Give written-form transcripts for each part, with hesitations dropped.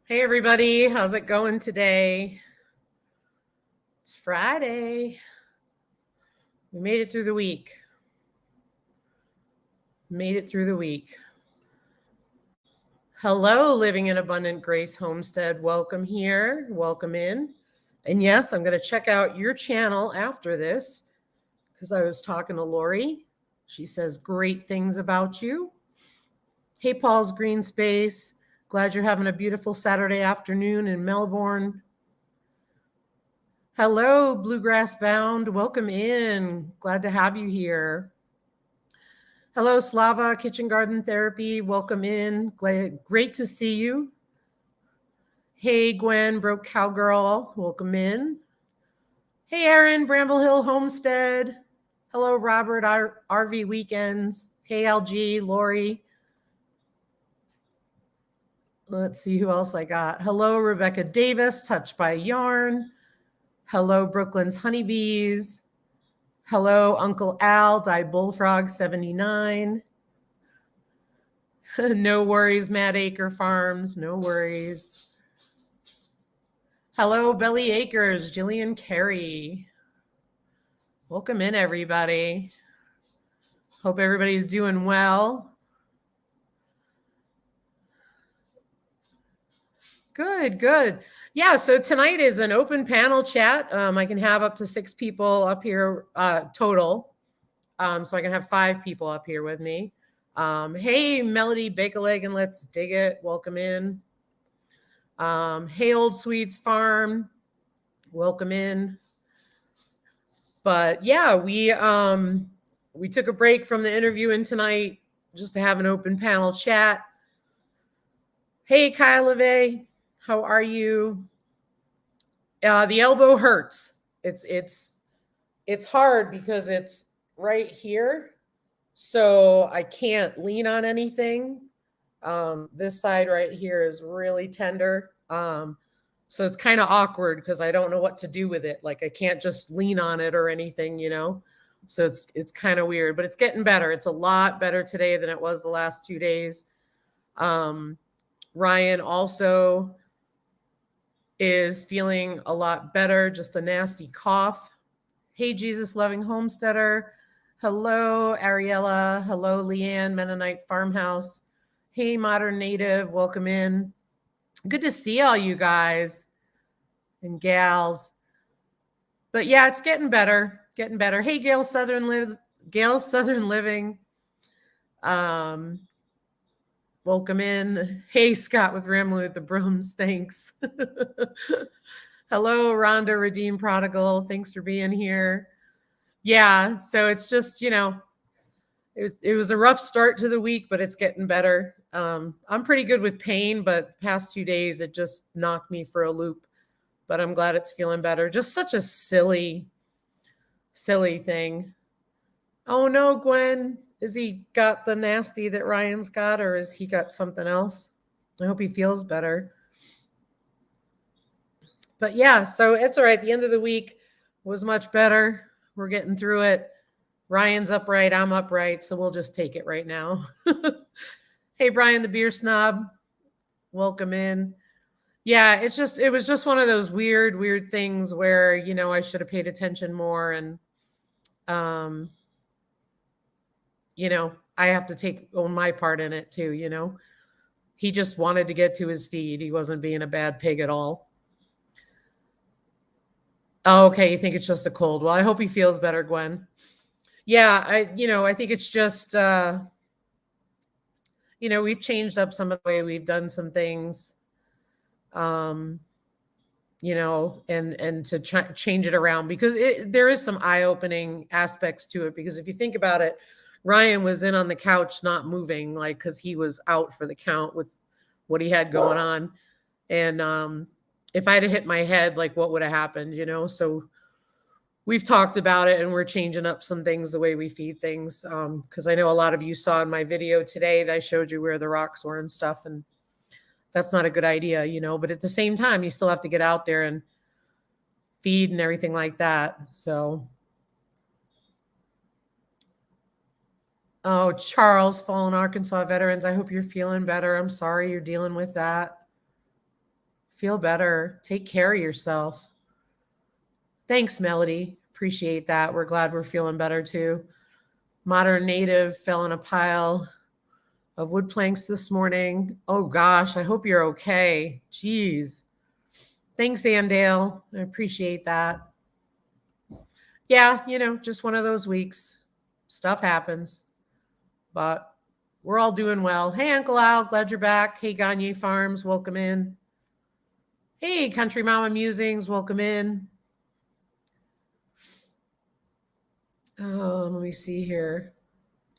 Hey everybody, how's it going today? It's Friday. We made it through the week. Hello, Living in Abundant Grace Homestead. Welcome here. Welcome in. And yes, I'm going to check out your channel after this because I was talking to Lori. She says great things about you. Hey, Paul's Green Space. Glad you're having a beautiful Saturday afternoon in Melbourne. Hello, Bluegrass Bound. Welcome in. Glad to have you here. Hello, Slava, Kitchen Garden Therapy. Welcome in. Great to see you. Hey, Gwen, Broke Cowgirl. Welcome in. Hey, Aaron, Bramble Hill Homestead. Hello, Robert, RV Weekends. Hey, LG, Lori. Let's see who else I got. Hello, Rebecca Davis, Touched by Yarn. Hello, Brooklyn's Honeybees. Hello, Uncle Al, Dyed Bullfrog 79. No worries, Mad Acre Farms. No worries. Hello, Belly Acres, Jillian Carey. Welcome in, everybody. Hope everybody's doing well. Good. Yeah, so tonight is an open panel chat. I can have up to 6 people up here total. So I can have 5 people up here with me. Hey, Melody, Bake a Leg and Let's Dig It. Welcome in. Hey, Old Sweets Farm. Welcome in. But yeah, we took a break from the interviewing tonight just to have an open panel chat. Hey, Kyle LeVay, how are you? The elbow hurts. It's hard because it's right here, so I can't lean on anything. This side right here is really tender. So it's kind of awkward because I don't know what to do with it. Like I can't just lean on it or anything, you know? So it's kind of weird, but it's getting better. It's a lot better today than it was the last 2 days. Ryan also is feeling a lot better, just a nasty cough. Hey, Jesus Loving Homesteader. Hello, Ariella. Hello, Leanne, Mennonite Farmhouse. Hey, Modern Native. Welcome in. Good to see all you guys and gals. But yeah, it's getting better. Hey, Gail Southern Living. Welcome in. Hey, Scott with Ramblin' with the Brooms. Thanks. Hello, Rhonda Redeem Prodigal. Thanks for being here. Yeah, so it's just, it was a rough start to the week, but it's getting better. I'm pretty good with pain, but past 2 days, it just knocked me for a loop. But I'm glad it's feeling better. Just such a silly thing. Oh no, Gwen. Is he got the nasty that Ryan's got, or is he got something else? I hope he feels better. But yeah, so it's all right. The end of the week was much better. We're getting through it. Ryan's upright. I'm upright. So we'll just take it right now. Hey, Brian, the beer snob. Welcome in. Yeah, it was just one of those weird things where, I should have paid attention more. And, I have to own my part in it too, He just wanted to get to his feed. He wasn't being a bad pig at all. Oh, okay. You think it's just a cold. Well, I hope he feels better, Gwen. Yeah, I think it's just, we've changed up some of the way we've done some things, and to change it around because there is some eye-opening aspects to it. Because if you think about it, Ryan was in on the couch, not moving, like, cause he was out for the count with what he had going on. And, if I'd have hit my head, like what would have happened, So we've talked about it and we're changing up some things, the way we feed things. Cause I know a lot of you saw in my video today that I showed you where the rocks were and stuff. And that's not a good idea, but at the same time, you still have to get out there and feed and everything like that. So, oh, Charles, Fallen Arkansas Veterans, I hope you're feeling better. I'm sorry you're dealing with that. Feel better. Take care of yourself. Thanks, Melody. Appreciate that. We're glad we're feeling better too. Modern Native fell in a pile of wood planks this morning. Oh gosh, I hope you're okay. Jeez. Thanks, Andale. I appreciate that. Yeah, just one of those weeks. Stuff happens. But we're all doing well. Hey, Uncle Al, glad you're back. Hey, Gagne Farms, welcome in. Hey, Country Mama Musings, welcome in. Let me see here.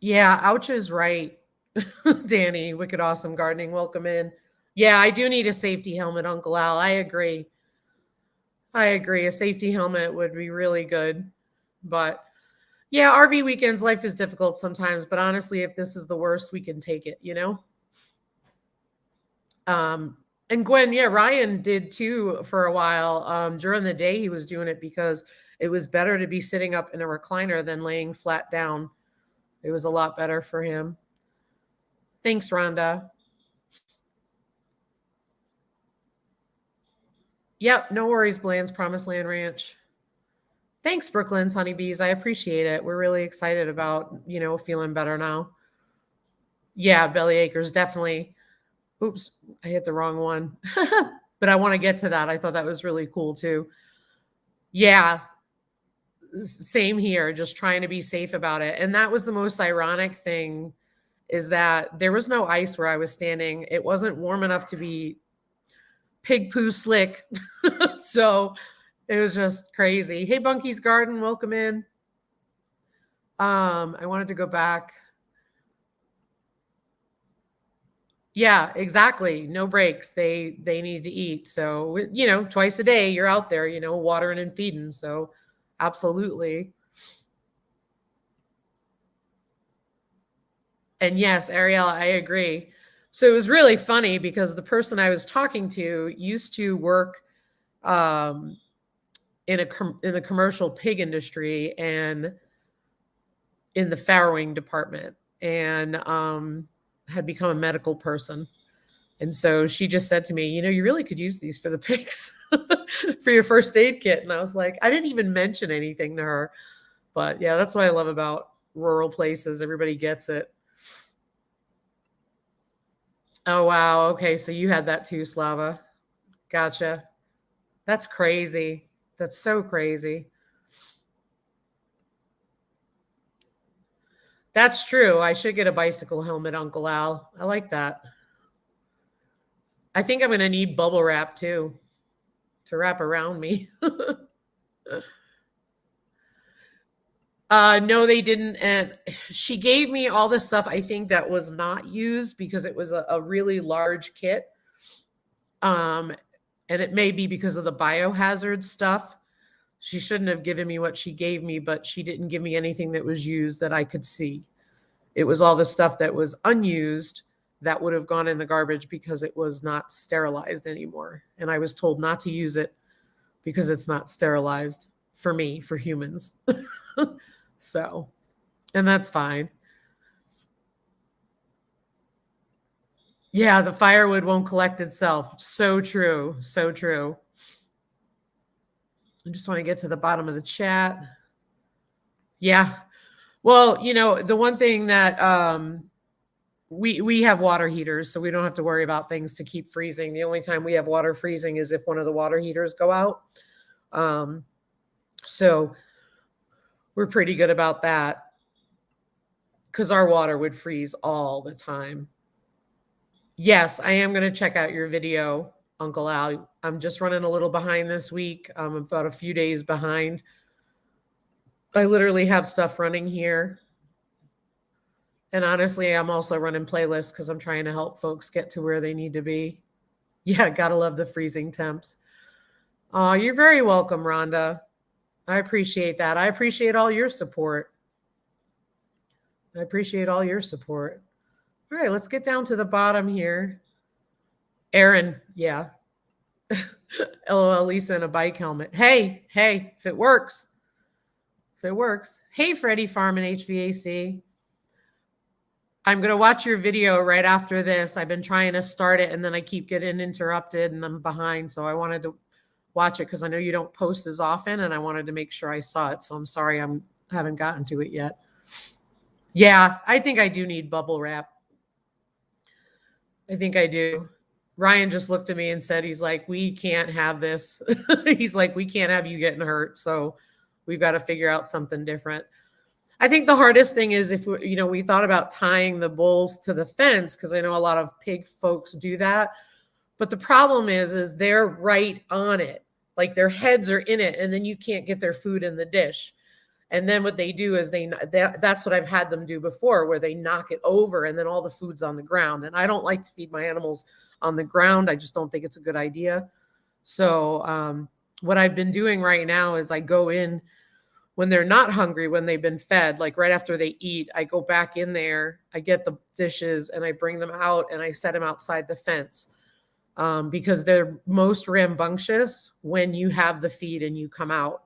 Yeah, Ouch is right. Danny, Wicked Awesome Gardening, welcome in. Yeah, I do need a safety helmet, Uncle Al. I agree. A safety helmet would be really good. But yeah, RV weekends, life is difficult sometimes. But honestly, if this is the worst, we can take it, And Gwen, yeah, Ryan did too for a while. During the day, he was doing it because it was better to be sitting up in a recliner than laying flat down. It was a lot better for him. Thanks, Rhonda. Yep, no worries, Bland's Promised Land Ranch. Thanks, Brooklyn's Honeybees. I appreciate it. We're really excited about, feeling better now. Yeah, Belly Acres, definitely. Oops, I hit the wrong one. But I want to get to that. I thought that was really cool too. Yeah, same here, just trying to be safe about it. And that was the most ironic thing, is that there was no ice where I was standing. It wasn't warm enough to be pig poo slick. So it was just crazy. Hey, Bunky's Garden, welcome in. I wanted to go back. Yeah, exactly. No breaks. They need to eat. So, twice a day you're out there, watering and feeding. So absolutely. And yes, Ariel, I agree. So it was really funny because the person I was talking to used to work in the commercial pig industry and in the farrowing department, and had become a medical person. And so she just said to me, you really could use these for the pigs for your first aid kit. And I was like, I didn't even mention anything to her. But yeah, that's what I love about rural places. Everybody gets it. Oh, wow. Okay. So you had that too, Slava. Gotcha. That's crazy. That's so crazy. That's true. I should get a bicycle helmet, Uncle Al. I like that. I think I'm going to need bubble wrap too to wrap around me. No, they didn't. And she gave me all the stuff I think that was not used because it was a really large kit. And it may be because of the biohazard stuff. She shouldn't have given me what she gave me, but she didn't give me anything that was used that I could see. It was all the stuff that was unused that would have gone in the garbage because it was not sterilized anymore. And I was told not to use it because it's not sterilized for me, for humans. So, and that's fine. Yeah, the firewood won't collect itself. So true. So true. I just want to get to the bottom of the chat. Yeah. Well, the one thing that we have water heaters, so we don't have to worry about things to keep freezing. The only time we have water freezing is if one of the water heaters go out. So we're pretty good about that because our water would freeze all the time. Yes, I am going to check out your video, Uncle Al. I'm just running a little behind this week. I'm about a few days behind. I literally have stuff running here. And honestly, I'm also running playlists because I'm trying to help folks get to where they need to be. Yeah, gotta love the freezing temps. Oh, you're very welcome, Rhonda. I appreciate that. I appreciate all your support. All right, let's get down to the bottom here. Aaron, yeah. LOL, Lisa in a bike helmet. Hey, if it works. Hey, Freddie Farm and HVAC. I'm going to watch your video right after this. I've been trying to start it and then I keep getting interrupted and I'm behind. So I wanted to watch it because I know you don't post as often and I wanted to make sure I saw it. So I'm sorry I haven't gotten to it yet. Yeah, I think I do need bubble wrap. I think I do. Ryan just looked at me and said, he's like, we can't have this. He's like, we can't have you getting hurt. So we've got to figure out something different. I think the hardest thing is if we thought about tying the bulls to the fence, because I know a lot of pig folks do that. But the problem is they're right on it. Like their heads are in it and then you can't get their food in the dish. And then what they do is that's what I've had them do before, where they knock it over and then all the food's on the ground. And I don't like to feed my animals on the ground. I just don't think it's a good idea. So what I've been doing right now is I go in when they're not hungry, when they've been fed, like right after they eat, I go back in there, I get the dishes and I bring them out and I set them outside the fence because they're most rambunctious when you have the feed and you come out.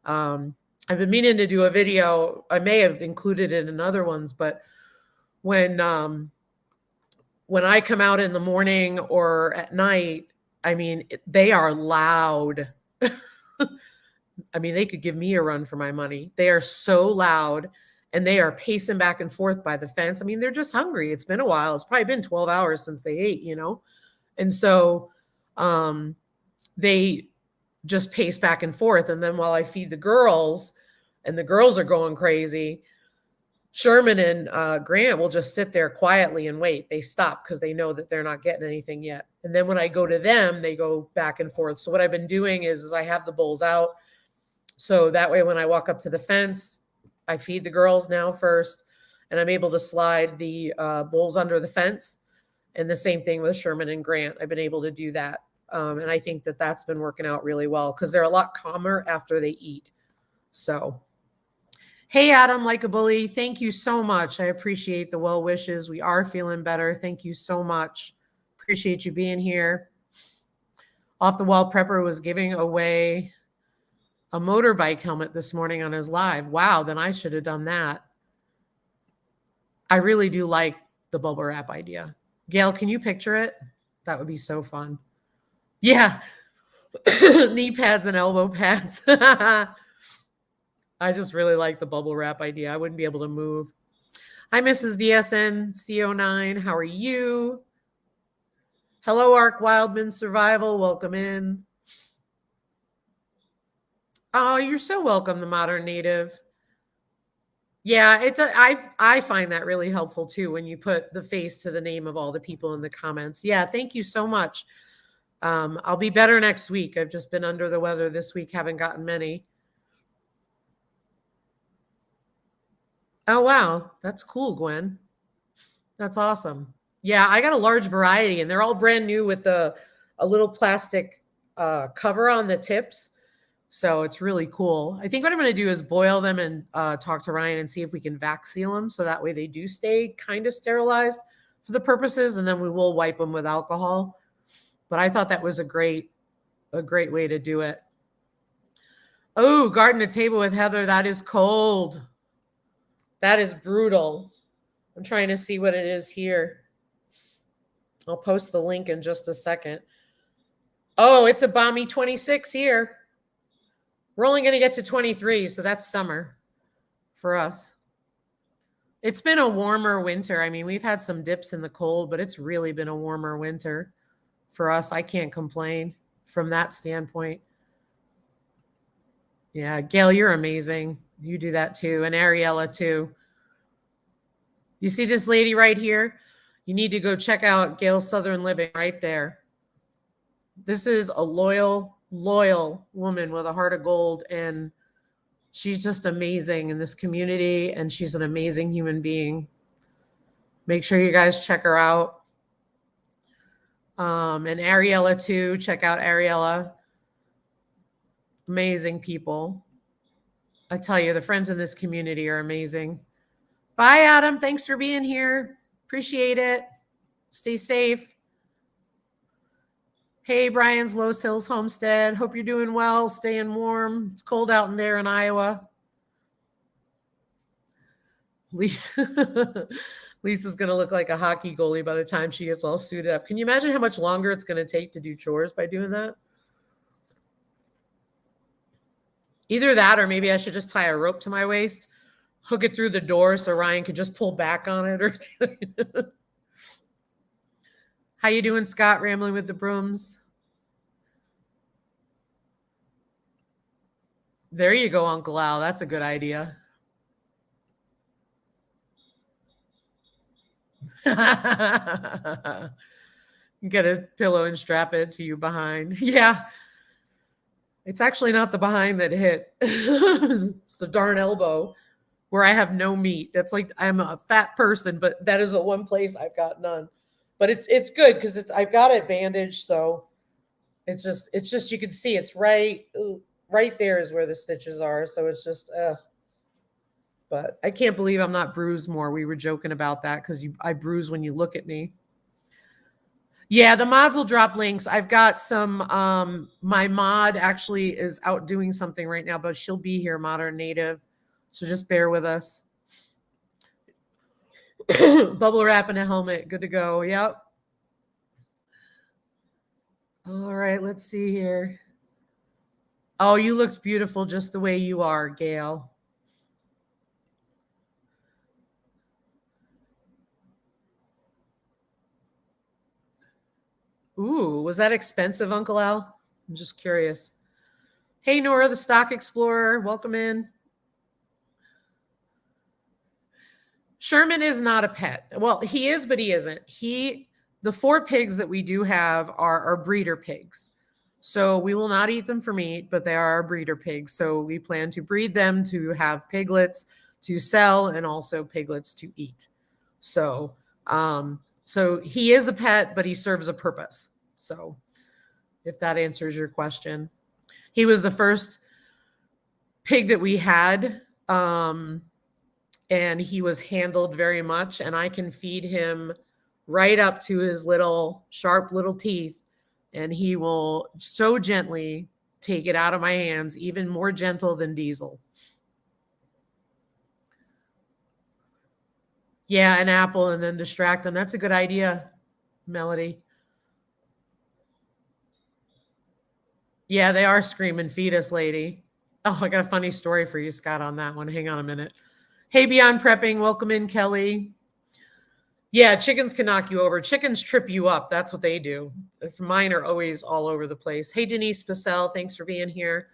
I've been meaning to do a video. I may have included it in other ones, but when I come out in the morning or at night, I mean, they are loud. I mean, they could give me a run for my money. They are so loud and they are pacing back and forth by the fence. I mean, they're just hungry. It's been a while. It's probably been 12 hours since they ate, And so they just pace back and forth. And then while I feed the girls and the girls are going crazy, Sherman and Grant will just sit there quietly and wait. They stop because they know that they're not getting anything yet. And then when I go to them, they go back and forth. So what I've been doing is I have the bulls out. So that way, when I walk up to the fence, I feed the girls now first, and I'm able to slide the bulls under the fence. And the same thing with Sherman and Grant. I've been able to do that. And I think that that's been working out really well because they're a lot calmer after they eat. So, hey, Adam, like a bully, thank you so much. I appreciate the well wishes. We are feeling better. Thank you so much. Appreciate you being here. Off the Wall Prepper was giving away a motorbike helmet this morning on his live. Wow, then I should have done that. I really do like the bubble wrap idea. Gail, can you picture it? That would be so fun. Yeah. Knee pads and elbow pads. I just really like the bubble wrap idea. I wouldn't be able to move. Hi, Mrs. VSN CO9. How are you? Hello, Ark Wildman Survival. Welcome in. Oh, you're so welcome, the Modern Native. Yeah, I find that really helpful too when you put the face to the name of all the people in the comments. Yeah, thank you so much. I'll be better next week. I've just been under the weather this week, haven't gotten many. Oh, wow. That's cool, Gwen. That's awesome. Yeah, I got a large variety and they're all brand new with a little plastic cover on the tips. So it's really cool. I think what I'm going to do is boil them and talk to Ryan and see if we can vac seal them. So that way they do stay kind of sterilized for the purposes. And then we will wipe them with alcohol. But I thought that was a great way to do it. Oh, garden to table with Heather. That is cold. That is brutal. I'm trying to see what it is here. I'll post the link in just a second. Oh, it's a balmy 26 here. We're only going to get to 23, so that's summer for us. It's been a warmer winter. I mean, we've had some dips in the cold, but it's really been a warmer winter for us. I can't complain from that standpoint. Yeah, Gail, you're amazing. You do that too. And Ariella too. You see this lady right here? You need to go check out Gail's Southern Living right there. This is a loyal woman with a heart of gold, and she's just amazing in this community, and she's an amazing human being. Make sure you guys check her out. And Ariella too. Check out Ariella. Amazing people. I tell you, the friends in this community are amazing. Bye, Adam. Thanks for being here. Appreciate it. Stay safe. Hey, Brian's Los Hills Homestead. Hope you're doing well, staying warm. It's cold out in there in Iowa. Lisa, Lisa's going to look like a hockey goalie by the time she gets all suited up. Can you imagine how much longer it's going to take to do chores by doing that? Either that, or maybe I should just tie a rope to my waist, hook it through the door so Ryan could just pull back on it. Or how you doing, Scott? Rambling with the brooms. There you go, Uncle Al. That's a good idea. Get a pillow and strap it to you behind. Yeah. It's actually not the behind that hit. It's the darn elbow where I have no meat. That's like I'm a fat person, but that is the one place I've got none. But it's good because I've got it bandaged, so it's just you can see it's right there is where the stitches are. So it's just but I can't believe I'm not bruised more. We were joking about that because I bruise when you look at me. Yeah, the mods will drop links. I've got some, my mod actually is out doing something right now, but she'll be here, Modern Native. So just bear with us. Bubble wrap and a helmet. Good to go. Yep. All right, let's see here. Oh, you looked beautiful just the way you are, Gail. Ooh, was that expensive, Uncle Al? I'm just curious. Hey, Nora, the Stock Explorer. Welcome in. Sherman is not a pet. Well, he is, but he isn't. The 4 pigs that we do have are breeder pigs. So we will not eat them for meat, but they are our breeder pigs. So we plan to breed them to have piglets to sell and also piglets to eat. So, so he is a pet, but he serves a purpose. So if that answers your question, he was the first pig that we had. And he was handled very much, and I can feed him right up to his little sharp little teeth, and he will so gently take it out of my hands, even more gentle than Diesel. Yeah, an apple and then distract them. That's a good idea, Melody. Yeah, they are screaming, feed us, lady. Oh, I got a funny story for you, Scott, on that one. Hang on a minute. Hey, Beyond Prepping. Welcome in, Kelly. Yeah, chickens can knock you over. Chickens trip you up. That's what they do. Mine are always all over the place. Hey, Denise Pacell. Thanks for being here.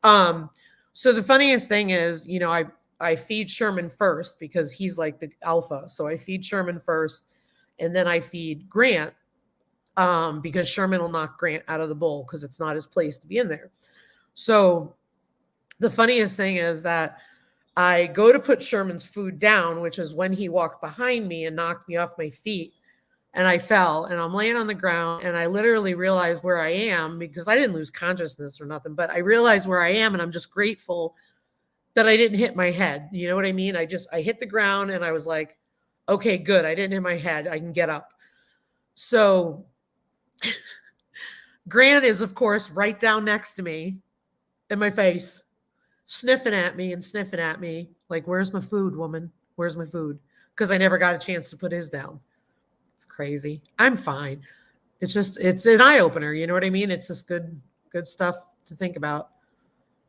So the funniest thing is, you know, I feed Sherman first because he's like the alpha. So I feed Sherman first, and then I feed Grant because Sherman will knock Grant out of the bowl because it's not his place to be in there. So the funniest thing is that I go to put Sherman's food down, which is when he walked behind me and knocked me off my feet, and I fell, and I'm laying on the ground, and I literally realized where I am because I didn't lose consciousness or nothing, but I realized where I am, and I'm just grateful that I didn't hit my head. You know what I mean? I hit the ground, and I was like, okay, good. I didn't hit my head. I can get up. So Grant is, of course, right down next to me in my face, sniffing at me like, where's my food, woman? Where's my food? Because I never got a chance to put his down. It's crazy. I'm fine. It's an eye-opener. You know what I mean? It's just good stuff to think about.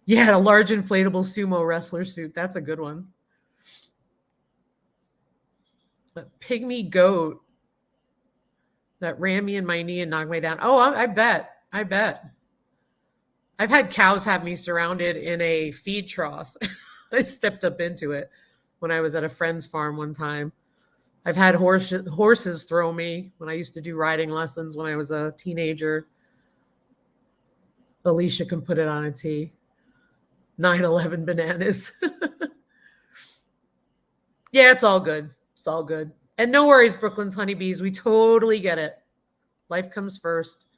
Yeah, a large inflatable sumo wrestler suit. That's a good one. A pygmy goat that ran me in my knee and knocked me down. Oh, I bet. I've had cows have me surrounded in a feed trough. I stepped up into it when I was at a friend's farm one time. I've had horses throw me when I used to do riding lessons when I was a teenager. Alicia can put it on a tee. 9/11 bananas. Yeah, it's all good. It's all good. And no worries, Brooklyn's honeybees. We totally get it. Life comes first.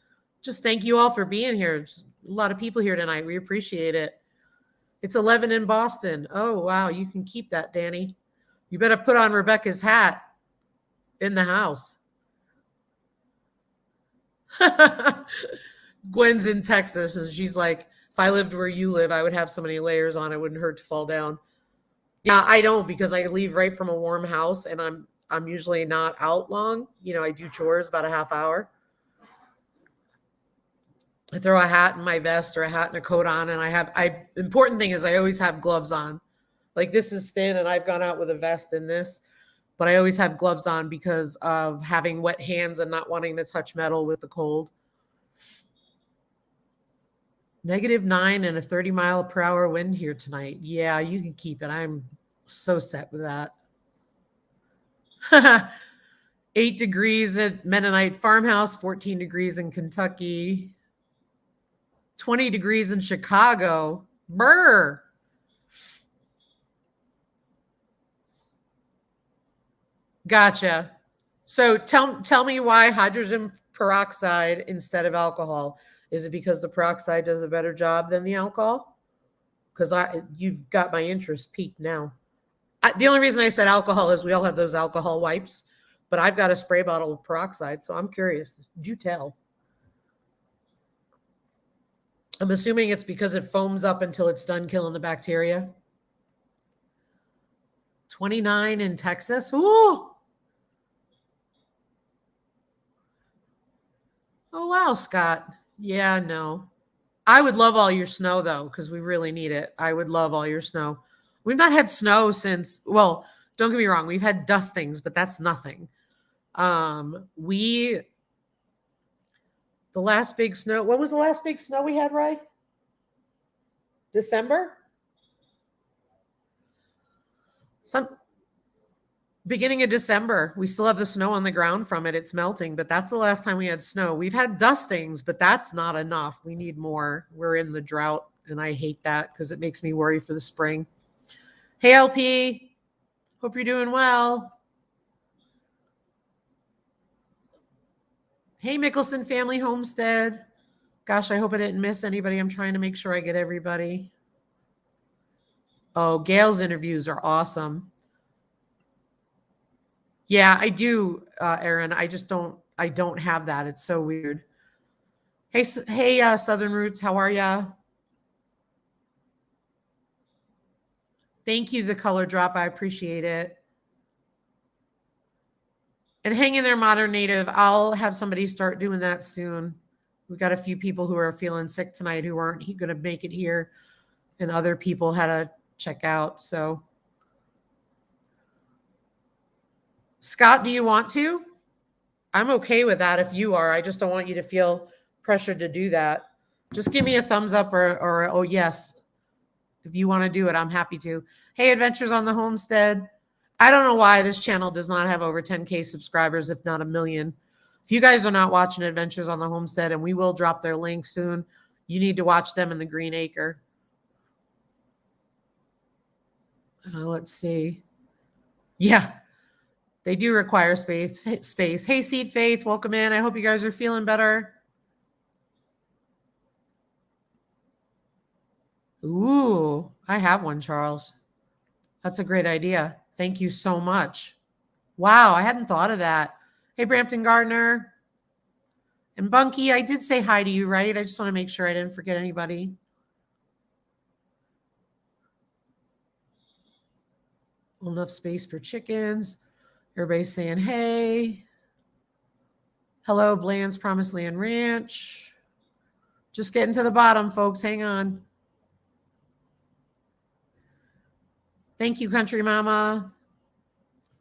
Just thank you all for being here. There's a lot of people here tonight. We appreciate it. It's 11 in Boston. Oh, wow. You can keep that, Danny. You better put on Rebecca's hat in the house. Gwen's in Texas, and she's like, if I lived where you live, I would have so many layers on. It wouldn't hurt to fall down. Yeah, I don't, because I leave right from a warm house, and I'm usually not out long. You know, I do chores about a half hour. I throw a hat in my vest or a hat and a coat on, and important thing is I always have gloves on. Like this is thin and I've gone out with a vest in this, but I always have gloves on because of having wet hands and not wanting to touch metal with the cold. -9 and a 30-mile-per-hour wind here tonight. Yeah, you can keep it. I'm so set with that. 8 degrees at Mennonite Farmhouse, 14 degrees in Kentucky, 20 degrees in Chicago. Brr. Gotcha. So tell me why hydrogen peroxide instead of alcohol. Is it because the peroxide does a better job than the alcohol? Because you've got my interest peaked now. The only reason I said alcohol is we all have those alcohol wipes, but I've got a spray bottle of peroxide, so I'm curious. Do tell. I'm assuming it's because it foams up until it's done killing the bacteria. 29 in Texas. Ooh. Oh, wow, Scott. Yeah, no. I would love all your snow, though, because we really need it. I would love all your snow. We've not had snow since, well, don't get me wrong. We've had dustings, but that's nothing. The last big snow, when was the last big snow we had, right? December? Beginning of December. We still have the snow on the ground from it. It's melting, but that's the last time we had snow. We've had dustings, but that's not enough. We need more. We're in the drought, and I hate that because it makes me worry for the spring. Hey, LP. Hope you're doing well. Hey, Mickelson Family Homestead. Gosh, I hope I didn't miss anybody. I'm trying to make sure I get everybody. Oh, Gail's interviews are awesome. Yeah, I do, Aaron. I don't have that. It's so weird. Hey, Southern Roots, how are ya? Thank you, the color drop. I appreciate it. And hang in there, Modern Native. I'll have somebody start doing that soon. We've got a few people who are feeling sick tonight who aren't going to make it here, and other people had to check out. So, Scott, do you want to? I'm okay with that if you are. I just don't want you to feel pressured to do that. Just give me a thumbs up or oh, yes. If you want to do it, I'm happy to. Hey, Adventures on the Homestead. I don't know why this channel does not have over 10K subscribers, if not 1 million. If you guys are not watching Adventures on the Homestead, and we will drop their link soon, you need to watch them in the Green Acre. Let's see. Yeah, they do require space. Hey, Seed Faith, welcome in. I hope you guys are feeling better. Ooh, I have one, Charles. That's a great idea. Thank you so much. Wow, I hadn't thought of that. Hey, Brampton Gardner. And Bunky, I did say hi to you, right? I just want to make sure I didn't forget anybody. Enough space for chickens. Everybody's saying hey. Hello, Bland's Promised Land Ranch. Just getting to the bottom, folks. Hang on. Thank you, Country Mama.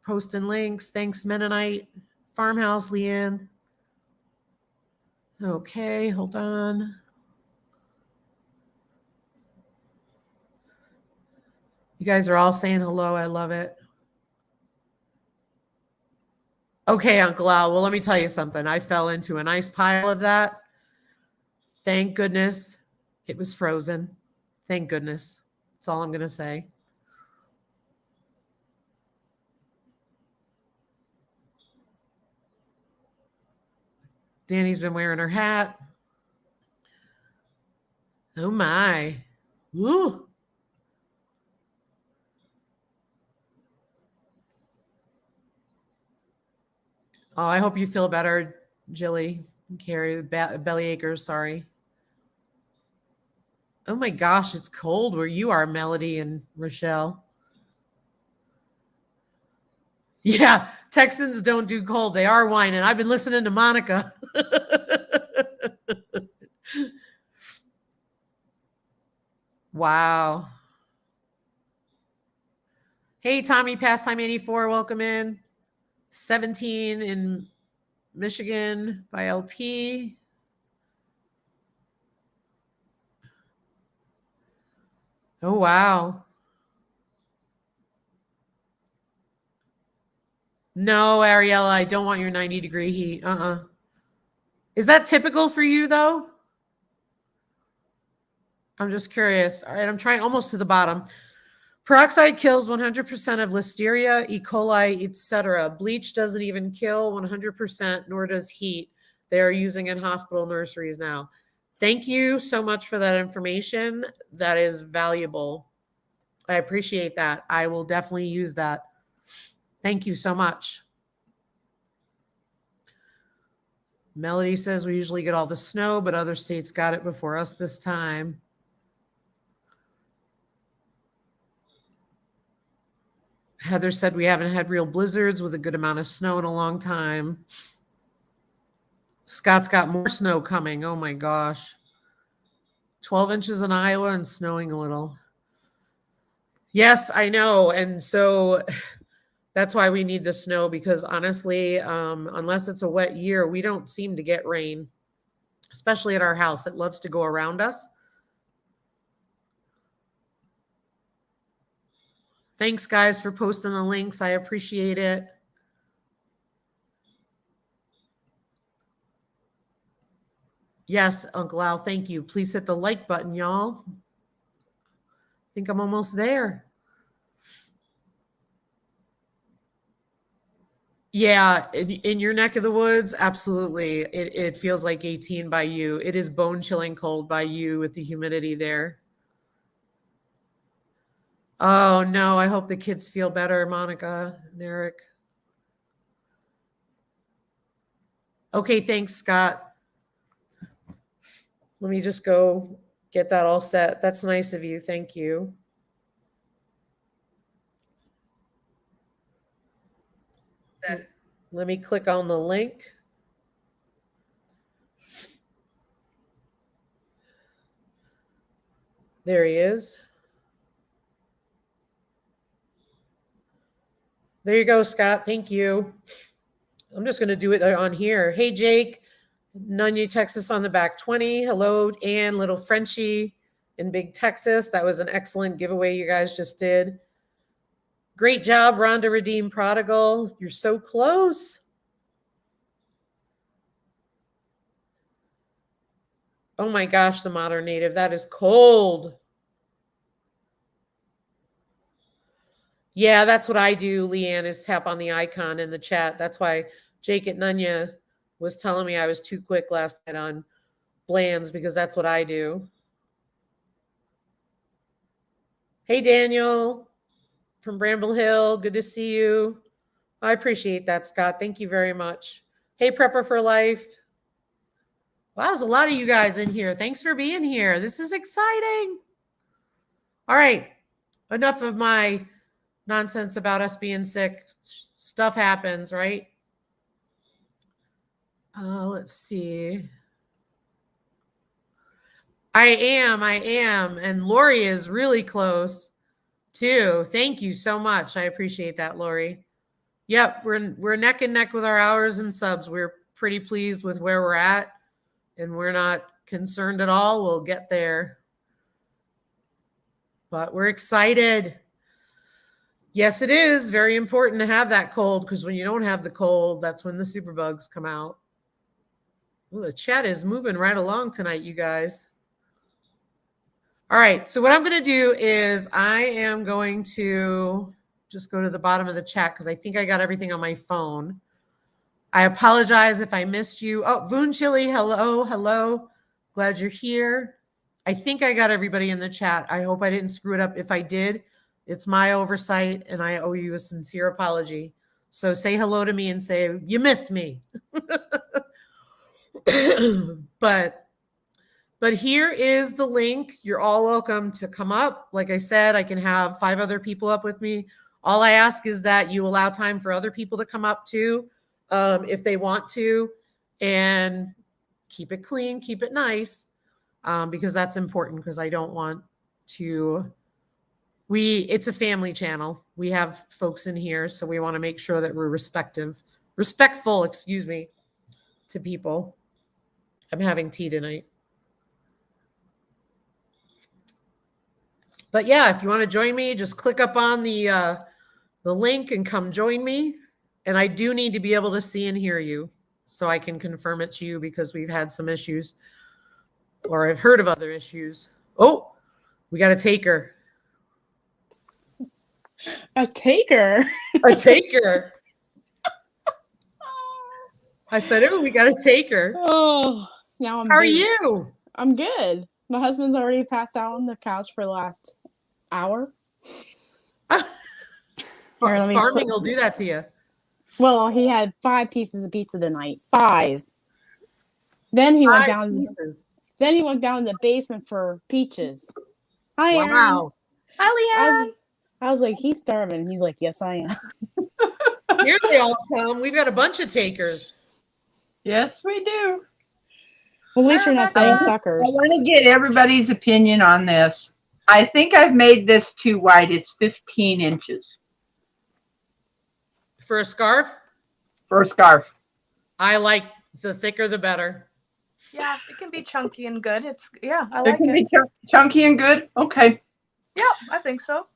Posting links. Thanks, Mennonite Farmhouse, Leanne. Okay, hold on. You guys are all saying hello. I love it. Okay, Uncle Al. Well, let me tell you something. I fell into a nice pile of that. Thank goodness it was frozen. Thank goodness. That's all I'm going to say. Danny's been wearing her hat. Oh, my. Ooh. Oh, I hope you feel better, Jilly. Carrie, belly acres, sorry. Oh my gosh, it's cold where you are, Melody and Rochelle. Yeah, Texans don't do cold. They are whining. I've been listening to Monica. Wow. Hey, Tommy, Pastime 84, welcome in. 17 in Michigan by LP. Oh, wow. No, Ariella, I don't want your 90-degree heat. Is that typical for you, though? I'm just curious. All right, I'm trying almost to the bottom. Peroxide kills 100% of listeria, E. coli, etc. Bleach doesn't even kill 100%, nor does heat. They are using in hospital nurseries now. Thank you so much for that information. That is valuable. I appreciate that. I will definitely use that. Thank you so much. Melody says we usually get all the snow, but other states got it before us this time. Heather said we haven't had real blizzards with a good amount of snow in a long time. Scott's got more snow coming. Oh my gosh. 12 inches in Iowa and snowing a little. Yes, I know. And so that's why we need the snow, because honestly, unless it's a wet year, we don't seem to get rain, especially at our house. It loves to go around us. Thanks, guys, for posting the links. I appreciate it. Yes, Uncle Al, thank you. Please hit the like button, y'all. I think I'm almost there. Yeah, in your neck of the woods, absolutely. It feels like 18 by you. It is bone-chilling cold by you with the humidity there. Oh, no, I hope the kids feel better, Monica and Eric. Okay, thanks, Scott. Let me just go get that all set. That's nice of you. Thank you. Let me click on the link. There he is. There you go, Scott. Thank you. I'm just going to do it on here. Hey, Jake. Nunya, Texas on the back 20. Hello, Ann, little Frenchie in Big Texas. That was an excellent giveaway you guys just did. Great job, Rhonda Redeem Prodigal. You're so close. Oh my gosh, the Modern Native. That is cold. Yeah, that's what I do, Leanne, is tap on the icon in the chat. That's why Jake at Nunya was telling me I was too quick last night on Bland's, because that's what I do. Hey, Daniel from Bramble Hill. Good to see you. I appreciate that, Scott. Thank you very much. Hey, Prepper for Life. Wow, there's a lot of you guys in here. Thanks for being here. This is exciting. All right. Enough of my nonsense about us being sick. Stuff happens, right? Let's see. I am. And Lori is really close too. Thank you so much. I appreciate that, Lori. Yep, we're neck and neck with our hours and subs. We're pretty pleased with where we're at, and we're not concerned at all. We'll get there. But we're excited. Yes, it is very important to have that cold, because when you don't have the cold, that's when the superbugs come out. Well, the chat is moving right along tonight, you guys. All right, so what I'm going to do is I am going to just go to the bottom of the chat, because I think I got everything on my phone. I apologize if I missed you. Oh, Voon Chili, hello. Glad you're here. I think I got everybody in the chat. I hope I didn't screw it up. If I did, it's my oversight, and I owe you a sincere apology. So say hello to me and say, you missed me. But here is the link. You're all welcome to come up. Like I said, I can have 5 other people up with me, All I ask is that you allow time for other people to come up too, if they want to, and keep it clean, keep it nice, because that's important, because I don't want to, it's a family channel. We have folks in here, so we want to make sure that we're respectful, excuse me, to people. I'm having tea tonight. But yeah, if you want to join me, just click up on the link and come join me. And I do need to be able to see and hear you so I can confirm it's you, because we've had some issues, or I've heard of other issues. Oh, we got a taker. A taker? A taker. I said, oh, we got a taker. Oh, now I'm How are you? I'm good. My husband's already passed out on the couch for the last hour. Farming will do that to you. Well, he had 5 pieces of pizza tonight. 5. Then he went down. Then he went down to the basement for peaches. Hi, Aaron. Wow. Hi, Leanne. I was like, he's starving. He's like, yes, I am. Here they all come. We've got a bunch of takers. Yes, we do. Well, at least you're not saying suckers. I want to get everybody's opinion on this. I think I've made this too wide. It's 15 inches. For a scarf? For a scarf. I like the thicker the better. Yeah, it can be chunky and good. I It like can it. be chunky and good? Okay. Yeah, I think so.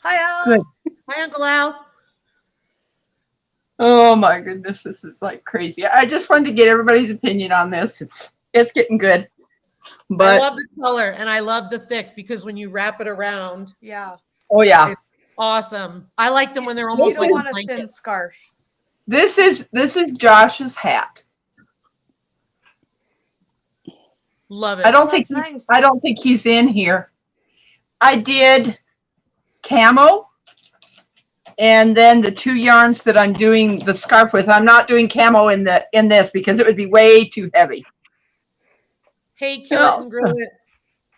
Hi, Al. Good. Hi, Uncle Al. Oh my goodness, this is like crazy. I just wanted to get everybody's opinion on this. It's getting good. But I love the color and I love the thick, because when you wrap it around, Yeah. oh yeah. it's awesome. I like them when they're almost You like don't a want a blanket. thin scarf. This is Josh's hat. Love it. I don't Oh, think that's nice. I don't think he's in here. I did camo. And then the 2 yarns that I'm doing the scarf with, I'm not doing camo in this because it would be way too heavy. Hey, Kill It and Grow It.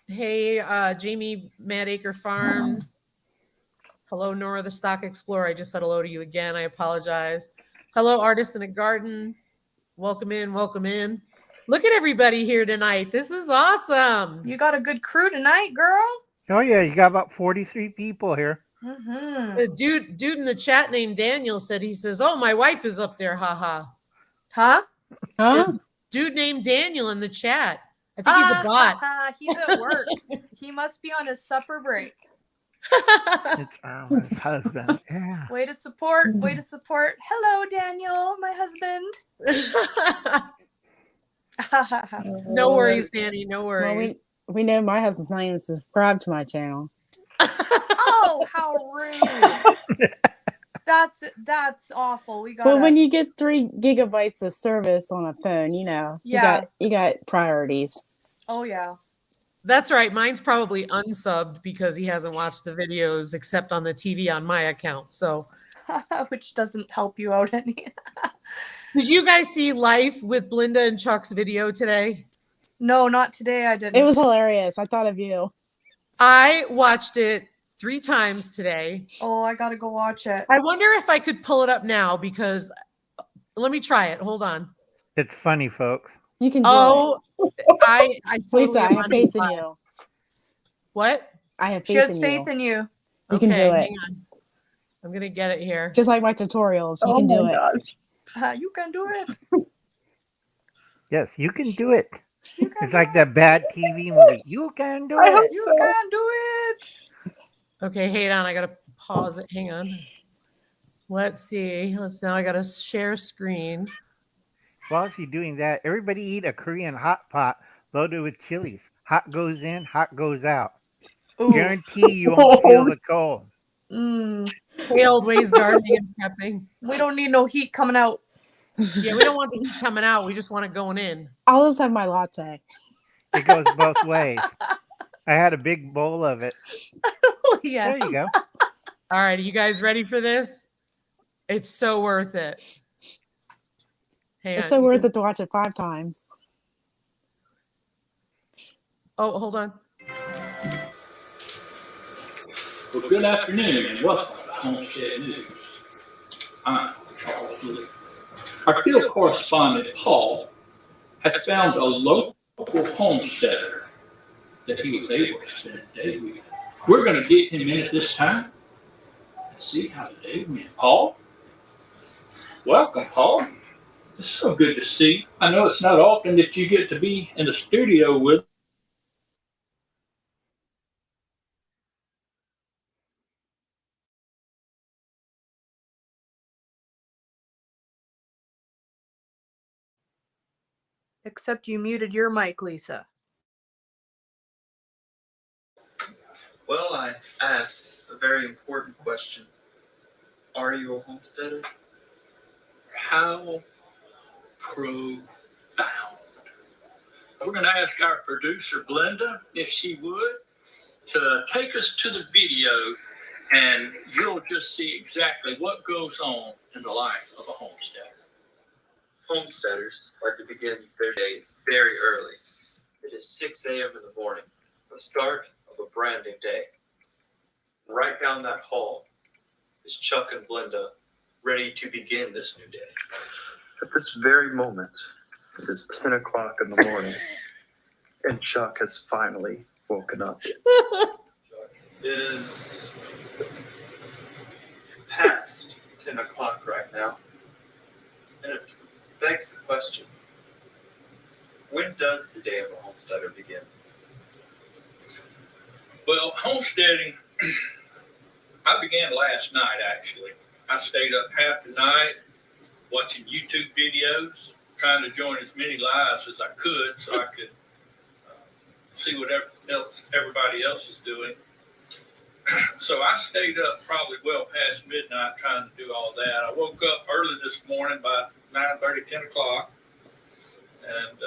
Hey, Jamie, Mad Acre Farms. Hello, Nora the Stock Explorer. I just said hello to you again. I apologize. Hello, Artist in a Garden. Welcome in, welcome in. Look at everybody here tonight. This is awesome. You got a good crew tonight, girl. Oh yeah, you got about 43 people here. Mm-hmm. The dude in the chat named Daniel says, oh, my wife is up there. Haha. Huh? Huh? Dude named Daniel in the chat. I think he's a bot. He's at work. He must be on his supper break. It's Arlen's husband. Yeah. Way to support. Way to support. Hello, Daniel, my husband. No worries, Danny. No worries. Well, we know my husband's not even subscribed to my channel. Oh, how rude. That's awful. We got Well, when you get 3 gigabytes of service on a phone, Yeah. you got priorities. Oh yeah. That's right. Mine's probably unsubbed because he hasn't watched the videos except on the TV on my account. So, Which doesn't help you out any. did you guys see Life with Blinda and Chuck's video today? No, not today. I didn't. It was hilarious. I thought of you. I watched it 3 times today. Oh, I gotta go watch it. I wonder if I could pull it up now, because let me try it. Hold on. It's funny, folks. You can do it. I Lisa, I totally have faith in you. What? I have faith She has in faith you. in you. You can do it. hang on. I'm gonna get it here. Just like my tutorials. You can do it. Gosh. You can do it. Yes, you can do it. You can It's like that bad TV movie. You can do I hope it. You so. can do it. Okay, hang on. I gotta pause it. Hang on. Let's see. Now I gotta share screen. While she's doing that, everybody eat a Korean hot pot loaded with chilies. Hot goes in, hot goes out. Ooh. Guarantee you won't feel the cold. Hey, old ways gardening and prepping. We don't need no heat coming out. Yeah, we don't want the heat coming out. We just want it going in. I'll just have my latte. It goes both ways. I had a big bowl of it. Yeah. There you go. All right, are you guys ready for this? It's so worth it. Hang It's on. so worth it to watch it 5 times. Oh, hold on. Well, good afternoon and welcome to Homestead News. I'm Charles Lee. Our field correspondent, Paul, has found a local homesteader that he was able to spend a day with. We're going to get him in at this time and see how the day went. Paul? Welcome, Paul. It's so good to see you. I know it's not often that you get to be in the studio with. Except you muted your mic, Lisa. Well, I asked a very important question. Are you a homesteader? How profound. We're going to ask our producer, Glenda, if she would, to take us to the video, and you'll just see exactly what goes on in the life of a homesteader. Homesteaders like to begin their day very early. It is 6 a.m. in the morning, the start of a brand new day. Right down that hall is Chuck and Glenda, ready to begin this new day. At this very moment, it is 10 o'clock in the morning, and Chuck has finally woken up. It is past 10 o'clock right now, and it begs the question, when does the day of a homesteader begin? Well, homesteading, I began last night, actually. I stayed up half the night watching YouTube videos, trying to join as many lives as I could so I could see what everybody else is doing. So I stayed up probably well past midnight trying to do all that. I woke up early this morning by 9:30, 10 o'clock, and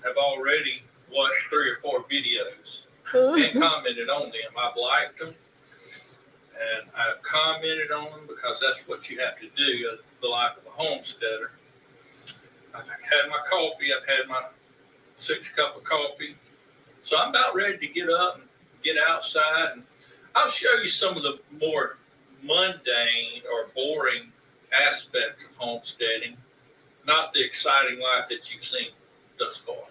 have already watched 3 or 4 videos and commented on them. I've liked them, and I've commented on them because that's what you have to do in the life of a homesteader. I've had my coffee. I've had my 6th cup of coffee. So I'm about ready to get up and get outside, and I'll show you some of the more mundane or boring aspects of homesteading, not the exciting life that you've seen thus far.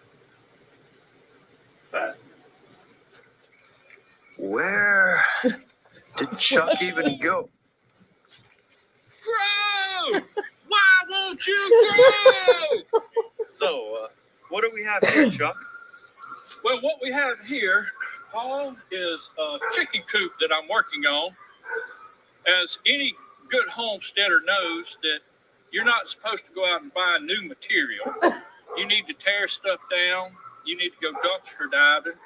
Fascinating. Where did Chuck even go? Grow! Why won't you grow? So, what do we have here, Chuck? Well, what we have here, Paul, is a chicken coop that I'm working on. As any good homesteader knows, that you're not supposed to go out and buy new material. You need to tear stuff down. You need to go dumpster diving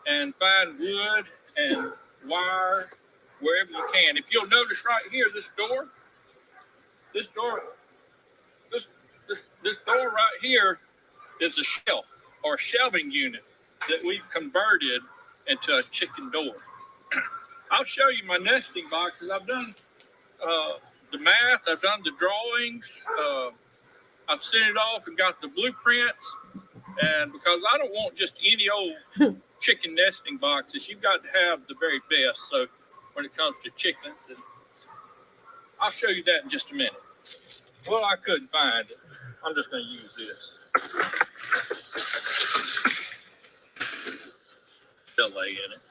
and find wood and wire wherever you can. If you'll notice right here, this door right here is a shelf or shelving unit that we've converted into a chicken door. I'll show you my nesting boxes. I've done the math. I've done the drawings. I've sent it off and got the blueprints. And because I don't want just any old chicken nesting boxes, you've got to have the very best. So when it comes to chickens, and I'll show you that in just a minute. Well, I couldn't find it. I'm just going to use this. Delay in it.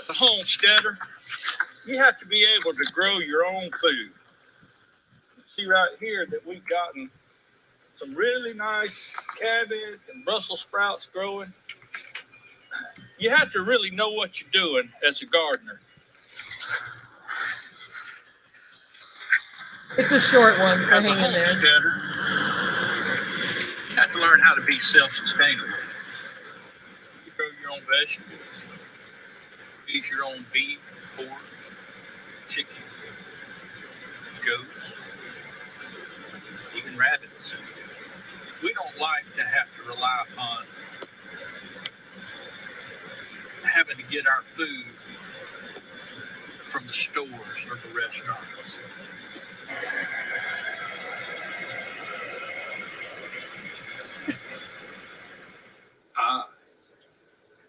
A homesteader, you have to be able to grow your own food. See right here that we've gotten some really nice cabbage and Brussels sprouts growing. You have to really know what you're doing as a gardener. It's a short one, so As a hang in there. homesteader, you have to learn how to be self-sustainable. You grow your own vegetables, raise your own beef, pork, chickens, goats, even rabbits. We don't like to have to rely upon having to get our food from the stores or the restaurants. I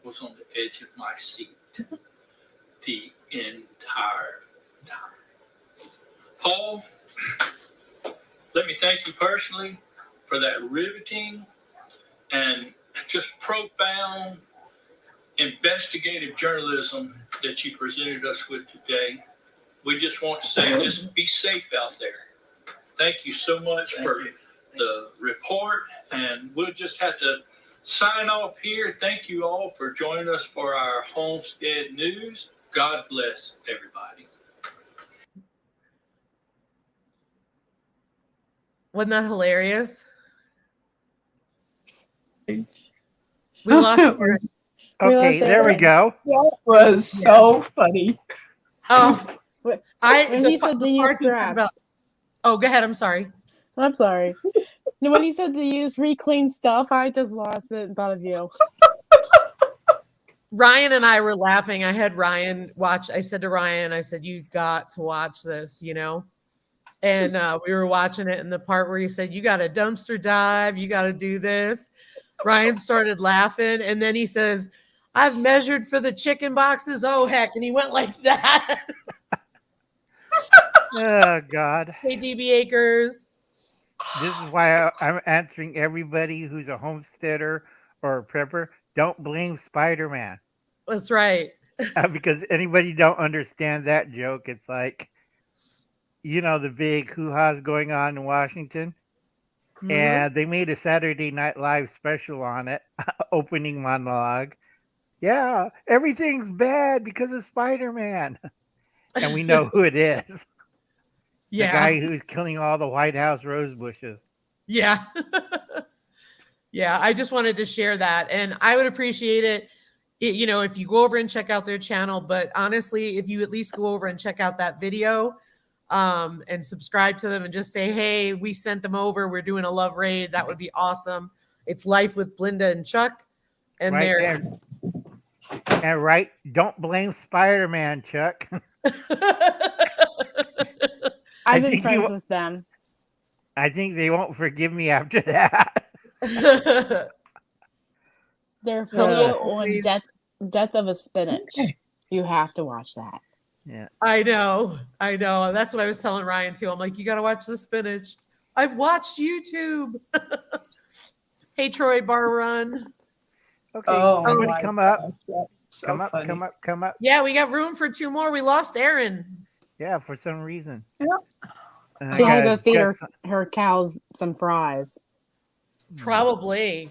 was on the edge of my seat the entire time. Paul, let me thank you personally for that riveting and just profound investigative journalism that you presented us with today. We just want to say, just be safe out there. Thank you so much for the report, and we'll just have to sign off here. Thank you all for joining us for our homestead news. God bless everybody. Wasn't that hilarious? We That lost was- Aaron. Okay, there we go. was so funny. Oh, When the he said to use part he said scraps. about- oh, go ahead. I'm sorry. I'm sorry. No, when he said to use reclaimed stuff, I just lost it and thought of you. Ryan and I were laughing. I had Ryan watch. I said to Ryan, I said, "You've got to watch this," And we were watching it, and the part where he said, "You got to dumpster dive, you got to do this." Ryan started laughing, and then he says, "I've measured for the chicken boxes. Oh heck!" And he went like that. Oh God. Hey, DB Acres. This is why I'm answering everybody who's a homesteader or a prepper. Don't blame Spider-Man. That's right. Because anybody don't understand that joke. It's like, the big hoo-ha's going on in Washington. Mhm. And they made a Saturday Night Live special on it, opening monologue. Yeah, everything's bad because of Spider-Man. And we know who it is. Yeah. The guy who's killing all the White House rose bushes. Yeah. Yeah. I just wanted to share that. And I would appreciate it, if you go over and check out their channel. But honestly, if you at least go over and check out that video and subscribe to them and just say, hey, we sent them over. We're doing a love raid. That would be awesome. It's Life with Blinda and Chuck. And Right they're there. And right, don't blame Spider-Man, Chuck. I've been think friends you- with them. I think they won't forgive me after that. Their video Oh, on please. death of a spinach. You have to watch that. Yeah. I know. That's what I was telling Ryan too. I'm like, you got to watch the spinach. I've watched YouTube. Hey, Troy Bar Run. Okay, Oh, somebody my come up. gosh, that's so Come up, funny. come up. Yeah, we got room for 2 more. We lost Aaron. Yeah, for some reason. Yeah. And I She had to gotta go feed just- her cows some fries. Probably.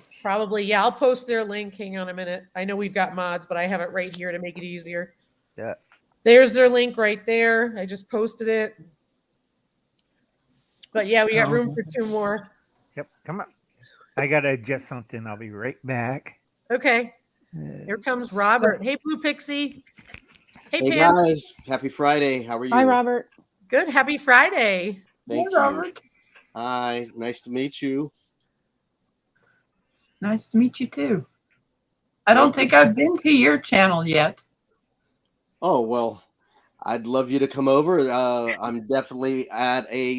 Yeah, I'll post their link. Hang on a minute. I know we've got mods, but I have it right here to make it easier. Yeah. There's their link right there. I just posted it. But yeah, we got room for 2 more. Yep, come up. I gotta adjust something. I'll be right back. Okay. Here comes Robert. Hey, Blue Pixie. Hey, Hey Pam. guys, happy Friday. How are you? Hi, Robert. Good. Happy Friday. Thank Hey, Robert. you. Hi, nice to meet you. Nice to meet you too. I don't think I've been to your channel yet. Oh, well, I'd love you to come over. I'm definitely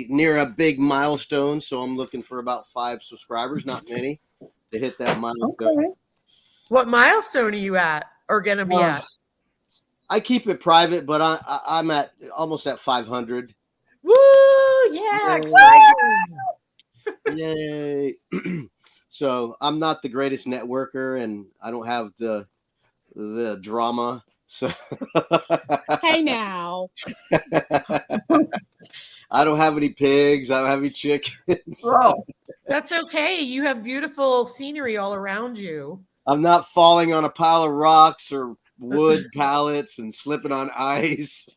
near a big milestone, so I'm looking for about 5 subscribers, not many, to hit that milestone. Okay. What milestone are you at or going to be at? I keep it private, but I'm almost at 500. Woo! Yeah. Yay. Exciting. Yay. So I'm not the greatest networker, and I don't have the drama. So Hey now. I don't have any pigs. I don't have any chickens. Well, That's okay. You have beautiful scenery all around you. I'm not falling on a pile of rocks or wood pallets and slipping on ice.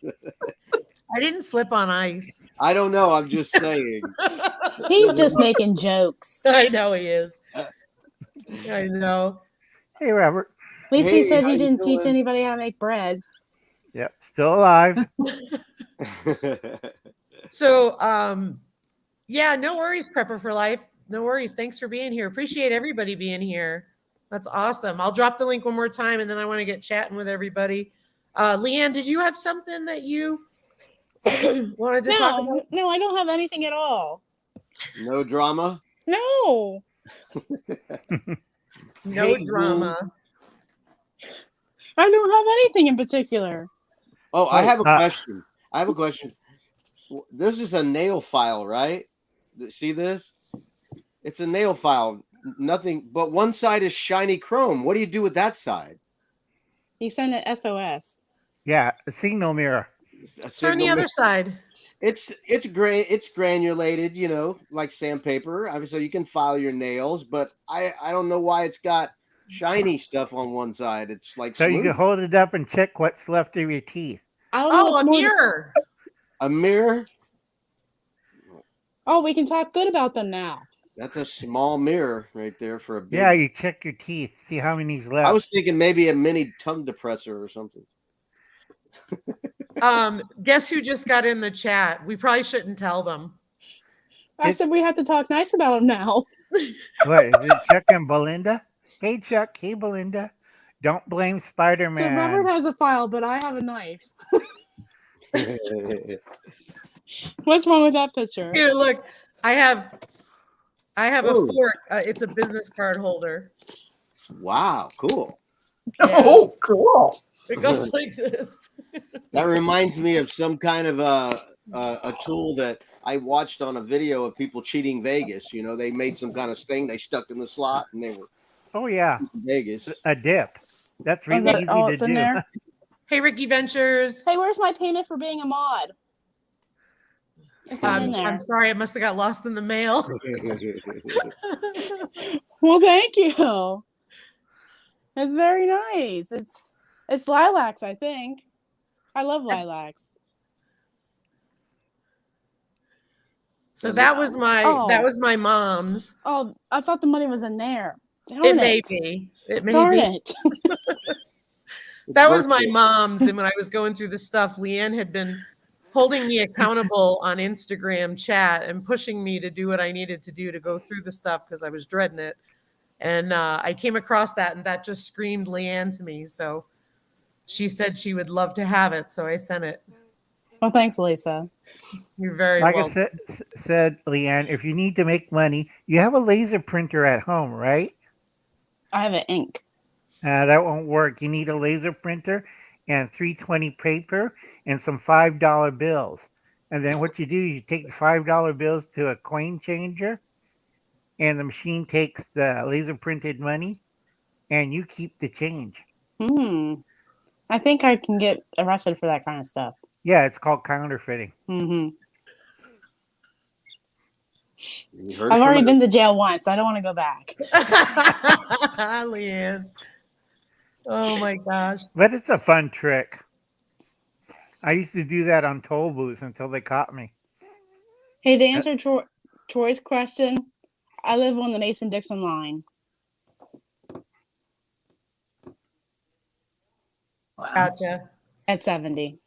I didn't slip on ice. I don't know. I'm just saying. He's just making jokes. I know he is. I know. Hey, Robert. At least Hey, he said how he you didn't teach doing? anybody how to make bread. Yep, still alive. So, yeah, no worries, Prepper for Life. No worries. Thanks for being here. Appreciate everybody being here. That's awesome. I'll drop the link one more time, and then I want to get chatting with everybody. Leanne, did you have something that you wanted to talk about? No, I don't have anything at all. No drama. No. No Hey, drama. I don't have anything in particular. Oh, I have a uh, question. I have a question. This is a nail file, right? See this? It's a nail file. Nothing, but one side is shiny chrome. What do you do with that side? He sent an SOS. Yeah, a signal mirror. A Turn the signal. other side. It's granulated, like sandpaper. So you can file your nails, but I don't know why it's got shiny stuff on one side. It's like So you smooth. can hold it up and check what's left of your teeth. I don't know Oh, what's a more to mirror. A mirror. Oh, we can talk good about them now. That's a small mirror right there for a big. Yeah, you check your teeth, see how many's left. I was thinking maybe a mini tongue depressor or something. Guess who just got in the chat? We probably shouldn't tell them. I said we have to talk nice about them now. What is it, Chuck and Belinda? Hey, Chuck. Hey, Belinda. Don't blame So Spider-Man. Robert has a file, but I have a knife. What's wrong with that picture? Here, look. I have a Ooh. fork. It's a business card holder. Wow, cool. Yeah. Oh, cool. It goes like this. That reminds me of some kind of a tool that I watched on a video of people cheating Vegas. They made some kind of thing they stuck in the slot and they were Oh, yeah. Vegas. A dip. That's really easy it's to in do. there? Hey, Ricky Ventures. Hey, where's my payment for being a mod? It's not in there. I'm sorry, I must have got lost in the mail. Well, thank you. It's very nice. It's lilacs, I think. I love lilacs. So that was my mom's. Oh, I thought the money was in there. Darn It may be. It may Darn be. it. That was my mom's. And when I was going through the stuff, Leanne had been holding me accountable on Instagram chat and pushing me to do what I needed to do to go through the stuff because I was dreading it. And I came across that and that just screamed Leanne to me. So she said she would love to have it. So I sent it. Well, thanks, Lisa. You're very Like welcome. I said, Leanne, if you need to make money, you have a laser printer at home, right? I have an ink. That won't work. You need a laser printer and 320 paper and some $5 bills. And then what you do is you take the $5 bills to a coin changer and the machine takes the laser printed money and you keep the change. I think I can get arrested for that kind of stuff. Yeah, it's called counterfeiting. I've already been to jail once. I don't want to go back. Leanne. Oh my gosh. But it's a fun trick. I used to do that on toll booths until they caught me. Hey, to answer Troy's question, I live on the Mason-Dixon line. Gotcha. At 70.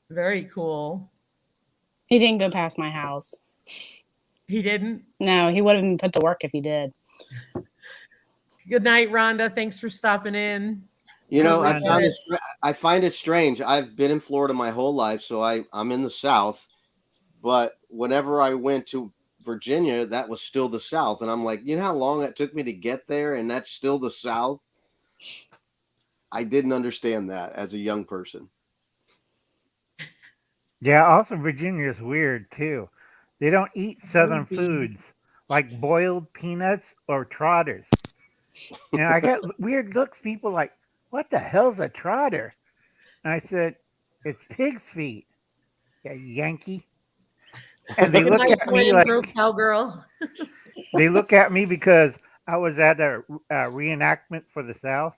Very cool. He didn't go past my house. He didn't? No, he would have been put to work if he did. Good night, Rhonda. Thanks for stopping in. I find it strange. I've been in Florida my whole life, so I'm in the South. But whenever I went to Virginia, that was still the South. And I'm like, you know how long it took me to get there? And that's still the South? I didn't understand that as a young person. Yeah, also Virginia is weird too. They don't eat Southern foods like boiled peanuts or trotters. And I got weird looks. People like, what the hell's a trotter? And I said, it's pig's feet. Yeah, Yankee. And they look at me like cowgirl. They look at me because I was at a reenactment for the South.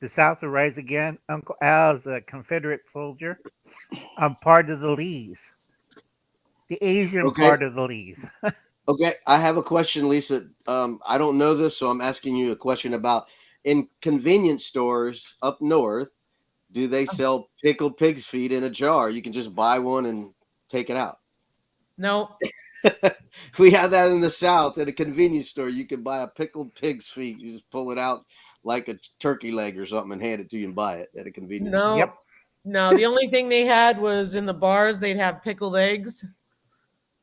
The South will rise again. Uncle Al's a Confederate soldier. I'm part of the Lees, the Asian part of the Lees. Okay, I have a question, Lisa. I don't know this, so I'm asking you a question about in convenience stores up north. Do they sell pickled pig's feet in a jar? You can just buy one and take it out. No. We have that in the South at a convenience store. You can buy a pickled pig's feet. You just pull it out like a turkey leg or something and hand it to you and buy it at a convenience store. Yep. No, the only thing they had was in the bars, they'd have pickled eggs.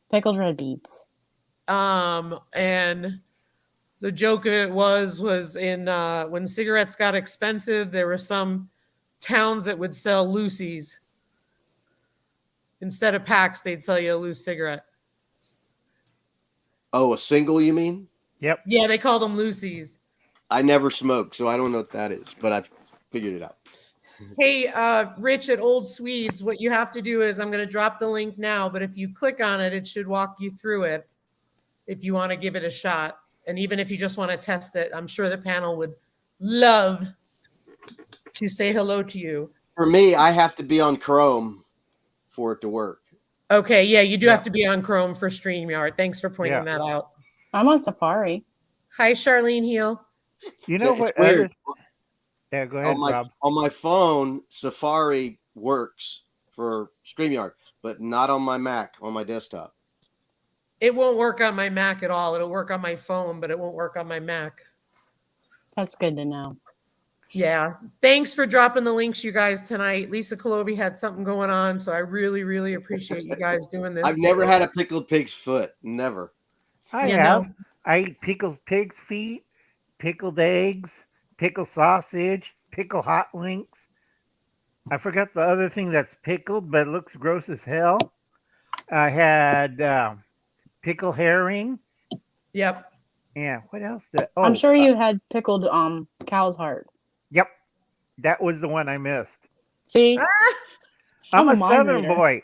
Pickled red beets. And the joke of it was in when cigarettes got expensive, there were some towns that would sell loosies. Instead of packs, they'd sell you a loose cigarette. Oh, a single, you mean? Yep. Yeah, they called them loosies. I never smoke, so I don't know what that is, but I've figured it out. Hey, Rich at Old Swedes, what you have to do is I'm going to drop the link now, but if you click on it, it should walk you through it if you want to give it a shot. And even if you just want to test it, I'm sure the panel would love to say hello to you. For me, I have to be on Chrome for it to work. Okay, yeah, you do have to be on Chrome for StreamYard. Thanks for pointing that out. I'm on Safari. Hi, Charlene Heel. You know It's what? weird. Yeah, go ahead, Rob. On my phone, Safari works for StreamYard, but not on my Mac, on my desktop. It won't work on my Mac at all. It'll work on my phone, but it won't work on my Mac. That's good to know. Yeah. Thanks for dropping the links, you guys, tonight. Lisa Colobi had something going on, so I really, really appreciate you guys doing this. I've never had a pickled pig's foot. Never. I You have. know. I eat pickled pig's feet, pickled eggs, pickled sausage, pickled hot links. I forgot the other thing that's pickled, but it looks gross as hell. I had pickled herring. Yep. Yeah. What else? I'm sure you had pickled cow's heart. Yep. That was the one I missed. See? I'm I'm a a mind Southern reader. boy.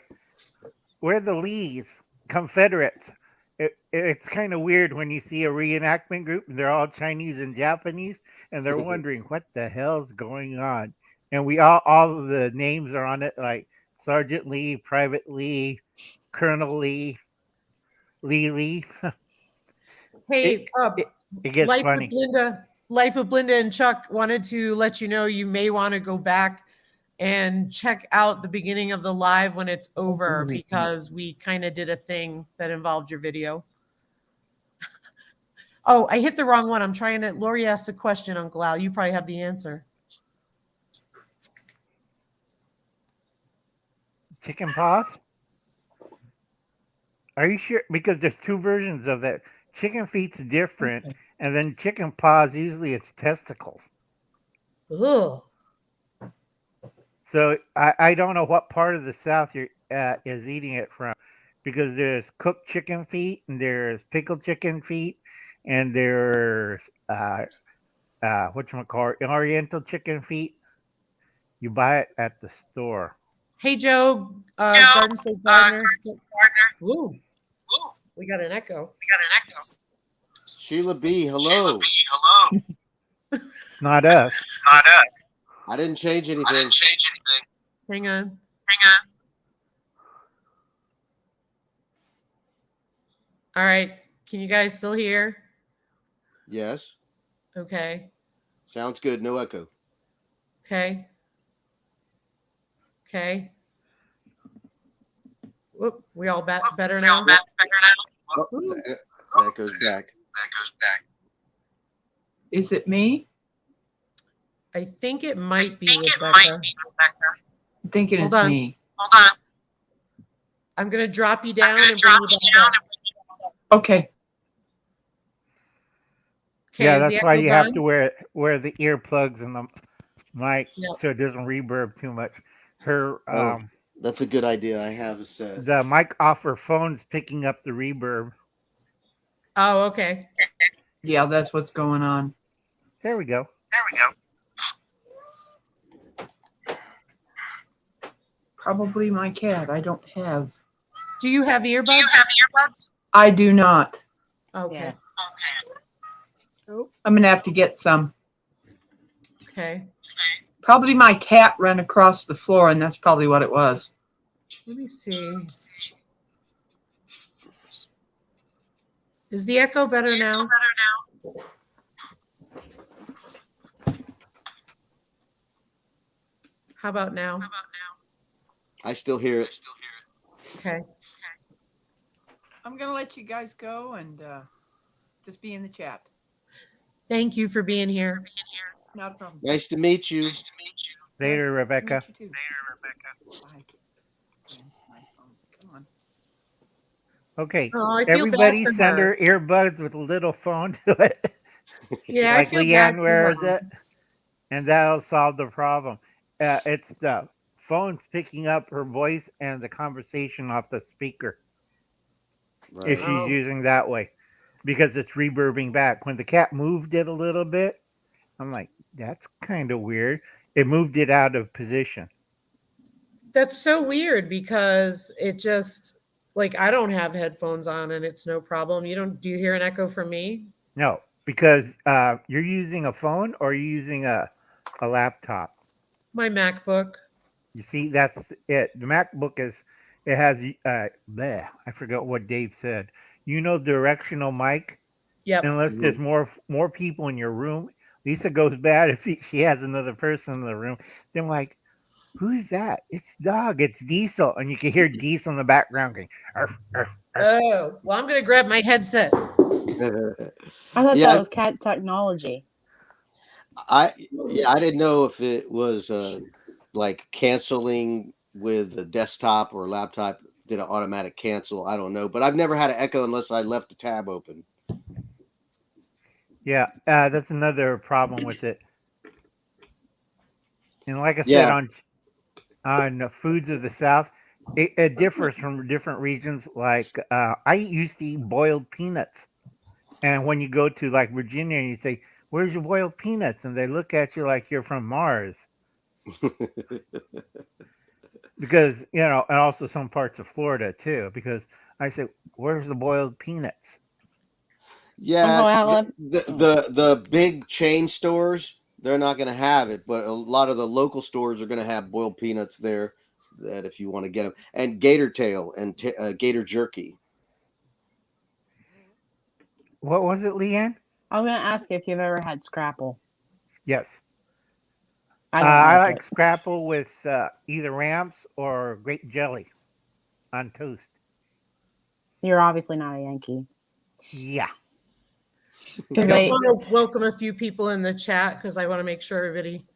We're the Lees, Confederates. It's kind of weird when you see a reenactment group and they're all Chinese and Japanese and they're wondering what the hell's going on. And we all of the names are on it, like Sergeant Lee, Private Lee, Colonel Lee, Lee. Hey, It gets Life funny. of Blinda and Chuck wanted to let you know you may want to go back and check out the beginning of the live when it's over, because we kind of did a thing that involved your video. Oh, I hit the wrong one. I'm trying to. Lori asked a question, Uncle Al. You probably have the answer. Chicken paws? Are you sure? Because there's two versions of that. Chicken feet's different, and then chicken paws, usually it's testicles. Ugh. So I don't know what part of the South you're is eating it from, because there's cooked chicken feet and there's pickled chicken feet and there's whatchamacallit, Oriental chicken feet. You buy it at the store. Hey, Joe, Garden State Gardener. Ooh, we got an echo. Sheila B, hello. It's not us. I didn't change anything. Hang on. All right. Can you guys still hear? Yes. Okay. Sounds good. No echo. Okay. Okay. Whoop. We all better now? Oh, that goes back. Is it me? I think it might be Rebecca. I'm thinking Hold it's on. me. I'm going to drop you down and bring you back up. Okay. Okay, Yeah, is the that's why echo you have gone? to wear the earplugs in the mic Yep. so it doesn't reverb too much. Her That's a good idea. I have a set. the mic off her phone's picking up the reverb. Oh, okay. Yeah, that's what's going on. There we go. Probably my cat. I don't have. Do you have earbuds? I do not. Okay. Yeah. I'm gonna have to get some. Okay. Probably my cat ran across the floor, and that's probably what it was. Let me see. Is the echo better now? How about now? I still hear it. Okay. I'm gonna let you guys go and just be in the chat. Thank you for being here. Not a problem. Nice to meet you. Later, Nice to Rebecca. meet you too. Bye. Come on. Okay. Oh, I feel Everybody bad for send her. her earbuds with a little phone to it. Yeah, Like I feel bad Leanne for wears her. it. And that'll solve the problem. it's the phone's picking up her voice and the conversation off the speaker if Right. she's Oh. using that way, because it's reverbing back. When the cat moved it a little bit, I'm like, that's kind of weird. It moved it out of position. That's so weird because it just like I don't have headphones on and it's no problem. Do you hear an echo from me? No, because you're using a phone or you're using a laptop. My MacBook. You see, that's it. The MacBook it has bleh, I forgot what Dave said. Directional mic. Yep. Unless there's more people in your room. Lisa goes bad if she has another person in the room. Then like, who's that? It's dog. It's Diesel, and you can hear Diesel in the background going. Arf, arf, arf. Oh, well, I'm gonna grab my headset. I thought Yeah. that was cat technology. I didn't know if it was like canceling with a desktop or a laptop, did an automatic cancel. I don't know, but I've never had an echo unless I left the tab open. Yeah, that's another problem with it. And like I said, Yeah. on the foods of the South, it differs from different regions. Like I used to eat boiled peanuts, and when you go to like Virginia and you say, "Where's your boiled peanuts?" and they look at you like you're from Mars. Because and also some parts of Florida too. Because I said, "Where's the boiled peanuts?" Yes, Alan. the big chain stores, they're not going to have it, but a lot of the local stores are going to have boiled peanuts there. That if you want to get them, and gator tail and gator jerky. What was it, Leanne? I'm gonna ask if you've ever had scrapple. Yes. I don't I like like it. scrapple with either ramps or grape jelly on toast. You're obviously not a Yankee. Yeah. I Because just want to welcome a few people in the chat because I want to make sure everybody.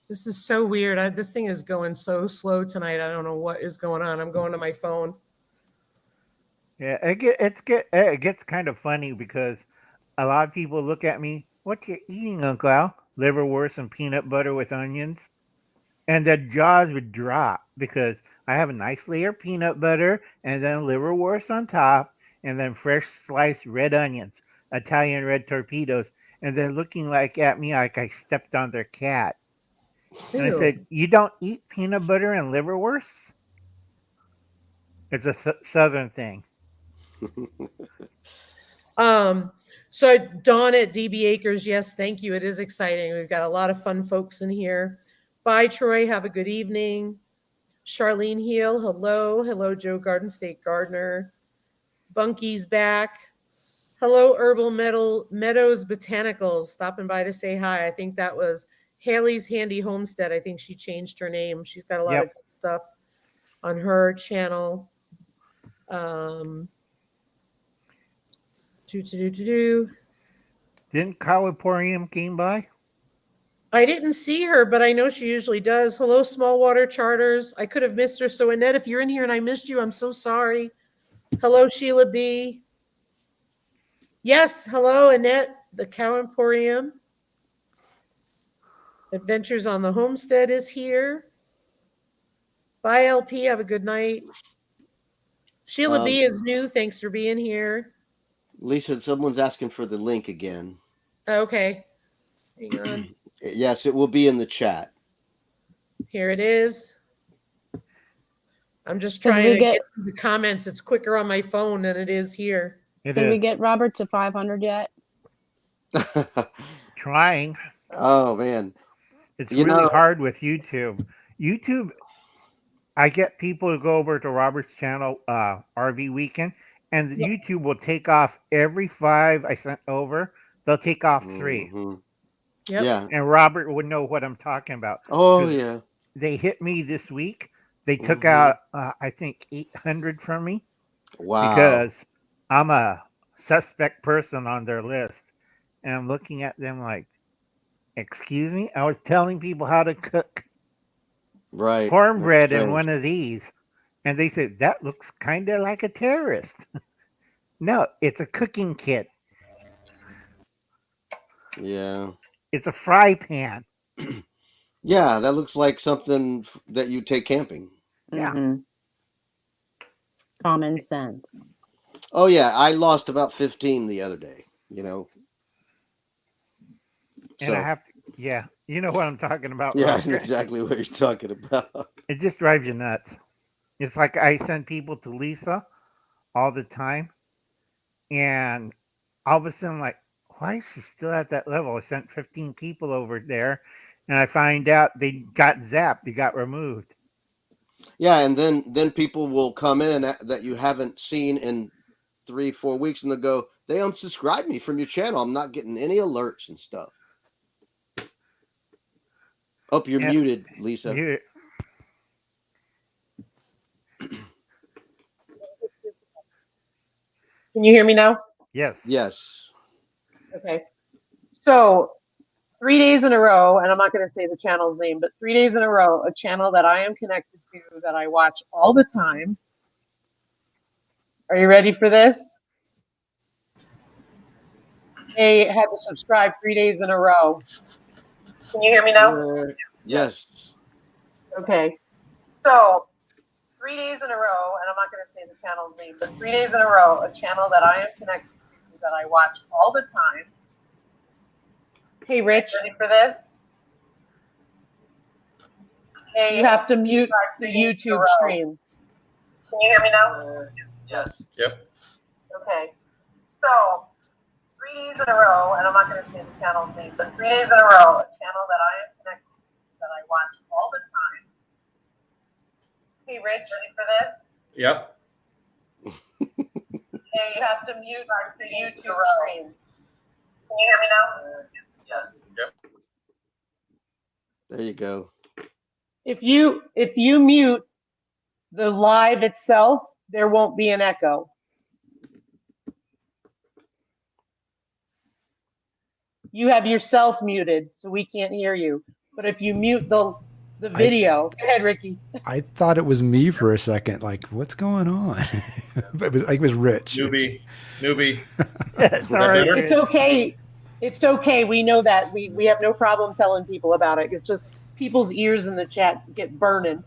This is so weird. This thing is going so slow tonight. I don't know what is going on. I'm going to my phone. Yeah, it gets kind of funny because a lot of people look at me, "What you eating, Uncle Al?" Liverwurst and peanut butter with onions. And the jaws would drop because I have a nice layer of peanut butter and then liverwurst on top and then fresh sliced red onions, Italian red torpedoes, and they're looking like at me like I stepped on their cat. And I Ew. said, "You don't eat peanut butter and liverwurst?" It's a southern thing. So Dawn at DB Acres, yes, thank you. It is exciting. We've got a lot of fun folks in here. Bye, Troy. Have a good evening. Charlene Heel, hello. Hello, Joe Garden State Gardener. Bunky's back. Hello, Herbal Meadows Botanicals, stopping by to say hi. I think that was Haley's Handy Homestead. I think she changed her name. She's got a lot of good stuff on her channel. Didn't Kawaporium came by? I didn't see her, but I know she usually does. Hello, Small Water Charters. I could have missed her. So, Annette, if you're in here and I missed you, I'm so sorry. Hello, Sheila B. Yes, hello, Annette, the Cow Emporium. Adventures on the Homestead is here. Bye, LP. Have a good night. Sheila B is new. Thanks for being here. Lisa, someone's asking for the link again. Okay. Hang on. Yes, it will be in the chat. Here it is. I'm just trying to get the comments. It's quicker on my phone than it is here. Did we get Robert to 500 yet? Trying. Oh, man. It's really hard with YouTube. YouTube, I get people to go over to Robert's channel, RV Weekend, and YouTube will take off every 5 I sent over. They'll take off 3. Mm-hmm. Yep. Yeah. And Robert would know what I'm talking about. Oh, yeah. They hit me this week. They took out, I think, 800 from me. Wow. Because I'm a suspect person on their list. And I'm looking at them like, excuse me? I was telling people how to cook cornbread in one of these. And they said, that looks kind of like a terrorist. No, it's a cooking kit. Yeah. It's a fry pan. Yeah, that looks like something that you take camping. Yeah. Mhm. Common sense. Oh yeah, I lost about 15 the other day. And I So have to, yeah, you know what I'm talking about, yeah, I know Roger. exactly what you're talking about. It just drives you nuts. It's like I send people to Lisa all the time, and all of a sudden, like, why is she still at that level? I sent 15 people over there, and I find out they got zapped, they got removed. Yeah, and then people will come in that you haven't seen in 3-4 weeks, and they'll go, they unsubscribed me from your channel. I'm not getting any alerts and stuff. Oh, you're And muted, Lisa. you, Can you hear me now? yes. Yes. Okay. So 3 days in a row, and I'm not going to say the channel's name, but 3 days in a row, a channel that I am connected to that I watch all the time. Are you ready for this? They had to subscribe 3 days in a row. Can you hear me now? Yes. Okay. So 3 days in a row, and I'm not going to say the channel's name, but 3 days in a row, a channel that I am connected to that I watch all the time. Hey, Rich, ready for this? Hey, you have to mute the YouTube stream. Can you hear me now? Yes. Yep. Okay. So 3 days in a row, and I'm not going to say the channel's name, but 3 days in a row, a channel that I am connected to that I watch all the time. Hey, Rich, ready for this? Yep. Hey, you have to mute the YouTube stream. Can you hear me now? Yes. Yep. There you go. If you mute the live itself, there won't be an echo. You have yourself muted, so we can't hear you. But if you mute the video, go ahead, Ricky. I thought it was me for a second. Like, what's going on? But it was Rich. Newbie. It's all right. It's okay. It's okay. We know that. We have no problem telling people about it. It's just people's ears in the chat get burning.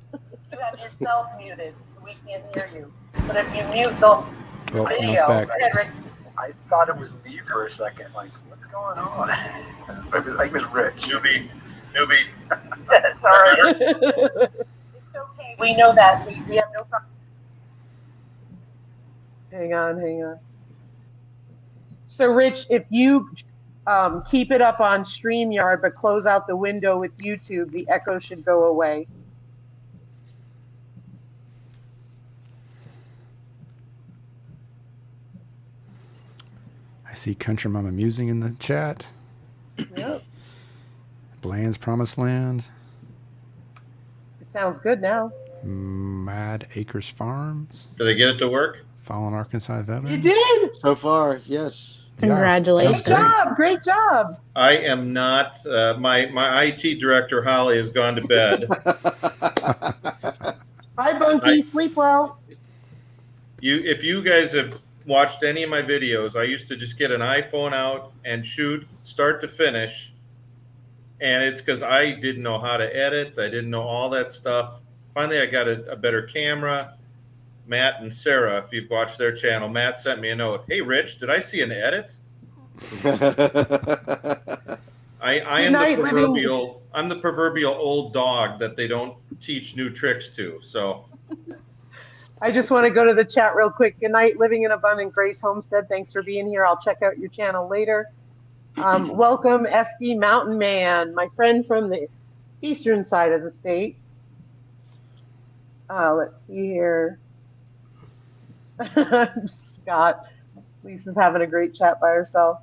You have yourself muted, so we can't hear you. But if you mute the Now video, it's back. go ahead, Ricky. I thought it was me for a second. Like, what's going on? It was Rich. Newbie. Sorry. It's okay. We know that. We have no problem. Hang on. So, Rich, if you keep it up on StreamYard, but close out the window with YouTube, the echo should go away. I see Country Mama Musing in the chat. Yep. Bland's Promised Land. It sounds good now. Mad Acres Farms. Do they get it to work? Fallen Arkansas Veterans. You did. So far, yes. Yeah, Congratulations. sounds Great job. I am not. My IT director Holly has gone to bed. Bye, Bunky. Sleep well. If you guys have watched any of my videos, I used to just get an iPhone out and shoot start to finish. And it's because I didn't know how to edit. I didn't know all that stuff. Finally, I got a better camera. Matt and Sarah, if you've watched their channel, Matt sent me a note. Hey, Rich, did I see an edit? I am the proverbial. I'm the proverbial old dog that they don't teach new tricks to. So I just want to go to the chat real quick. Good night, Living in Abundant Grace Homestead. Thanks for being here. I'll check out your channel later. Welcome, SD Mountain Man, my friend from the eastern side of the state. Let's see here. Scott. Lisa's having a great chat by herself.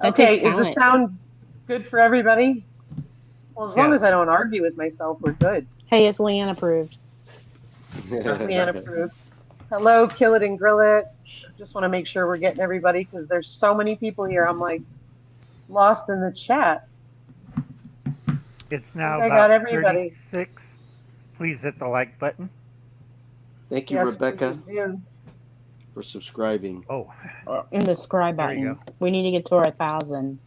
Okay, is the sound good for everybody? Well, as long as I don't argue with myself, we're good. Hey, it's Leanne approved. Leanne approved. Hello, Kill It and Grill It. Just want to make sure we're getting everybody because there's so many people here. I'm like lost in the chat. It's now I about got everybody. 36. Please hit the like button. Thank you, Yes, Rebecca, please do. for subscribing. Oh, In the subscribe There you button. We need to get to our 1,000.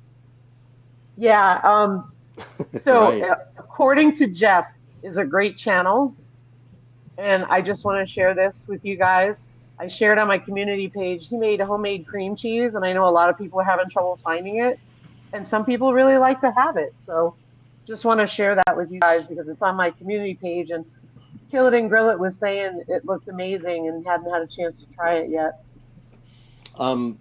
Yeah. So Right. according to Jeff, is a great channel, and I just want to share this with you guys. I shared on my community page. He made homemade cream cheese, and I know a lot of people are having trouble finding it, and some people really like to have it. So just want to share that with you guys because it's on my community page. And Kill It and Grill It was saying it looked amazing and hadn't had a chance to try it yet.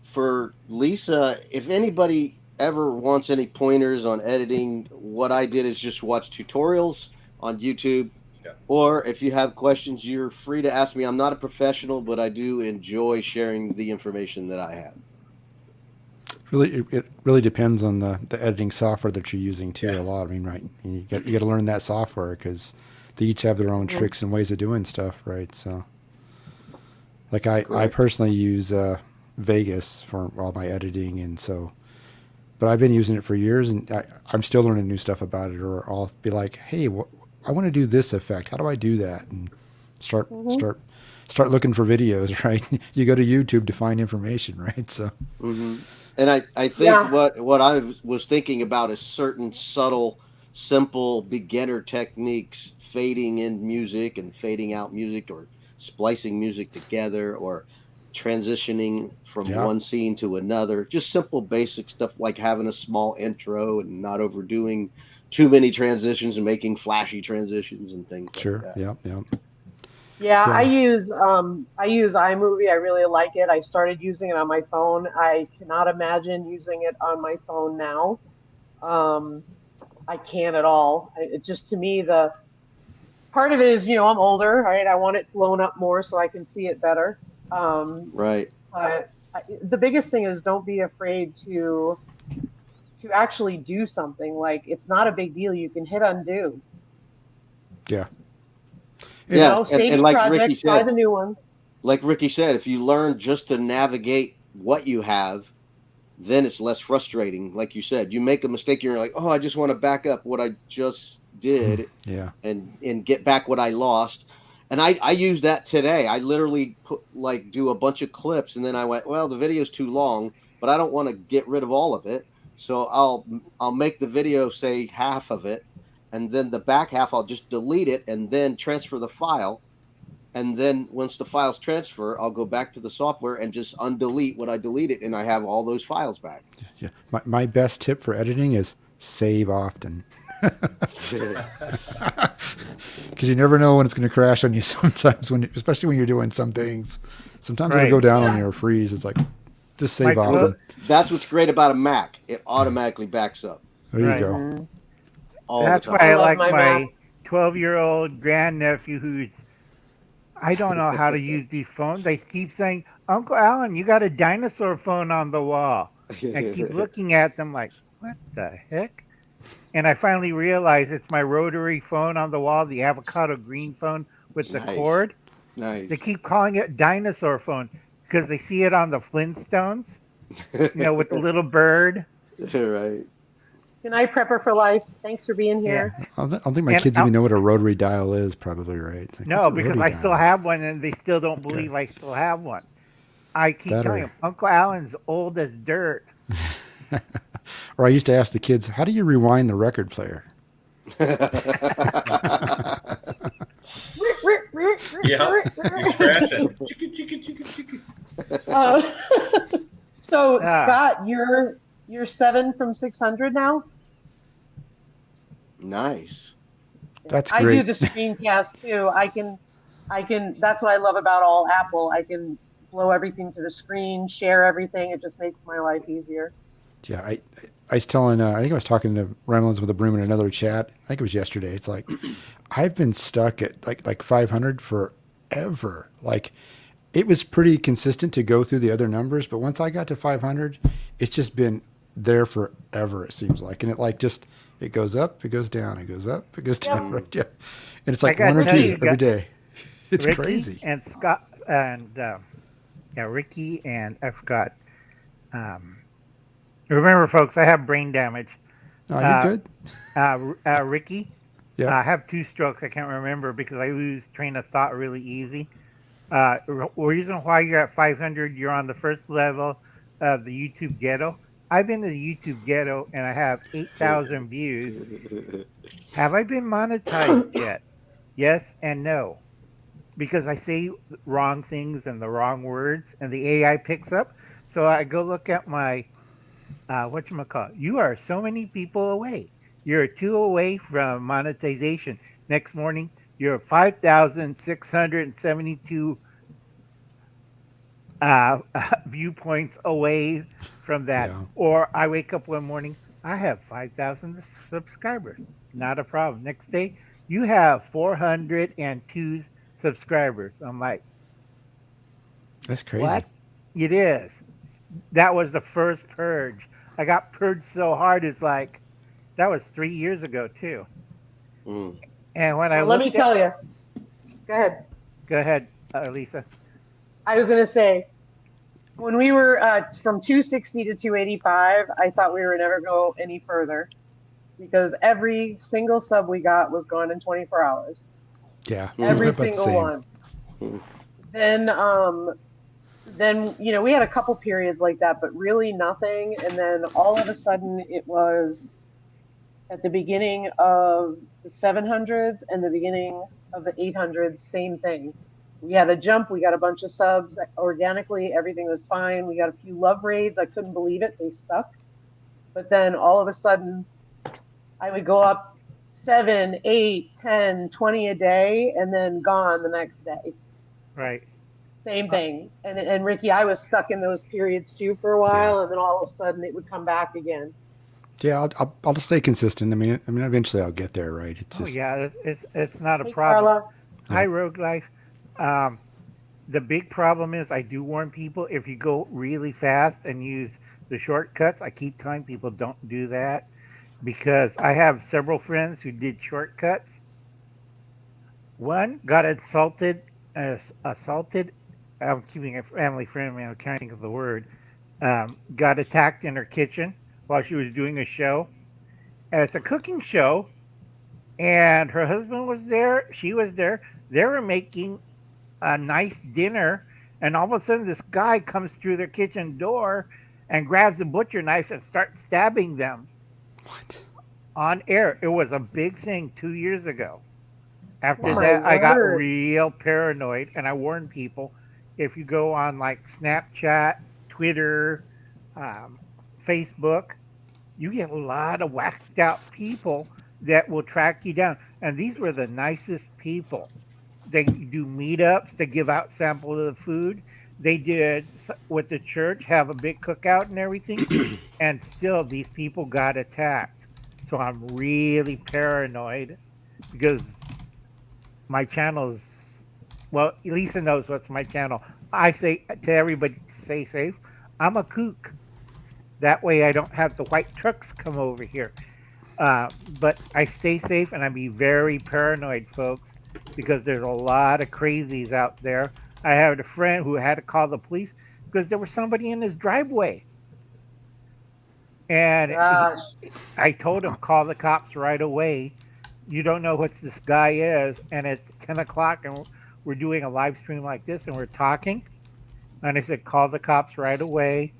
For Lisa, if anybody ever wants any pointers on editing, what I did is just watch tutorials on YouTube. Yeah. Or if you have questions, you're free to ask me. I'm not a professional, but I do enjoy sharing the information that I have. Really, it really depends on the editing software that you're using too. Yeah. A lot. I mean, right? You got to learn that software because they each have their own tricks and ways of doing stuff, right? So, like I personally use Vegas for all my editing, and so, but I've been using it for years, and I'm still learning new stuff about it. Or I'll be like, hey, I want to do this effect. How do I do that? And start looking for videos, right? You go to YouTube to find information, right? So. Mm-hmm. And I think what I was thinking about is certain subtle, simple beginner techniques, fading in music and fading out music, or splicing music together, or transitioning from one scene to another. Just simple basic stuff like having a small intro and not overdoing too many transitions and making flashy transitions and things like that. Yeah, I use iMovie. I really like it. I started using it on my phone. I cannot imagine using it on my phone now. I can't at all. It just, to me, the part of it is, I'm older, right? I want it blown up more so I can see it better. Right. But the biggest thing is don't be afraid to actually do something. Like, it's not a big deal. You can hit undo. Yeah. Save the like project, Ricky try said, the new one. Like Ricky said, if you learn just to navigate what you have, then it's less frustrating. Like you said, you make a mistake, you're like, oh, I just want to back up what I just did, and get back what I lost. And I used that today. I literally do a bunch of clips, and then I went, well, the video's too long, but I don't want to get rid of all of it, so I'll make the video say half of it, and then the back half I'll just delete it and then transfer the file. And then once the files transfer, I'll go back to the software and just undelete what I deleted, and I have all those files back. Yeah. My best tip for editing is save often. Because you never know when it's going to crash on you sometimes, especially when you're doing some things. Sometimes it'll go down on you or freeze. It's like, just save often. That's what's great about a Mac. It automatically backs up. There you go. That's why I like my 12-year-old grandnephew I don't know how to use these phones. They keep saying, Uncle Alan, you got a dinosaur phone on the wall. I keep looking at them like, what the heck? And I finally realized it's my rotary phone on the wall, the avocado green phone with the cord. Nice. They keep calling it dinosaur phone because they see it on the Flintstones, with the little bird. Right. Good night, Prepper for Life. Thanks for being here. I don't think my kids even know what a rotary dial is, probably, right? Like, no, because I still have one, and they still don't believe I still have one. I keep telling them, Uncle Alan's old as dirt. Or I used to ask the kids, how do you rewind the record player? You're scratching. So, Scott, you're 7 from 600 now? Nice. That's great. I do the screencast too. I can, that's what I love about all Apple. I can blow everything to the screen, share everything. It just makes my life easier. Yeah, I was telling, I think I was talking to Reynolds with a Broom in another chat. I think it was yesterday. It's like, I've been stuck at like 500 forever. Like, it was pretty consistent to go through the other numbers, but once I got to 500, it's just been there forever, it seems like. And it goes up, it goes down, it goes up, it goes down. Right? Yeah. And it's like one or two every day. It's Ricky crazy. And Scott and Ricky and I forgot. Remember, folks, I have brain damage. Oh, you're good. Ricky, yeah. I have 2 strokes. I can't remember because I lose train of thought really easy. Reason why you're at 500, you're on the first level of the YouTube ghetto. I've been to the YouTube ghetto and I have 8,000 views. Have I been monetized yet? Yes and no. Because I say wrong things and the wrong words and the AI picks up. So I go look at my whatchamacallit. You are so many people away. You're two away from monetization. Next morning, you're 5,672 viewpoints away from that. Yeah. Or I wake up one morning, I have 5,000 subscribers. Not a problem. Next day, you have 402 subscribers. I'm like, That's crazy. what? It is. That was the first purge. I got purged so hard. It's like, that was 3 years ago, too. Mm. And when I Well, let me looked tell you. Go ahead. Go ahead, Lisa. I was going to say, when we were from 260 to 285, I thought we were never go any further because every single sub we got was gone in 24 hours. Yeah. Every It's about the single same. one. Mm. Then we had a couple periods like that, but really nothing. And then all of a sudden, it was at the beginning of the 700s and the beginning of the 800s, same thing. We had a jump. We got a bunch of subs organically. Everything was fine. We got a few love raids. I couldn't believe it. They stuck. But then all of a sudden, I would go up 7, 8, 10, 20 a day and then gone the next day. Right. Same thing. And Ricky, I was stuck in those periods too for a while. And then all of a sudden it would come back again. Yeah, I'll just stay consistent. I mean, eventually I'll get there, right? It's just it's not a Hey, problem. Carla. Hi, Rogue Life. The big problem is I do warn people if you go really fast and use the shortcuts. I keep telling people don't do that because I have several friends who did shortcuts. One got assaulted. I'm keeping a family friendly. I can't think of the word. Got attacked in her kitchen while she was doing a show. And it's a cooking show, and her husband was there. She was there. They were making a nice dinner, and all of a sudden, this guy comes through their kitchen door and grabs a butcher knife and starts stabbing them. what? On air. It was a big thing 2 years ago. After My that, I got word. real paranoid, and I warned people if you go on like Snapchat, Twitter, Facebook, you get a lot of whacked out people that will track you down. And these were the nicest people. They do meetups, they give out samples of the food. They did with the church have a big cookout and everything. And still, these people got attacked. So I'm really paranoid because my channel's, well, Lisa knows what's my channel. I say to everybody to stay safe. I'm a kook. That way I don't have the white trucks come over here. But I stay safe and I be very paranoid, folks, because there's a lot of crazies out there. I had a friend who had to call the police because there was somebody in his driveway. And Gosh. I told him, call the cops right away. You don't know what this guy is. And it's 10 o'clock and we're doing a live stream like this and we're talking. And I said, call the cops right away.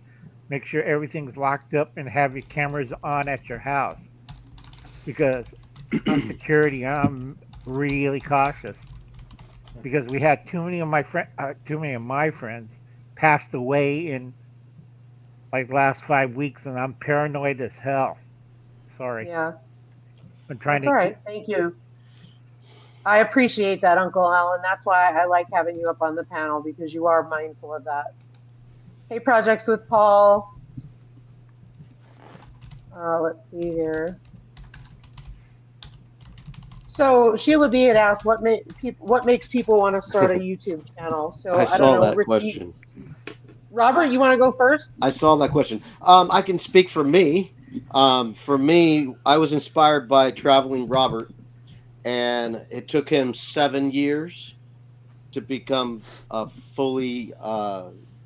Make sure everything's locked up and have your cameras on at your house. Because on security, I'm really cautious. Because we had too many of my friends passed away in like last 5 weeks, and I'm paranoid as hell. Sorry. Yeah. I'm trying That's to. all right. Thank you. I appreciate that, Uncle Alan. That's why I like having you up on the panel because you are mindful of that. Hey, Projects with Paul. Let's see here. So Sheila B had asked what makes people want to start a YouTube channel. So I I saw don't know, that Ricky, question. Robert, you want to go first? I saw that question. I can speak for me. For me, I was inspired by Traveling Robert, and it took him 7 years to become a fully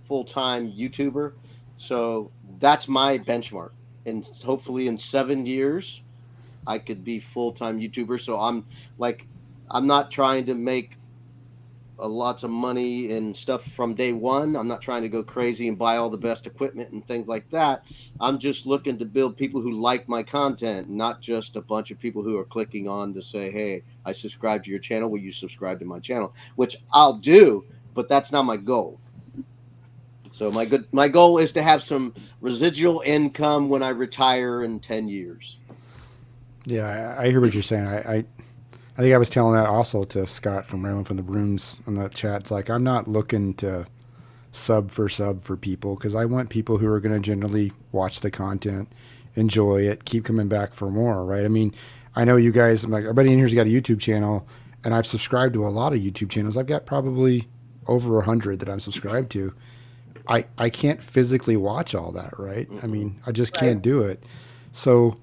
full-time YouTuber. So that's my benchmark. And hopefully in 7 years, I could be full-time YouTuber. So I'm not trying to make lots of money and stuff from day one. I'm not trying to go crazy and buy all the best equipment and things like that. I'm just looking to build people who like my content, not just a bunch of people who are clicking on to say, hey, I subscribe to your channel. Will you subscribe to my channel? Which I'll do, but that's not my goal. So my goal is to have some residual income when I retire in 10 years. Yeah, I hear what you're saying. I think I was telling that also to Scott from Railing from the Brooms on the chat. It's like, I'm not looking to sub for people, because I want people who are going to generally watch the content, enjoy it, keep coming back for more, right? I mean, I know you guys, like, everybody in here's got a YouTube channel, and I've subscribed to a lot of YouTube channels. I've got probably over 100 that I'm subscribed to. I can't physically watch all that, right? I mean, I just can't do it. So,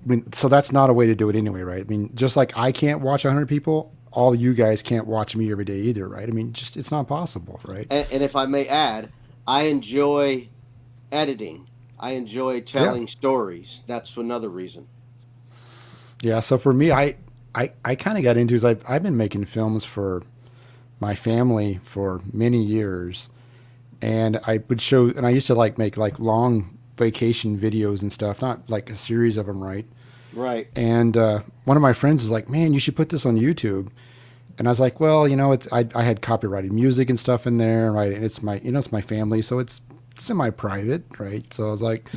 I mean, so that's not a way to do it anyway, right? I mean, just like I can't watch 100 people, all you guys can't watch me every day either, right? I mean, just it's not possible, right? And if I may add, I enjoy editing. I enjoy telling stories. That's another reason. Yeah. So for me, I kind of got into is I've been making films for my family for many years, and I would show, and I used to make long vacation videos and stuff, not like a series of them, right? Right. And one of my friends was like, "Man, you should put this on YouTube." And I was like, "Well, I had copyrighted music and stuff in there, right? And it's my family, so it's semi-private, right?" So I was like,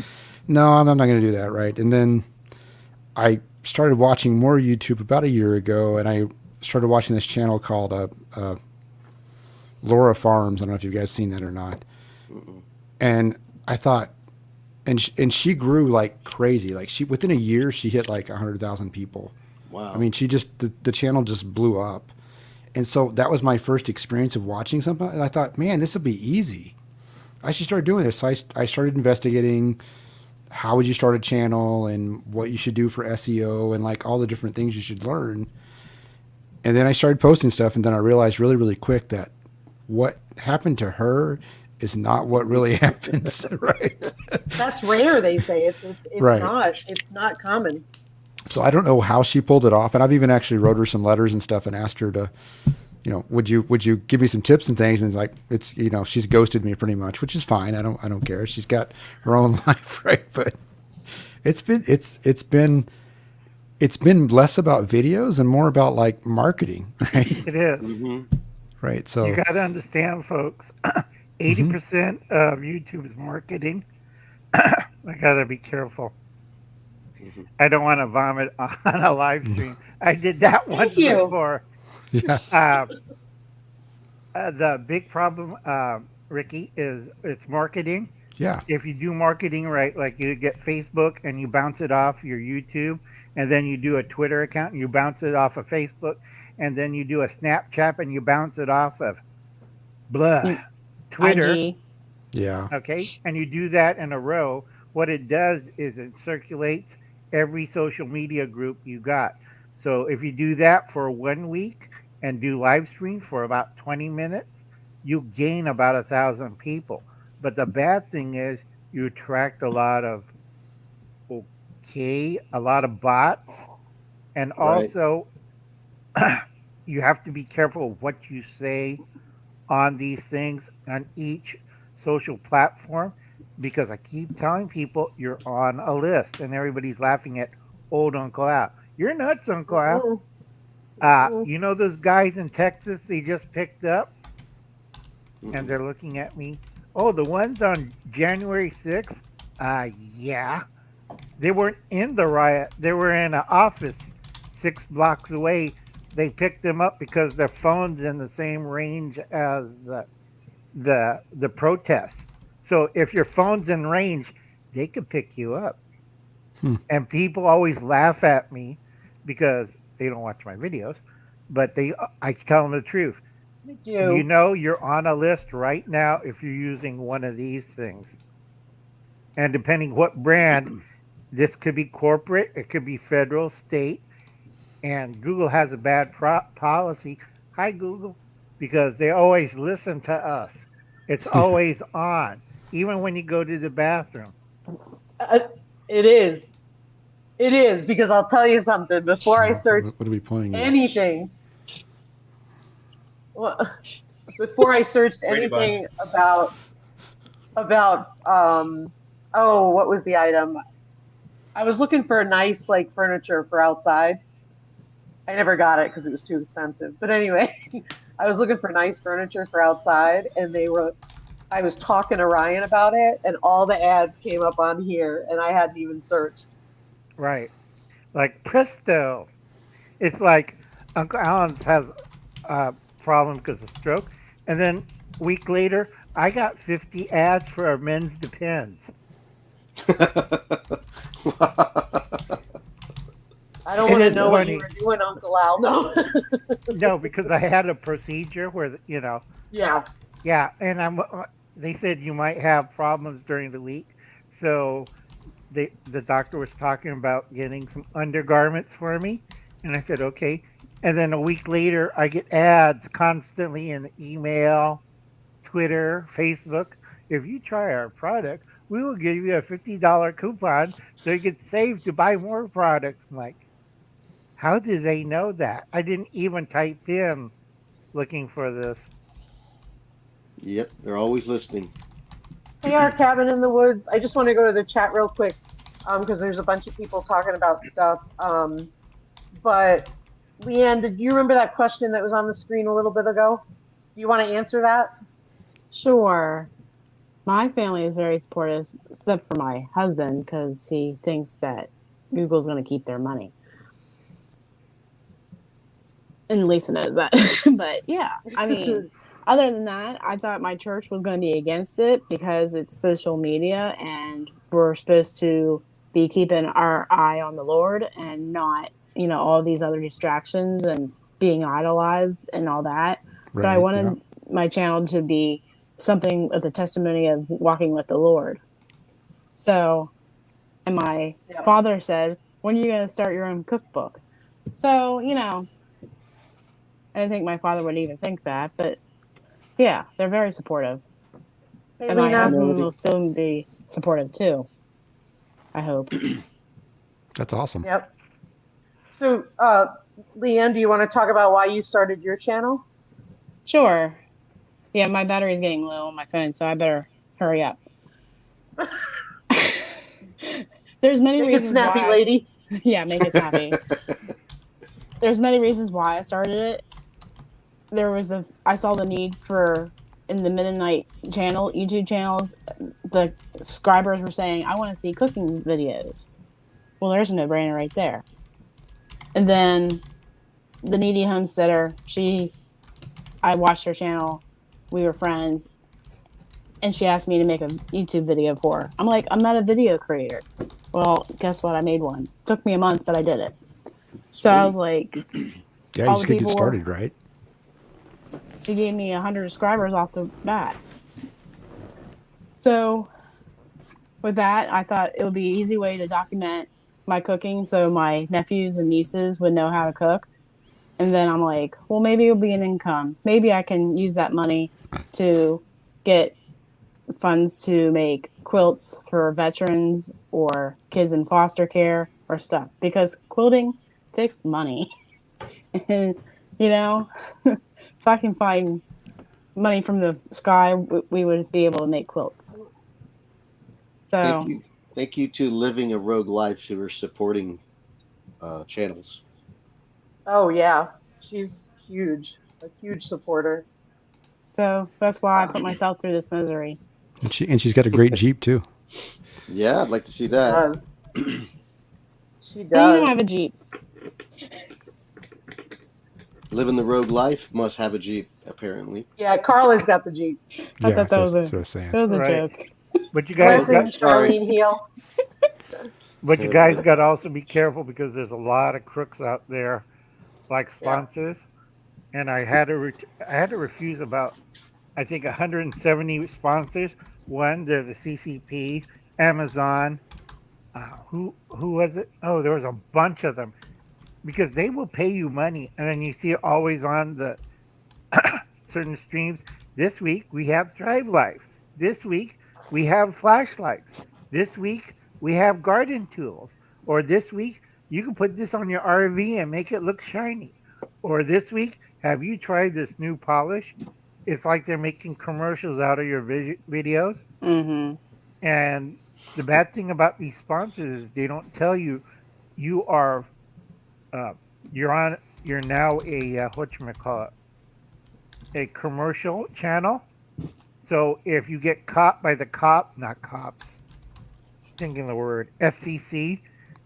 "No, I'm not going to do that, right?" And then I started watching more YouTube about a year ago, and I started watching this channel called Laura Farms. I don't know if you guys seen that or not. And I thought, and she grew like crazy. Like within a year, she hit like 100,000 people. Wow. I mean, the channel just blew up. And so that was my first experience of watching something. And I thought, man, this will be easy. I should start doing this. So I started investigating how would you start a channel and what you should do for SEO and like all the different things you should learn. And then I started posting stuff, and then I realized really, really quick that what happened to her is not what really happens, right? That's rare, they say. It's Right. not. It's not common. So I don't know how she pulled it off, and I've even actually wrote her some letters and stuff and asked her to, would you give me some tips and things? And it's she's ghosted me pretty much, which is fine. I don't care. She's got her own life, right? But it's been less about videos and more about like marketing, right? It is. Mm-hmm. Right. So you got to understand, folks, 80% of YouTube's marketing. I got to be careful. I don't want to vomit on a live stream. I did that once before. Yes. The big problem, Ricky, is it's marketing. Yeah. If you do marketing right, like you get Facebook and you bounce it off your YouTube, and then you do a Twitter account and you bounce it off of Facebook, and then you do a Snapchat and you bounce it off of Twitter. IG. Yeah. Okay. And you do that in a row. What it does is it circulates every social media group you got. So if you do that for 1 week and do live stream for about 20 minutes, you gain about 1,000 people. But the bad thing is you attract a lot of bots. And also you have to be careful of what you say on these things on each social platform, because I keep telling people you're on a list, and everybody's laughing at old Uncle Al. You're nuts, Uncle Al. You know those guys in Texas they just picked up? And they're looking at me. Oh, the ones on January 6th? Yeah. They weren't in the riot. They were in an office 6 blocks away. They picked them up because their phone's in the same range as the protest. So if your phone's in range, they could pick you up. And people always laugh at me because they don't watch my videos, but I tell them the truth. You know you're on a list right now if you're using one of these things. And depending what brand, this could be corporate, it could be federal, state, and Google has a bad policy. Hi, Google, because they always listen to us. It's always on, even when you go to the bathroom. It is. It is, because I'll tell you something. Before I search what are we pointing at? anything, Well, before I searched Brady Bunch. anything about what was the item? I was looking for nice like furniture for outside. I never got it because it was too expensive. But anyway, I was looking for nice furniture for outside, and I was talking to Ryan about it, and all the ads came up on here, and I hadn't even searched. Right. Like presto. It's like Uncle Alan's has a problem because of stroke. And then a week later, I got 50 ads for our men's Depends. I don't It want to is know what funny. you were doing, Uncle Al. No. No, because I had a procedure where, Yeah. yeah, and they said you might have problems during the week. So the doctor was talking about getting some undergarments for me. And I said, okay. And then a week later, I get ads constantly in email, Twitter, Facebook. If you try our product, we will give you a $50 coupon so you can save to buy more products. I'm like, how did they know that? I didn't even type in looking for this. Yep, they're always listening. Hey, our cabin in the woods. I just want to go to the chat real quick because there's a bunch of people talking about stuff. But Leanne, did you remember that question that was on the screen a little bit ago? Do you want to answer that? Sure. My family is very supportive, except for my husband, because he thinks that Google's going to keep their money. And Lisa knows that. But yeah, I mean, other than that, I thought my church was going to be against it because it's social media and we're supposed to be keeping our eye on the Lord and not, all these other distractions and being idolized and all that. But I wanted my channel to be something of the testimony of walking with the Lord. So, and my father said, when are you going to start your own cookbook? So, I didn't think my father would even think that, but yeah, they're very supportive. Hey, and my Lena. husband will soon be supportive too. I hope. That's awesome. Yep. So, Leanne, do you want to talk about why you started your channel? Sure. Yeah, my battery's getting low on my phone, so I better hurry up. There's many Make reasons it snappy, why. lady. Yeah, make it snappy. There's many reasons why I started it. I saw the need for in the Mennonite channel, YouTube channels, the subscribers were saying, I want to see cooking videos. Well, there's a no-brainer right there. And then the needy homesteader, I watched her channel. We were friends. And she asked me to make a YouTube video for her. I'm like, I'm not a video creator. Well, guess what? I made one. Took me a month, but I did it. So I was like, yeah, you just get started, right? She gave me 100 subscribers off the bat. So with that, I thought it would be an easy way to document my cooking so my nephews and nieces would know how to cook. And then I'm like, well, maybe it'll be an income. Maybe I can use that money to get funds to make quilts for veterans or kids in foster care or stuff. Because quilting takes money. And, if I can find money from the sky, we would be able to make quilts. So thank you to Living a Rogue Life who are supporting channels. Oh yeah, she's huge, a huge supporter. So that's why I put myself through this misery. And she's got a great Jeep too. Yeah, I'd like to see that. She does. You don't have a Jeep. Living the Rogue Life must have a Jeep, apparently. Yeah, Carla's got the Jeep. I thought that was what I was saying. That was a joke. But you guys Charlene Heel. But you guys got to also be careful because there's a lot of crooks out there, like sponsors. Yeah. And I had to refuse about, I think, 170 sponsors. One, they're the CCP, Amazon. Who was it? Oh, there was a bunch of them. Because they will pay you money, and then you see it always on the certain streams. This week, we have Thrive Life. This week, we have flashlights. This week, we have garden tools. Or this week, you can put this on your RV and make it look shiny. Or this week, have you tried this new polish? It's like they're making commercials out of your videos. Mm-hmm. And the bad thing about these sponsors is they don't tell you you are you're now a whatchamacallit, a commercial channel. So if you get caught by the not cops, thinking the word FCC,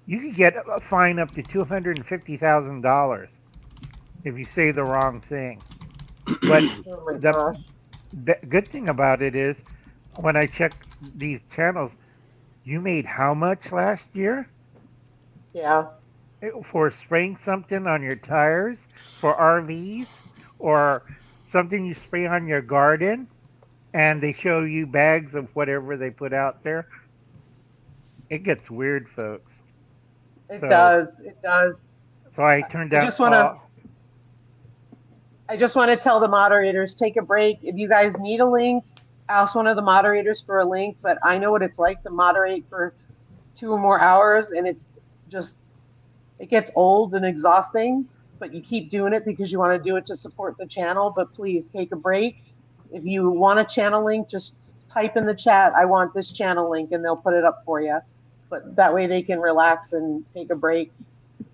you could get a fine up to $250,000 if you say the wrong thing. But Oh my the gosh. good thing about it is, when I check these channels, you made how much last year Yeah. for spraying something on your tires for RVs, or something you spray on your garden, and they show you bags of whatever they put out there. It gets weird, folks. It So, does. It does. so I turned I out just want to. I just want to tell the moderators, take a break. If you guys need a link, ask one of the moderators for a link. But I know what it's like to moderate for 2 or more hours, and it gets old and exhausting. But you keep doing it because you want to do it to support the channel. But please take a break. If you want a channel link, just type in the chat, "I want this channel link," and they'll put it up for you. But that way they can relax and take a break.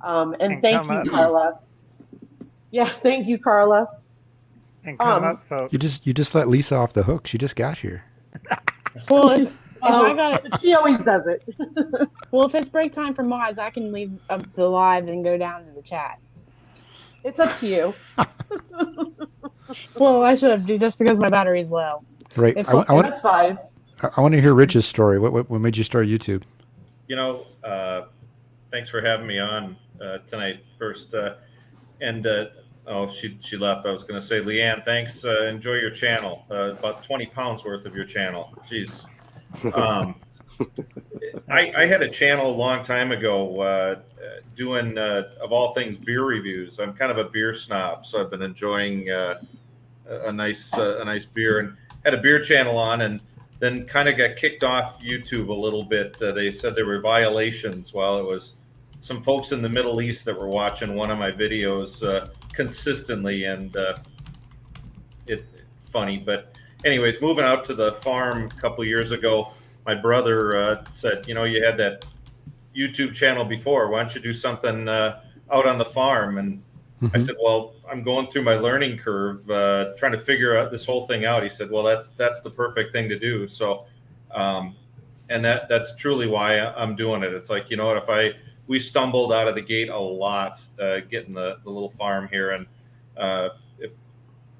And thank you, Carla. Yeah, thank you, Carla. And come up, folks. You just let Lisa off the hook. She just got here. Well, if I got it, she always does it. Well, if it's break time for mods, I can leave up the live and go down to the chat. It's up to you. Well, I should have, just because my battery's low. Right. That's fine. I want to hear Rich's story. What made you start YouTube? You know, thanks for having me on tonight. First, she left. I was going to say, Leanne, thanks. Enjoy your channel. About 20 pounds worth of your channel. Jeez. I had a channel a long time ago doing, of all things, beer reviews. I'm kind of a beer snob, so I've been enjoying a nice beer, and had a beer channel on, and then kind of got kicked off YouTube a little bit. They said there were violations. Well, it was some folks in the Middle East that were watching one of my videos consistently, and it funny. But anyways, moving out to the farm a couple years ago, my brother said, you had that YouTube channel before. Why don't you do something out on the farm? And I said, well, I'm going through my learning curve, trying to figure out this whole thing out. He said, well, that's the perfect thing to do. So, and that's truly why I'm doing it. It's like, what, we stumbled out of the gate a lot, getting the little farm here. And if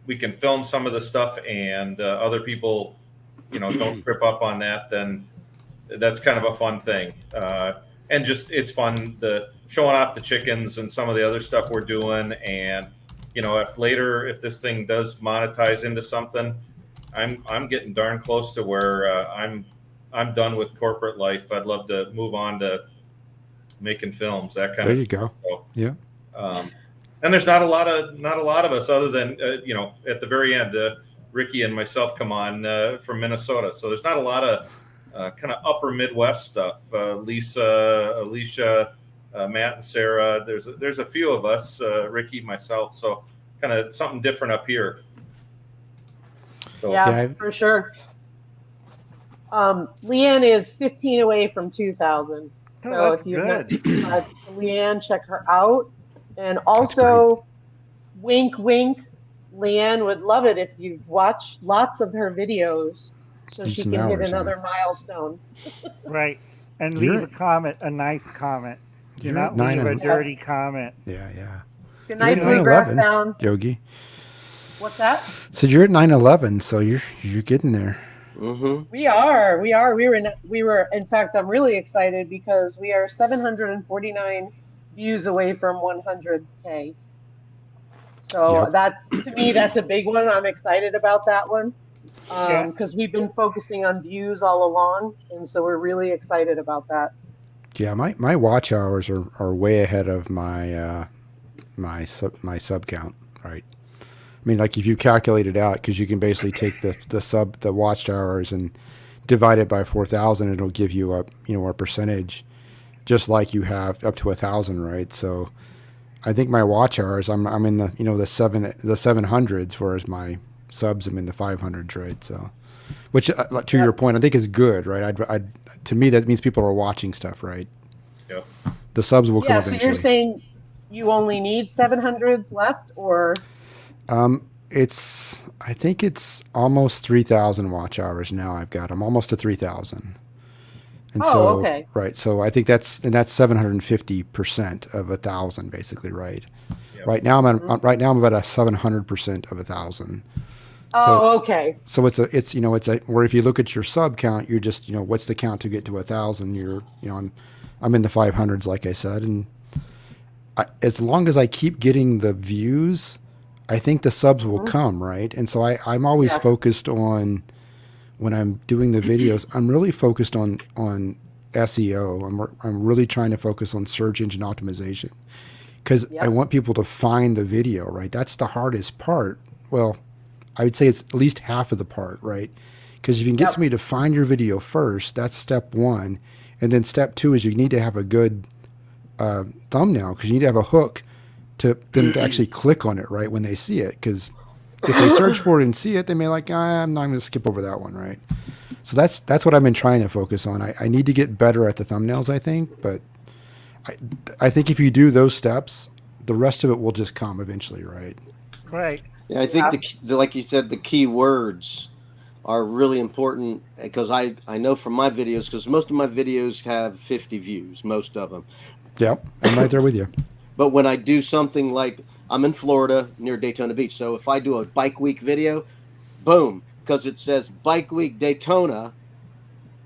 we can film some of the stuff and other people, don't trip up on that, then that's kind of a fun thing. And just, it's fun, showing off the chickens and some of the other stuff we're doing. And, if this thing does monetize into something, I'm getting darn close to where I'm done with corporate life. I'd love to move on to making films, that kind of. There you go. So, yeah. And there's not a lot of us other than, at the very end, Ricky and myself come on from Minnesota. So there's not a lot of kind of upper Midwest stuff. Lisa, Alicia, Matt and Sarah, there's a few of us, Ricky, myself. So kind of something different up here. So, yeah, for sure. Leanne is 15 away from 2,000. So if you've not subscribed to Leanne, check her out. And also, wink, wink, Leanne would love it if you watch lots of her videos so she can hit another milestone. Right. And leave a comment, a nice comment. Do not leave a dirty comment. Yeah, yeah. Good night, Bluegrass Sound. Yogi. What's that? So you're at 911, so you're getting there. Mm-hmm. We are. We were. In fact, I'm really excited because we are 749 views away from 100K. So that, to me, that's a big one. I'm excited about that one because we've been focusing on views all along, and so we're really excited about that. Yeah, my watch hours are way ahead of my my sub count, right? I mean, like if you calculate it out, because you can basically take the watch hours and divide it by 4,000, it'll give you a percentage, just like you have up to 1,000, right? So I think my watch hours, I'm in the the 700s, whereas my subs I'm in the 500s, right? So, which to your point, I think is good, right? To me that means people are watching stuff, right? Yep. The subs will come Yeah, so eventually. you're saying you only need 700s left, or? I think it's almost 3,000 watch hours now. I'm almost to 3,000. And so, okay. right. So I think that's 750% of 1,000, basically, right? Yep. Right now I'm about a 700% of 1,000. Oh, okay. So it's where if you look at your sub count, you're just, what's the count to get to 1,000? I'm in the 500s, like I said, and as long as I keep getting the views, I think the subs will come, right? And so I'm always focused on, when I'm doing the videos, I'm really focused on SEO. I'm really trying to focus on search engine optimization, because I want people to find the video, right? That's the hardest part. Well, I would say it's at least half of the part, right? Because if you can get somebody to find your video first, that's step one. And then step two is you need to have a good thumbnail, because you need to have a hook to them to actually click on it, right, when they see it. Because if they search for it and see it, they may I'm not going to skip over that one, right? So that's what I've been trying to focus on. I need to get better at the thumbnails, I think, but I think if you do those steps, the rest of it will just come eventually, right? Right. Yeah, I think like you said, the key words are really important, because I know from my videos, because most of my videos have 50 views, most of them. Yep, I'm right there with you. But when I do something like, I'm in Florida near Daytona Beach, so if I do a bike week video, boom, because it says bike week Daytona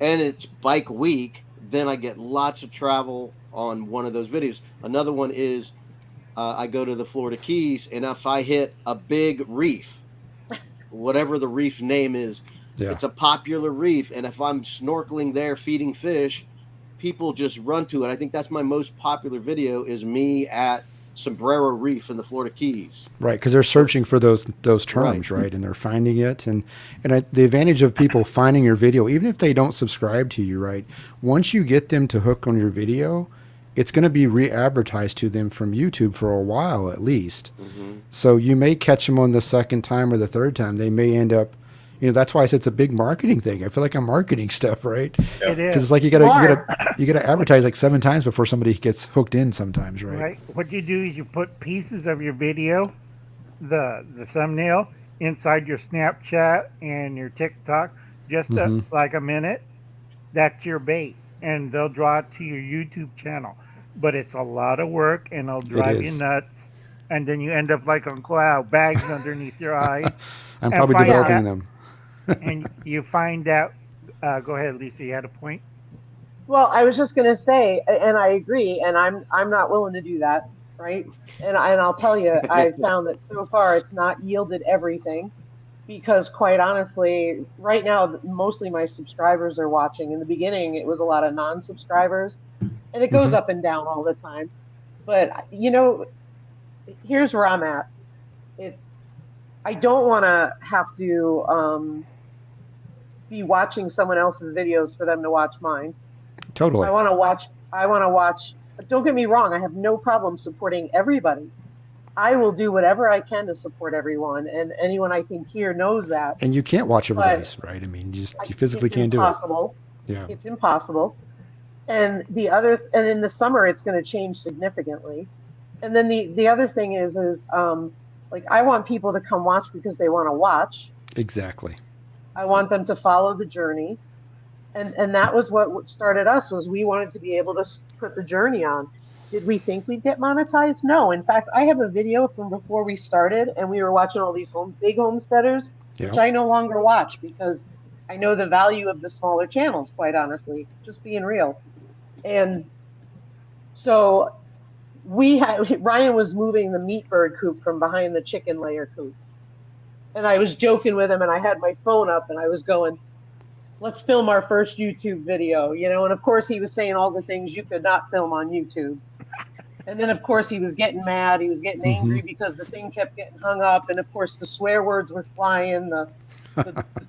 and it's bike week, then I get lots of travel on one of those videos. Another one is I go to the Florida Keys, and if I hit a big reef, whatever the reef name is, it's a popular reef, and if I'm snorkeling there feeding fish, people just run to it. I think that's my most popular video, is me at Sombrero Reef in the Florida Keys. Right, because they're searching for those terms, right? And they're finding it. And the advantage of people finding your video, even if they don't subscribe to you, right? Once you get them to hook on your video, it's going to be re-advertised to them from YouTube for a while at least. Mm-hmm. So you may catch them on the second time or the third time. They may end up, that's why I said it's a big marketing thing. I feel like I'm marketing stuff, right? It is. Because it's like you gotta advertise like 7 times before somebody gets hooked in sometimes, right? Right. What you do is you put pieces of your video, the thumbnail, inside your Snapchat and your TikTok, just like a minute. That's your bait, and they'll draw it to your YouTube channel. But it's a lot of work, and it'll drive you nuts. And then you end up like Uncle Al, bags underneath your eyes. I'm probably developing them. And you find out. Go ahead, Lisa. You had a point. Well, I was just going to say, and I agree, and I'm not willing to do that, right? And I'll tell you, I found that so far it's not yielded everything, because quite honestly, right now mostly my subscribers are watching. In the beginning, it was a lot of non-subscribers, and it goes up and down all the time. But here's where I'm at. I don't want to have to be watching someone else's videos for them to watch mine. Totally. I want to watch. Don't get me wrong. I have no problem supporting everybody. I will do whatever I can to support everyone, and anyone I think here knows that. And you can't watch everybody's, right? I mean, you physically can't do it. Yeah. It's impossible. And in the summer, it's going to change significantly. And then the other thing is like, I want people to come watch because they want to watch. Exactly. I want them to follow the journey. And that was what started us, was we wanted to be able to put the journey on. Did we think we'd get monetized? No. In fact, I have a video from before we started, and we were watching all these big homesteaders, which I no longer watch because I know the value of the smaller channels, quite honestly, just being real. And so Ryan was moving the meat bird coop from behind the chicken layer coop. And I was joking with him, and I had my phone up, and I was going, let's film our first YouTube video, and of course he was saying all the things you could not film on YouTube. And then of course he was getting mad, he was getting angry because the thing kept getting hung up, and of course the swear words were flying, the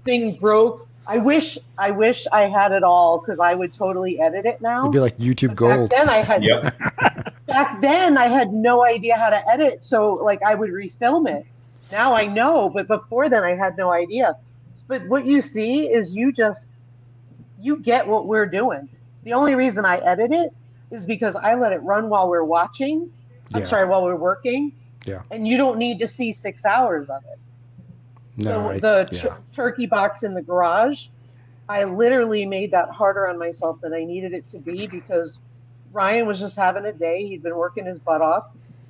thing broke. I wish I had it all, because I would totally edit it now. It'd be like YouTube Gold. Back back then I had no idea how to edit, so like I would refilm it. Now I know, but before then I had no idea. But what you see is you get what we're doing. The only reason I edit it is because I let it run while we're watching. I'm sorry, while we're working. Yeah. And you don't need to see 6 hours of it. No, The turkey box in the garage, I literally made that harder on myself than I needed it to be because Ryan was just having a day. He'd been working his butt off,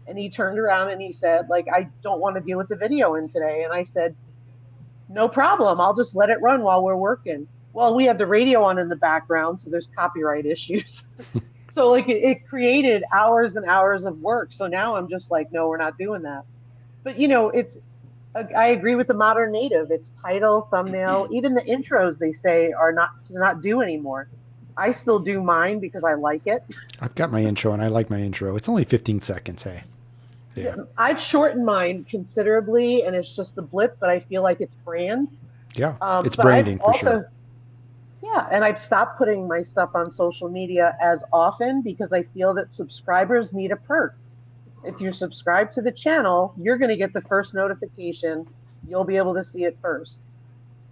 and he turned around and he said, like, I don't want to deal with the video in today. And I said, no problem. I'll just let it run while we're working. Well, we had the radio on in the background, so there's copyright issues. So like it created hours and hours of work. So now I'm just like, no, we're not doing that. But I agree with the modern native. It's title, thumbnail, even the intros they say are not to not do anymore. I still do mine because I like it. I've got my intro and I like my intro. It's only 15 seconds. Hey. Yeah. I've shortened mine considerably and it's just the blip, but I feel like it's brand. Yeah. It's branding for sure. Yeah. And I've stopped putting my stuff on social media as often because I feel that subscribers need a perk. If you're subscribed to the channel, you're going to get the first notification. You'll be able to see it first.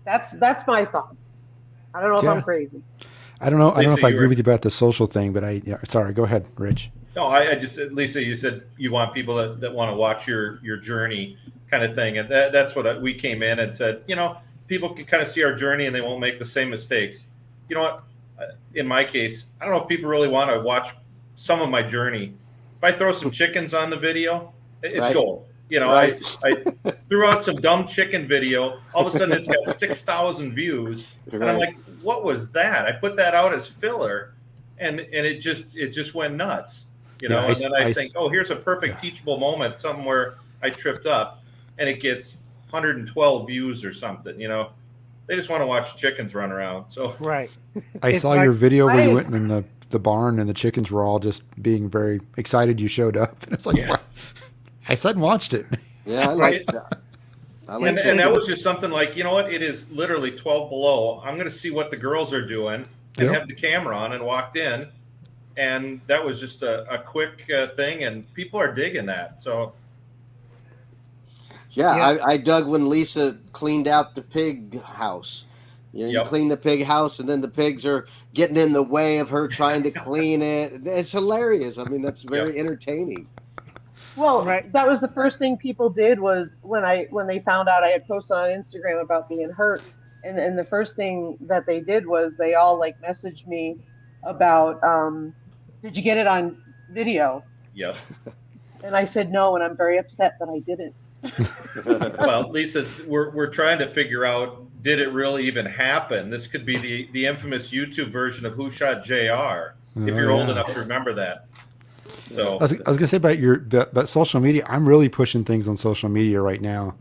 That's my thoughts. I don't know if I'm crazy. I don't know. I don't know if I agree with you about the social thing, but sorry, go ahead, Rich. No, I just, Lisa, you said you want people that want to watch your journey kind of thing. And that's what we came in and said, people can kind of see our journey and they won't make the same mistakes. You know what? In my case, I don't know if people really want to watch some of my journey. If I throw some chickens on the video, it's gold. I threw out some dumb chicken video. All of a sudden, it's got 6,000 views, and I'm like, "What was that?" I put that out as filler, and it just went nuts. And then I think, "Oh, here's a perfect teachable moment, something where I tripped up, and it gets 112 views or something." They just want to watch chickens run around. So I saw your video where you went in the barn and the chickens were all just being very excited you showed up. And it's like, wow. I sat and watched it. Yeah, I like that. And that was just something like, you know what? It is literally 12 below. I'm going to see what the girls are doing and have the camera on and walked in. And that was just a quick thing. And people are digging that. So. Yeah, I dug when Lisa cleaned out the pig house. You clean the pig house, and then the pigs are getting in the way of her trying to clean it. It's hilarious. I mean, that's very entertaining. Well, that was the first thing people did was when they found out I had posted on Instagram about being hurt, and the first thing that they did was they all messaged me about, did you get it on video? Yeah. And I said no, and I'm very upset that I didn't. Well, Lisa, we're trying to figure out, did it really even happen? This could be the infamous YouTube version of Who Shot JR, if you're old enough to remember that. So I was going to say about social media. I'm really pushing things on social media right now,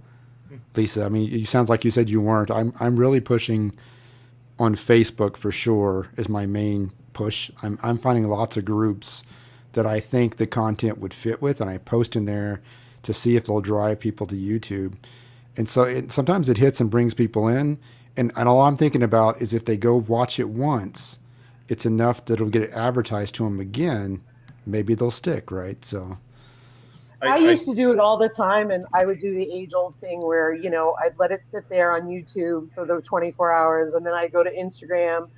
Lisa. I mean, it sounds like you said you weren't. I'm really pushing on Facebook for sure is my main push. I'm finding lots of groups that I think the content would fit with, and I post in there to see if they'll drive people to YouTube. And so sometimes it hits and brings people in. And all I'm thinking about is if they go watch it once, it's enough that it'll get advertised to them again. Maybe they'll stick, right? So I used to do it all the time, and I would do the age-old thing where, I'd let it sit there on YouTube for the 24 hours, and then I'd go to Instagram,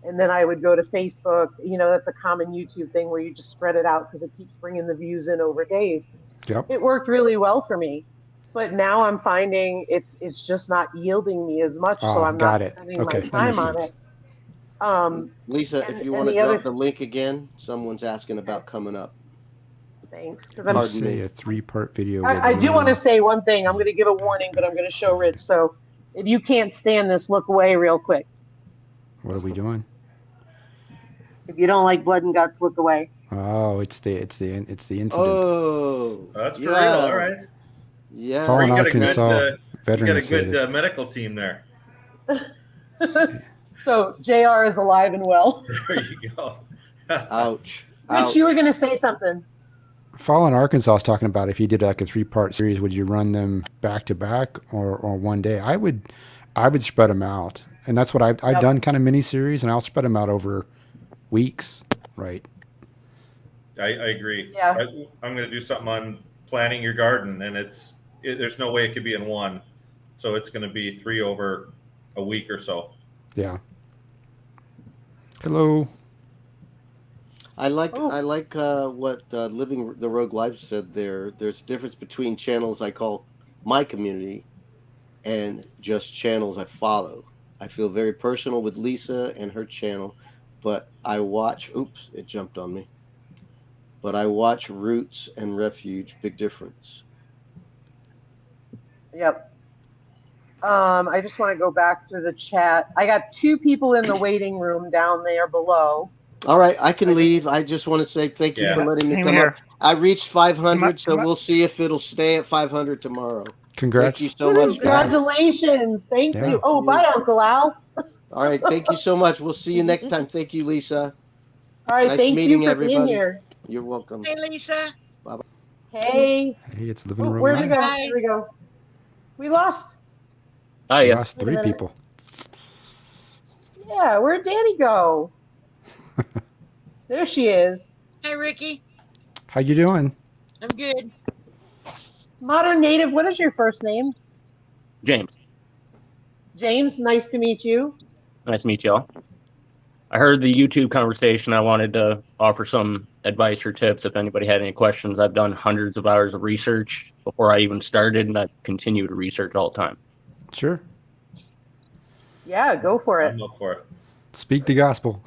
and then I would go to Facebook. That's a common YouTube thing where you just spread it out because it keeps bringing the views in over days. Yep. It worked really well for me. But now I'm finding it's just not yielding me as much, so I'm not spending my time on it. Lisa, if you want to drop the link again, someone's asking about coming up. Thanks. I'm say a 3-part video. I do want to say one thing. I'm going to give a warning, but I'm going to show Rich. So if you can't stand this, look away real quick. What are we doing? If you don't like blood and guts, look away. Oh, it's the incident. Oh, that's for real. All right. Yeah. Fallen Arkansas veterans. You got a good medical team there. So JR is alive and well. There you go. Ouch. Rich, you were going to say something. Fallen Arkansas is talking about if you did like a 3-part series, would you run them back to back or one day? I would spread them out, and that's what I've done, kind of mini series, and I'll spread them out over weeks, right? I agree. Yeah. I'm going to do something on planting your garden, and there's no way it could be in one. So it's going to be 3 over a week or so. Yeah. Hello. I like what Living the Rogue Life said there. There's a difference between channels I call my community and just channels I follow. I feel very personal with Lisa and her channel, but I watch. Oops, it jumped on me. But I watch Roots and Refuge. Big difference. Yep. I just want to go back to the chat. I got 2 people in the waiting room down there below. All right, I can leave. I just want to say thank you for letting me Same come here. up. I reached 500, so Come on. we'll see if it'll stay at 500 tomorrow. Congrats. Thank you so much, guys. Congratulations. Thank Yeah. you. Oh, bye, Uncle Al. All right, thank you so much. We'll see you next time. Thank you, Lisa. All right, Nice thank meeting you for being everybody. here. You're welcome. Hey, Lisa. Hey. Hey, it's Living Oh, Room where'd we Live. go? Here we go. We lost. Oh, We yeah. lost Wait a 3 minute. people. Yeah, where'd Danny go? There she is. Hey, Ricky. How you doing? I'm good. Modern Native, what is your first name? James, James, nice to meet you. nice to meet y'all. I heard the YouTube conversation. I wanted to offer some advice or tips if anybody had any questions. I've done hundreds of hours of research before I even started, and I continue to research all the time. Sure. Yeah, go for it. I'm up for it. Speak the gospel.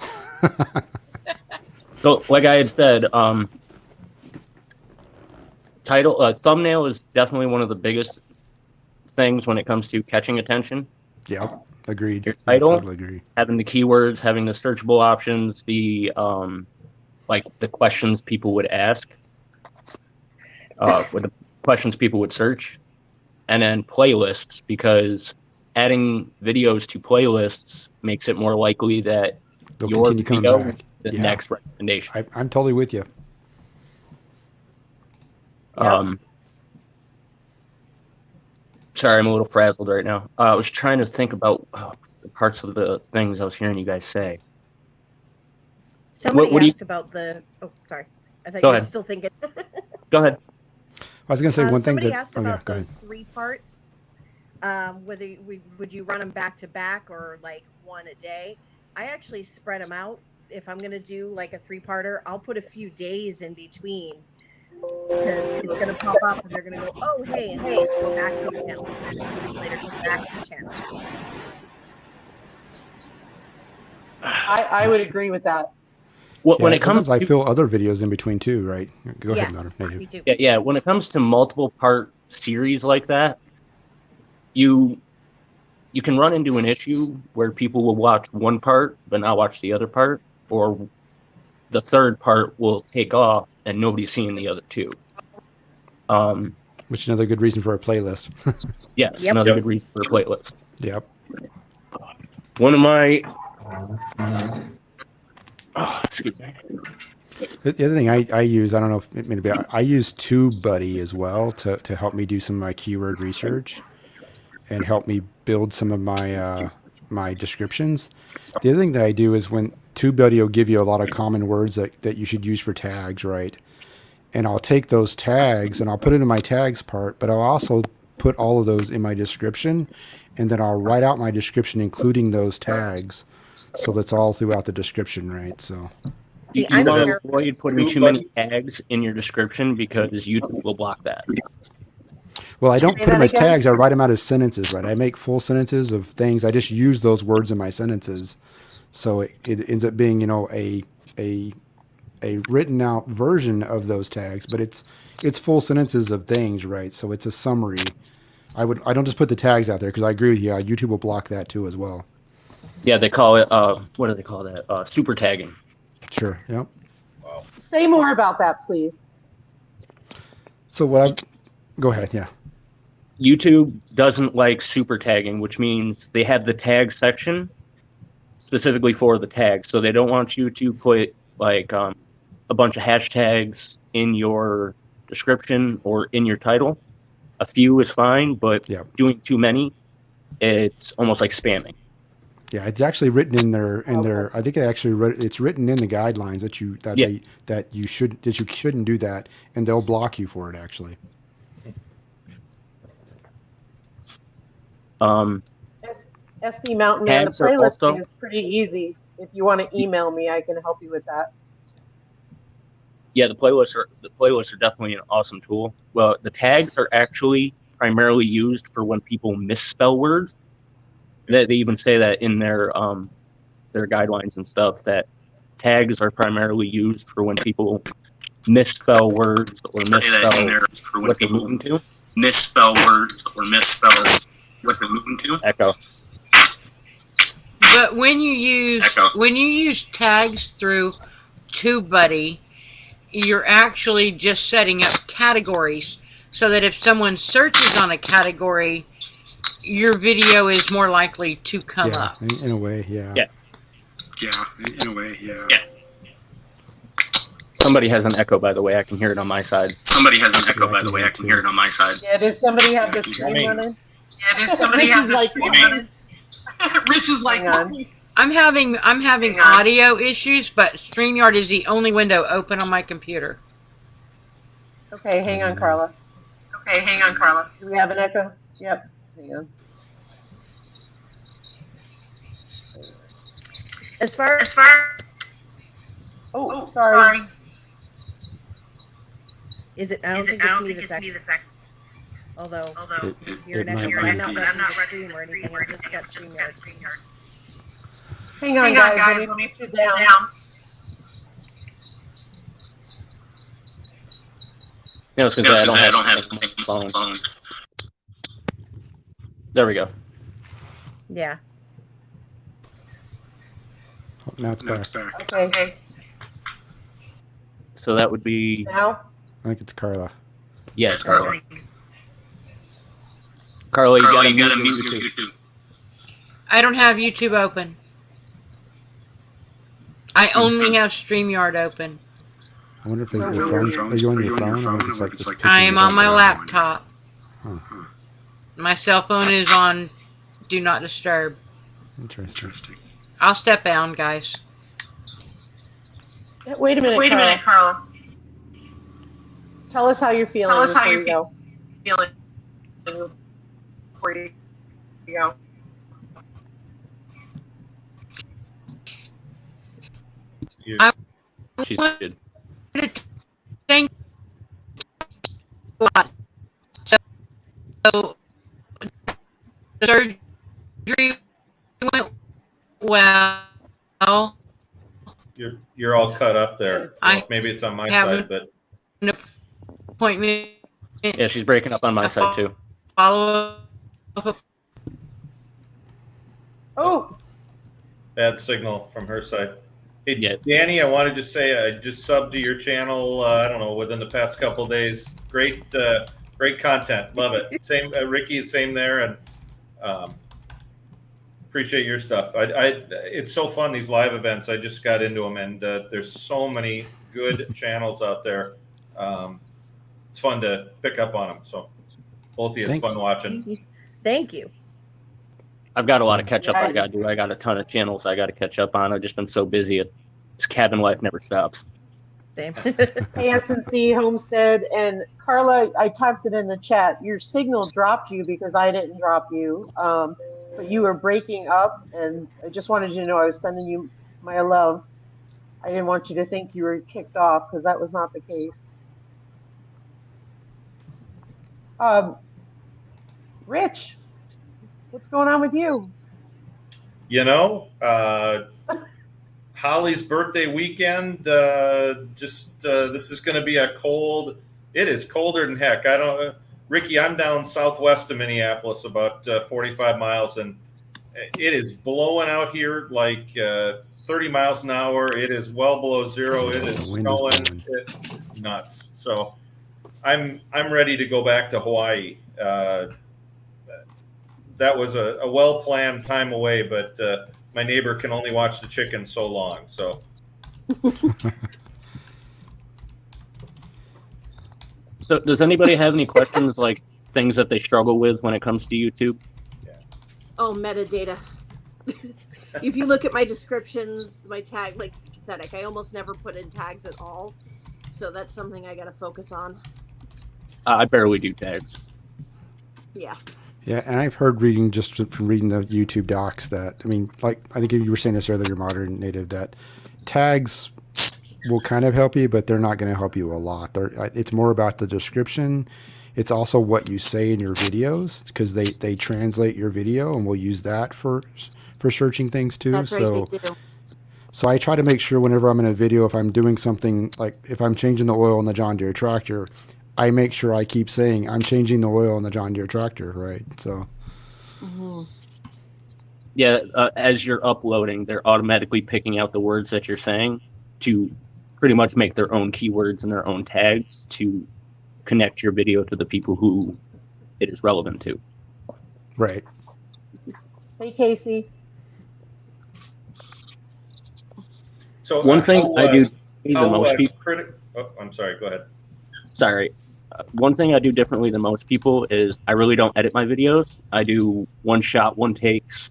So, like I had said, thumbnail is definitely one of the biggest things when it comes to catching attention. Yep. Agreed. Your title, I totally agree. having the keywords, having the searchable options, the like the questions people would ask, with the questions people would search, and then playlists, because adding videos to playlists makes it more likely that They'll your continue coming video back. is the Yeah. next recommendation. I'm totally with you. Sorry, I'm a little frazzled right now. I was trying to think about the parts of the things I was hearing you guys say. Somebody what do you- asked about the. Oh, sorry. I thought Go you were ahead. still thinking. Go ahead. I was going to say one thing somebody that. asked Oh, yeah, about go those ahead. 3 parts. Whether would you run them back to back or like one a day? I actually spread them out. If I'm going to do like a 3-parter, I'll put a few days in between, because it's going to pop up and they're going to go, oh, hey, go back to the channel. And then 2 weeks later, go back to the channel. I would agree with that. When Yeah, it comes sometimes I to, fill other videos in between too, right? Go ahead, Yes, Native. me too. yeah, when it comes to multiple part series like that, you can run into an issue where people will watch one part but not watch the other part, or the third part will take off and nobody's seeing the other 2. Which is another good reason for a playlist. Yes, Yep. another good reason for a playlist. Yep. One of my excuse me. The other thing I use, I don't know if maybe I use TubeBuddy as well to help me do some of my keyword research and help me build some of my my descriptions. The other thing that I do is when TubeBuddy will give you a lot of common words that you should use for tags, right? And I'll take those tags and I'll put it in my tags part, but I'll also put all of those in my description, and then I'll write out my description including those tags, so that's all throughout the description, right? So You I'm want to terrible. avoid putting too many tags in your description because YouTube will block that. well, I don't Say put them that as again? tags. I write them out as sentences, right? I make full sentences of things. I just use those words in my sentences, so it ends up being a written out version of those tags, but it's full sentences of things, right? So it's a summary. I don't just put the tags out there, because I agree with you. YouTube will block that too as well. Yeah, they call it what do they call that? Super tagging. Sure. Yep. Say more about that, please. So go ahead. Yeah. YouTube doesn't like super tagging, which means they have the tag section specifically for the tags. So they don't want you to put like a bunch of hashtags in your description or in your title. A few is fine, but doing too many, it's almost like spamming. Yeah, it's actually written in their. I think it's written in the guidelines that you shouldn't do that, and they'll block you for it actually. SD Mountain Man, the Tags are playlist also- thing is pretty easy. If you want to email me, I can help you with that. Yeah, the playlists are definitely an awesome tool. Well, the tags are actually primarily used for when people misspell words. They even say that in their guidelines and stuff, that tags are primarily used for when people misspell words or misspell what they're moving to. Misspell words or misspell what they're moving to. Echo. But when you use tags through TubeBuddy, you're actually just setting up categories so that if someone searches on a category, your video is more likely to come up. In a way, yeah. Yeah, in a way, yeah. Somebody has an echo, by the way. I can hear it on my side. Somebody has an echo, by the way. I can hear it on my side. Yeah, does somebody have the stream running? Yeah, there's somebody Rich has is the like, stream running. Rich is like, hang on. I'm having audio issues, but StreamYard is the only window open on my computer. Okay, hang on, Carla. Do we have an echo? Yep. Hang on. As far Oh, sorry. is it? I don't think it's me that's actually. Although you're an echo, but I'm not running the stream or anything. I just got StreamYard. Hang on, guys. Let me put you down. Yeah, I was gonna say, I don't have my phone. There we go. Yeah. Oh, now it's back. Okay. So that would be. Now? I think it's Carla. Yes, Carla. Carla, you gotta mute YouTube. I don't have YouTube open. I only have StreamYard open. I wonder if your phone's. Are you on your phone? Or it's like just I am on my laptop. Huh. My cell phone is on Do Not Disturb. Interesting. I'll step down, guys. Wait a minute, Carla. Tell us how you're feeling. Before you go. She did. Thank you. So the surgery went well. You're all cut up there. Well, maybe it's on my side, but An appointment. Yeah, she's breaking up on my side too. Follow up. Oh. bad signal from her side. Hey, Danny, I wanted to say I just subbed to your channel. I don't know, within the past couple of days. Great, great content. Love it. Same, Ricky. Same there, and appreciate your stuff. It's so fun, these live events. I just got into them, and there's so many good channels out there. It's fun to pick up on them. So both of you, it's fun watching. Thank you. I've got a lot of catch up I got to do. I got a ton of channels I got to catch up on. I've just been so busy. This cabin life never stops. Same. SNC Homestead and Carla, I typed it in the chat. Your signal dropped you because I didn't drop you, but you were breaking up, and I just wanted you to know I was sending you my love. I didn't want you to think you were kicked off because that was not the case. Rich, what's going on with you? You know, Holly's birthday weekend. This is going to be a cold. It is colder than heck. I don't, Ricky. I'm down southwest of Minneapolis, about 45 miles, and it is blowing out here like 30 miles an hour. It is well below zero. It is snowing. It's nuts. So I'm ready to go back to Hawaii. That was a well-planned time away, but my neighbor can only watch the chickens so long. So, so does anybody have any questions, like things that they struggle with when it comes to YouTube? Oh, metadata. if you look at my descriptions, my tag, like pathetic, I almost never put in tags at all. So that's something I got to focus on. I barely do tags. Yeah. Yeah, and I've heard reading just from reading the YouTube docs that, I mean, like I think you were saying this earlier, Modern Native, that tags will kind of help you, but they're not going to help you a lot. It's more about the description. It's also what you say in your videos, because they translate your video and we'll use that for searching things too. That's right, they do. So I try to make sure whenever I'm in a video, if I'm doing something, like if I'm changing the oil in the John Deere tractor, I make sure I keep saying I'm changing the oil in the John Deere tractor, right? So. Mm-hmm. Yeah, as you're uploading, they're automatically picking out the words that you're saying to pretty much make their own keywords and their own tags to connect your video to the people who it is relevant to. Right. Hey, Casey. So one thing I do the most people. I'm sorry. Go ahead. Sorry. One thing I do differently than most people is I really don't edit my videos. I do one shot, one takes,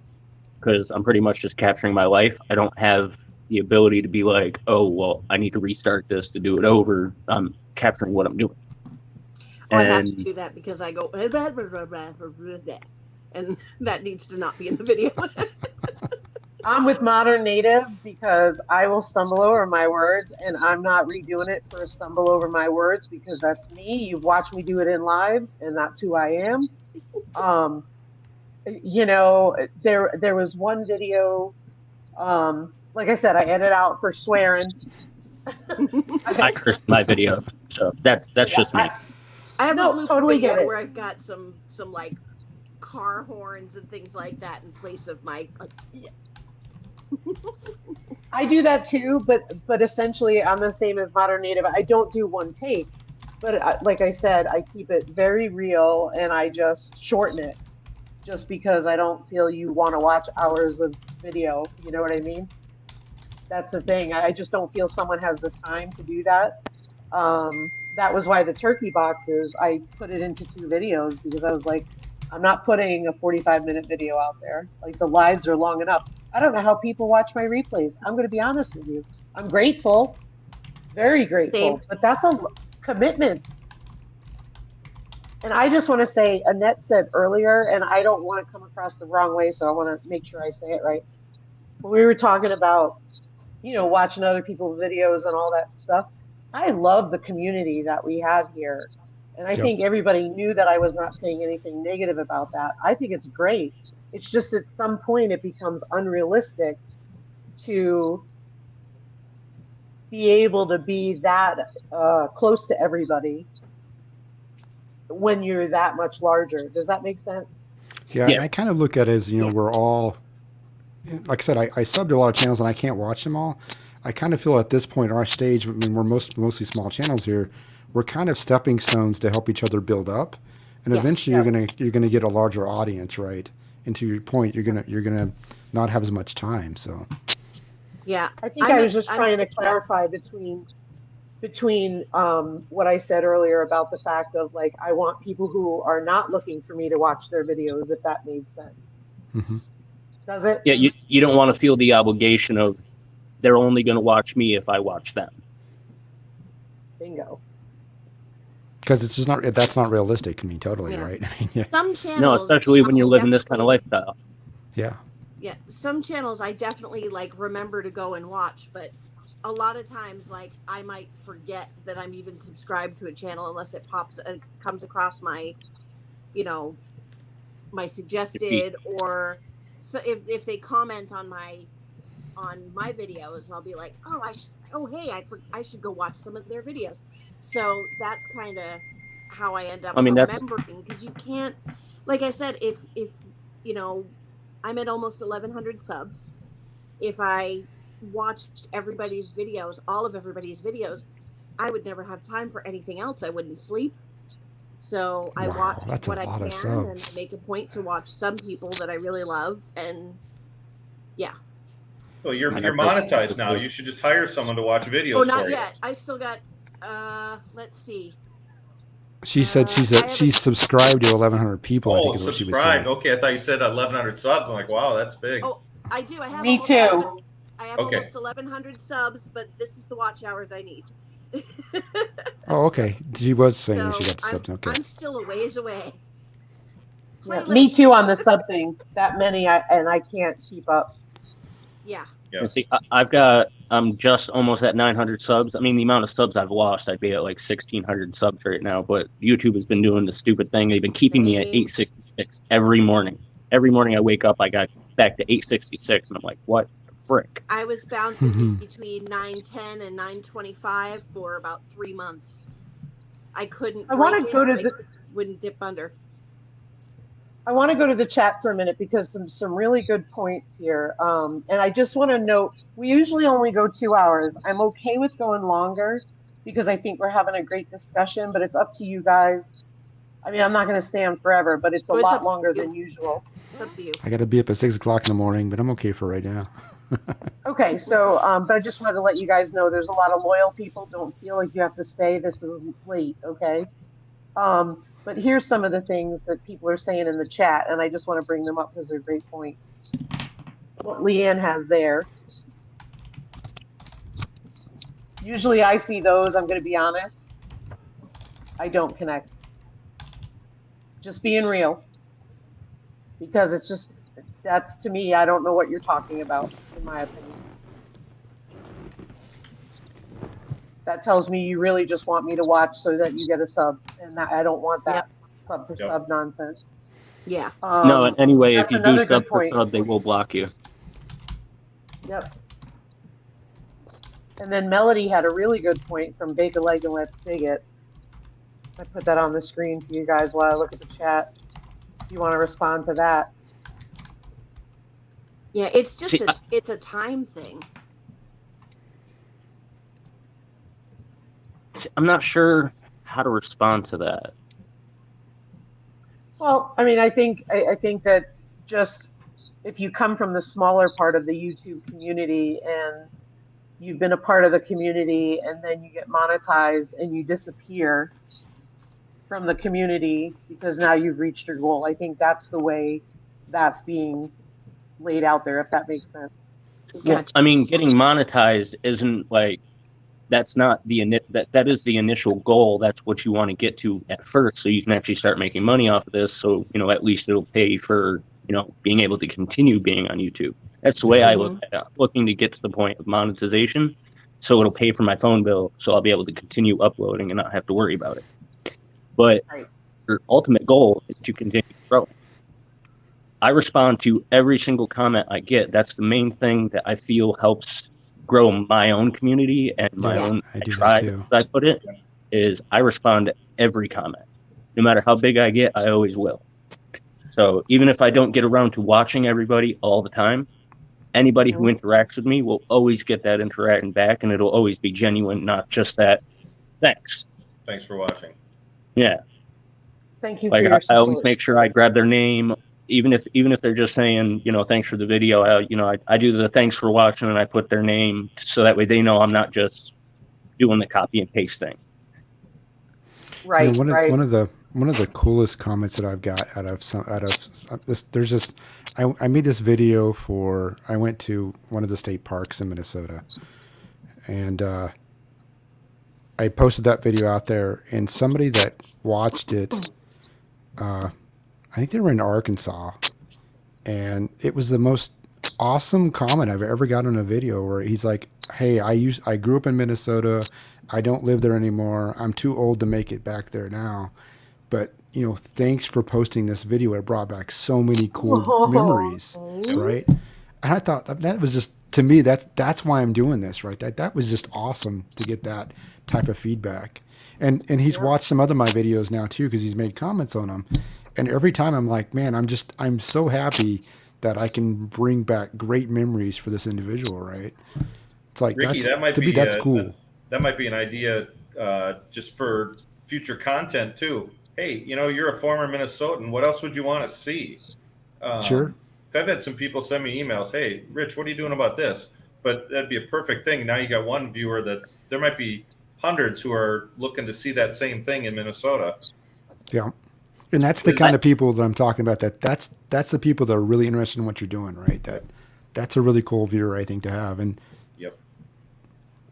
because I'm pretty much just capturing my life. I don't have the ability to be like, oh, well, I need to restart this to do it over. I'm capturing what I'm doing. I have to do that because I go, and that needs to not be in the video. I'm with Modern Native because I will stumble over my words, and I'm not redoing it for a stumble over my words because that's me. You've watched me do it in lives, and that's who I am. You know, there was one video, like I said, I edit out for swearing. I curse my video, so that's just me. I have a blooper totally video get it. where I've got some like car horns and things like that in place of my. I do that too, but essentially I'm the same as Modern Native. I don't do one take, but like I said, I keep it very real and I just shorten it, just because I don't feel you want to watch hours of video. You know what I mean? That's the thing. I just don't feel someone has the time to do that. That was why the turkey boxes, I put it into 2 videos because I was like, I'm not putting a 45-minute video out there. Like the lives are long enough. I don't know how people watch my replays. I'm going to be honest with you. I'm grateful, very grateful, Same. but that's a commitment. And I just want to say, Annette said earlier, and I don't want to come across the wrong way, so I want to make sure I say it right. When we were talking about, you know, watching other people's videos and all that stuff, I love the community that we have here. And I think everybody knew that I was not saying anything negative about that. I think it's great. It's just at some point it becomes unrealistic to be able to be that close to everybody when you're that much larger. Does that make sense? Yeah, and I kind of look at it as, you know, we're all, like I said, I subbed to a lot of channels and I can't watch them all. I kind of feel at this point, our stage, I mean, we're mostly small channels here. We're kind of stepping stones to help each other build up, and eventually you're gonna get a larger audience, right? And to your point, you're gonna not have as much time. So yeah, I think I was just trying to clarify between what I said earlier about the fact of like I want people who are not looking for me to watch their videos, if that made sense. Mm-hmm. Does it? Yeah, you don't want to feel the obligation of they're only going to watch me if I watch them. Bingo. Because it's just that's not realistic. I mean, totally, right? I mean, yeah. Some channels. No, especially when you're living this kind of lifestyle. Yeah. Yeah, some channels I definitely like remember to go and watch, but a lot of times like I might forget that I'm even subscribed to a channel unless it comes across my, you know, my suggested, or so if they comment on my videos, I'll be like, I should go watch some of their videos. So that's kind of how I end up remembering, because you can't, like I said, if you know, I'm at almost 1,100 subs. If I watched everybody's videos, all of everybody's videos, I would never have time for anything else. I wouldn't sleep. So I watch what I can and make a point to watch some people that I really love. And yeah. Well, you're monetized now. You should just hire someone to watch videos. Oh, not yet. I still got, let's see. She said she's subscribed to 1,100 people. I think is what she was saying. Okay, I thought you said 1,100 subs. I'm like, wow, that's big. Oh, I do. I have Me almost too. 11 I have Okay. almost 1,100 subs, but this is the watch hours I need. Oh, okay. She was saying that she So got the subs. Okay. I'm still a ways away. Yeah, me too on the sub thing. That many, and I can't keep up. Yeah. And see, I'm just almost at 900 subs. I mean, the amount of subs I've lost, I'd be at like 1,600 subs right now. But YouTube has been doing the stupid thing. They've been keeping me at 866 every morning. Every morning I wake up, I got back to 866, and I'm like, what the frick? I was bouncing between 910 and 925 for about 3 months. I couldn't. I want to go to the. Wouldn't dip under. I want to go to the chat for a minute because some really good points here. And I just want to note, we usually only go 2 hours. I'm okay with going longer because I think we're having a great discussion, but it's up to you guys. I mean, I'm not going to stay on forever, but it's a lot longer than usual. It's up to you. I got to be up at 6 o'clock in the morning, but I'm okay for right now. Okay, so, but I just wanted to let you guys know there's a lot of loyal people. Don't feel like you have to stay. This is late, okay? But here's some of the things that people are saying in the chat, and I just want to bring them up because they're great points. What Leanne has there. Usually I see those, I'm going to be honest. I don't connect. Just being real. Because it's just, that's to me, I don't know what you're talking about, in my opinion. That tells me you really just want me to watch so that you get a sub, and I don't want that sub for sub nonsense. Yeah. No, and anyway, if that's you do another sub good for point. sub, they will block you. Yep. And then Melody had a really good point from Bake a Leg and Let's Dig It. I put that on the screen for you guys while I look at the chat. If you want to respond to that. Yeah, it's just it's a time thing. I'm not sure how to respond to that. Well, I mean, I think that just if you come from the smaller part of the YouTube community and you've been a part of the community and then you get monetized and you disappear from the community because now you've reached your goal, I think that's the way that's being laid out there, if that makes sense. Well, I mean, getting monetized isn't like, that's not that is the initial goal. That's what you want to get to at first, so you can actually start making money off of this. So, at least it'll pay for, being able to continue being on YouTube. That's the way I look at it. I'm looking to get to the point of monetization, so it'll pay for my phone bill, so I'll be able to continue uploading and not have to worry about it. But your ultimate goal is to continue growing. I respond to every single comment I get. That's the main thing that I feel helps grow my own community and my own tribe, as I put it, is I respond to every comment. No matter how big I get, I always will. So even if I don't get around to watching everybody all the time, anybody who interacts with me will always get that interaction back, and it'll always be genuine, not just that, thanks. Thanks for watching. Thank you for Like, your I support. always make sure I grab their name, even if they're just saying, thanks for the video. I do the thanks for watching, and I put their name so that way they know I'm not just doing the copy and paste thing. Right. One of the coolest comments that I've got out of this, there's this. I made this video for. I went to one of the state parks in Minnesota, and I posted that video out there, and somebody that watched it. I think they were in Arkansas, and it was the most awesome comment I've ever got on a video, where he's like, "Hey, I grew up in Minnesota. I don't live there anymore. I'm too old to make it back there now. But, thanks for posting this video. It brought back so many cool memories." Right? And I thought that was just, to me, that's why I'm doing this, right? That was just awesome to get that type of feedback. And he's watched some other my videos now too, because he's made comments on them. And every time I'm like, man, I'm so happy that I can bring back great memories for this individual, right? It's like, Ricky, that's cool. That might be an idea just for future content too. Hey, you're a former Minnesotan. What else would you want to see? Sure. I've had some people send me emails. Hey, Rich, what are you doing about this? But that'd be a perfect thing. Now you got one viewer there might be hundreds who are looking to see that same thing in Minnesota. Yeah. And that's the kind of people that I'm talking about. That's the people that are really interested in what you're doing, right? that's a really cool viewer, I think, to have. And Yep.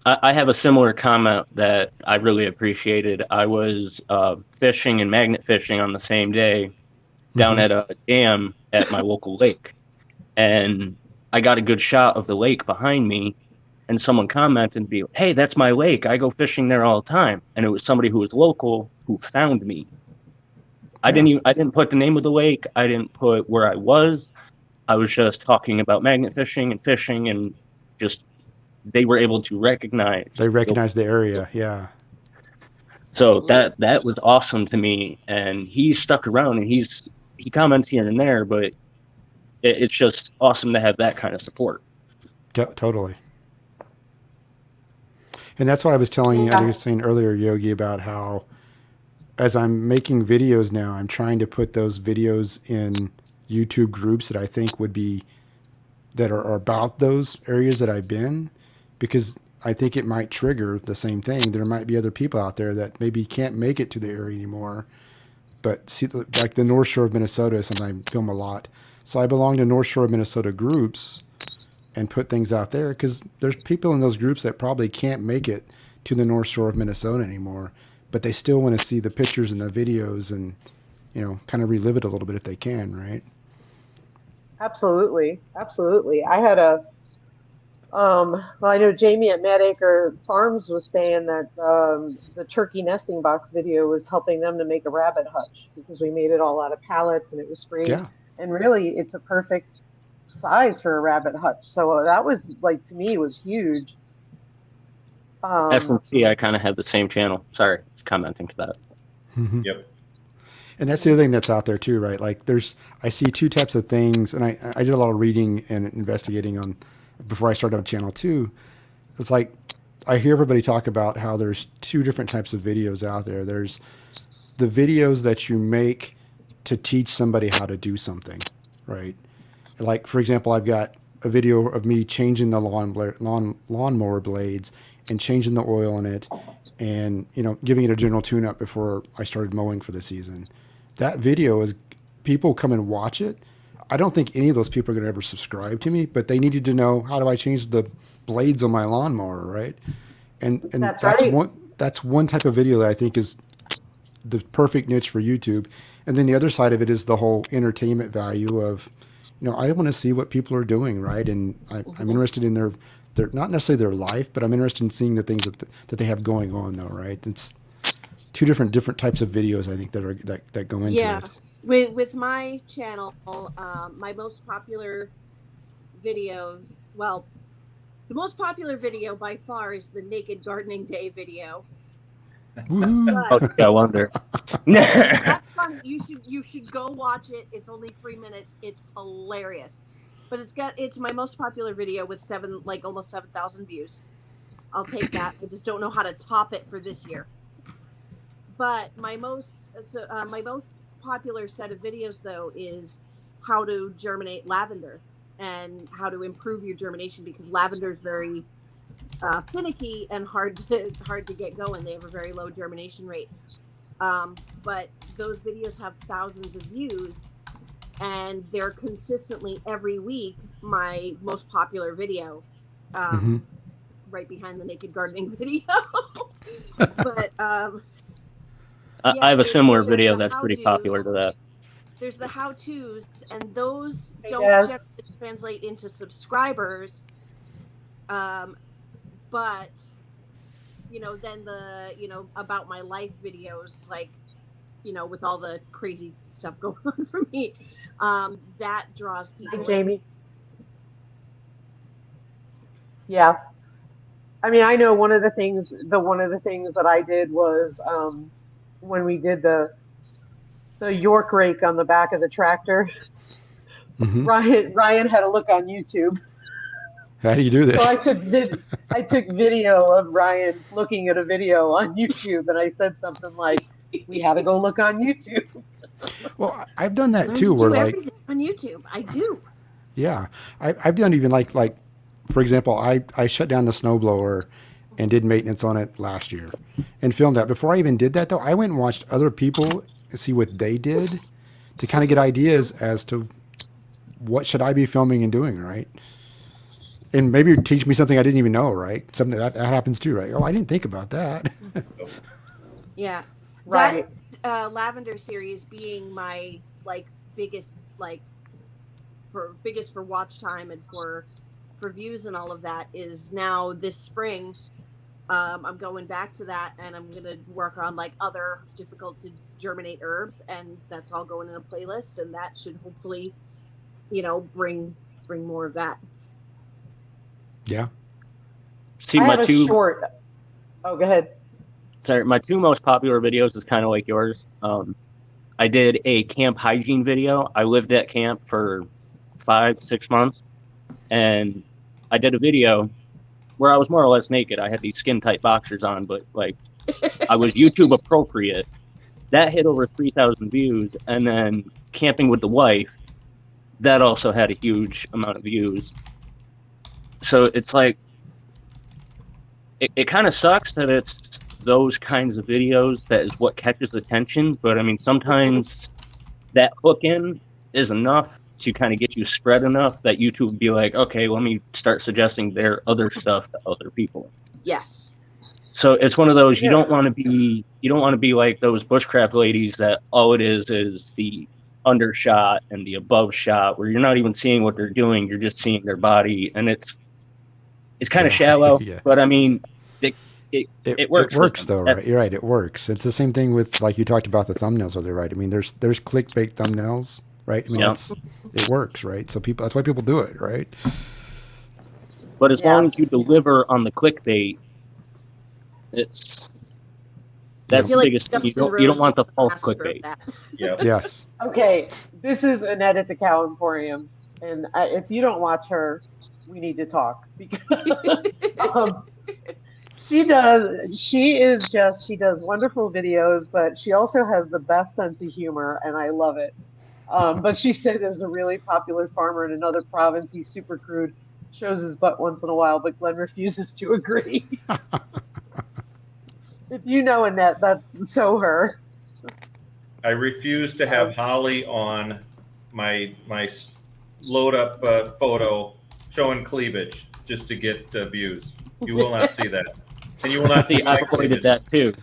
I have a similar comment that I really appreciated. I was fishing and magnet fishing on the same day down Mhm. at a dam at my local lake. And I got a good shot of the lake behind me. And someone commented and be, "Hey, that's my lake. I go fishing there all the time." And it was somebody who was local who found me. I didn't put the name of the lake. I didn't put where I was. I was just talking about magnet fishing and fishing, and just they were able to recognize. They recognize the area, yeah. So that was awesome to me. And he stuck around, and he comments here and there, but it's just awesome to have that kind of support. Totally. And that's why I was telling I was saying earlier, Yogi, about how as I'm making videos now, I'm trying to put those videos in YouTube groups that I think would be that are about those areas that I've been, because I think it might trigger the same thing. There might be other people out there that maybe can't make it to the area anymore, but see, like the North Shore of Minnesota, something I film a lot. So I belong to North Shore of Minnesota groups and put things out there because there's people in those groups that probably can't make it to the North Shore of Minnesota anymore, but they still want to see the pictures and the videos and, you know, kind of relive it a little bit if they can, right? Absolutely. Absolutely. I had well, I know Jamie at Mad Acre Farms was saying that the turkey nesting box video was helping them to make a rabbit hutch because we made it all out of pallets and it was free. Yeah. And really, it's a perfect size for a rabbit hutch. So that was, like, to me, was huge. S&C, I kind of have the same channel. Sorry, just commenting to that. Mhm. Yep. And that's the other thing that's out there too, right? Like I see two types of things, and I did a lot of reading and investigating on before I started on channel 2. It's like I hear everybody talk about how there's two different types of videos out there. There's the videos that you make to teach somebody how to do something, right? Like, for example, I've got a video of me changing the lawnmower blades and changing the oil in it and, you know, giving it a general tune-up before I started mowing for the season. That video is, people come and watch it. I don't think any of those people are going to ever subscribe to me, but they needed to know, how do I change the blades on my lawnmower, right? And That's right. That's one type of video that I think is the perfect niche for YouTube. And then the other side of it is the whole entertainment value of, you know, I want to see what people are doing, right? And I'm interested in their not necessarily their life, but I'm interested in seeing the things that they have going on, though, right? It's two different types of videos, I think, that go into it. With my channel, my most popular videos, well, the most popular video by far is the Naked Gardening Day video. I wonder. That's fun. You should go watch it. It's only 3 minutes. It's hilarious. But it's my most popular video with almost 7,000 views. I'll take that. I just don't know how to top it for this year. But my most popular set of videos, though, is how to germinate lavender and how to improve your germination, because lavender is very finicky and hard to get going. They have a very low germination rate. But those videos have thousands of views, and they're consistently every week my most popular video, right behind the naked gardening video. But I have a similar video that's pretty popular to that. There's the how-tos, and those Hey, don't Des. generally translate into subscribers. But then the about my life videos, like, with all the crazy stuff going on for me, that draws people. Hey, Jamie. Yeah. I mean, I know one of the things that I did was when we did the York rake on the back of the tractor. Ryan had a look on YouTube. How do you do this? So I took video of Ryan looking at a video on YouTube, and I said something like, "We had to go look on YouTube." Well, I've done that I too. do Where everything on YouTube. I do. Yeah, I've done even like for example, I shut down the snowblower and did maintenance on it last year and filmed that. Before I even did that, though, I went and watched other people and see what they did to kind of get ideas as to what should I be filming and doing, right? And maybe teach me something I didn't even know, right? Something that happens too, right? Oh, I didn't think about that. Yeah. Right. That lavender series being my biggest for watch time and for views and all of that is now this spring. I'm going back to that and I'm gonna work on other difficult to germinate herbs, and that's all going in a playlist, and that should hopefully, bring more of that. Yeah. See, I my have a two short. Oh, go ahead. sorry, my two most popular videos is kind of like yours. I did a camp hygiene video. I lived at camp for 5-6 months, and I did a video where I was more or less naked. I had these skin tight boxers on, but I was YouTube appropriate. That hit over 3,000 views, and then camping with the wife, that also had a huge amount of views. So it's it kind of sucks that it's those kinds of videos that is what catches attention. But I mean, sometimes that hook in is enough to kind of get you spread enough that YouTube would be like, okay, let me start suggesting their other stuff to other people. Yes. So it's one of those, you don't want to be like those bushcraft ladies that all it is the undershot and the above shot where you're not even seeing what they're doing, you're just seeing their body, and it's kind of shallow. Yeah. But I mean, it works. It works though, right? You're right. It works. It's the same thing with you talked about the thumbnails over there, right? I mean, there's clickbait thumbnails, right? I mean, it works, right? So that's why people do it, right? But as long as you deliver on the clickbait, that's the biggest thing. You don't want the false clickbait. Yeah. Yes. Okay, this is Annette at the Cow Emporium, and if you don't watch her, we need to talk because she does wonderful videos, but she also has the best sense of humor, and I love it. But she said there's a really popular farmer in another province. He's super crude, shows his butt once in a while, but Glenn refuses to agree. If you know Annette, that's so her. I refuse to have Holly on my load up photo showing cleavage just to get views. You will not see that, and you will not see. I avoided that too.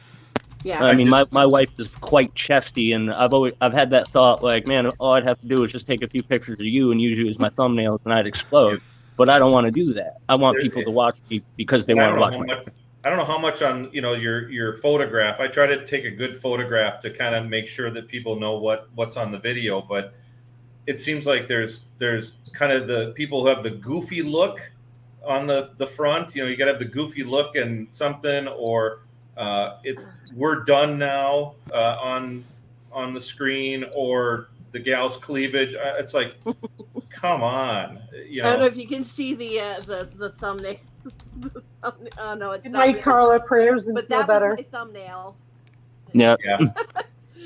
Yeah. I mean, my wife is quite chesty, and I've had that thought, man, all I'd have to do is just take a few pictures of you and use you as my thumbnails, and I'd explode. But I don't want to do that. I want people to watch me because they want to watch me. I don't know how much on your photograph. I try to take a good photograph to kind of make sure that people know what's on the video, but it seems like there's kind of the people who have the goofy look on the front. You gotta have the goofy look and something, or it's "we're done now" on the screen, or the gal's cleavage. It's like, come on. I don't know if you can see the thumbnail. Oh no, it's Good not. night, Carla. Prayers and but feel that better. was my thumbnail. Yeah.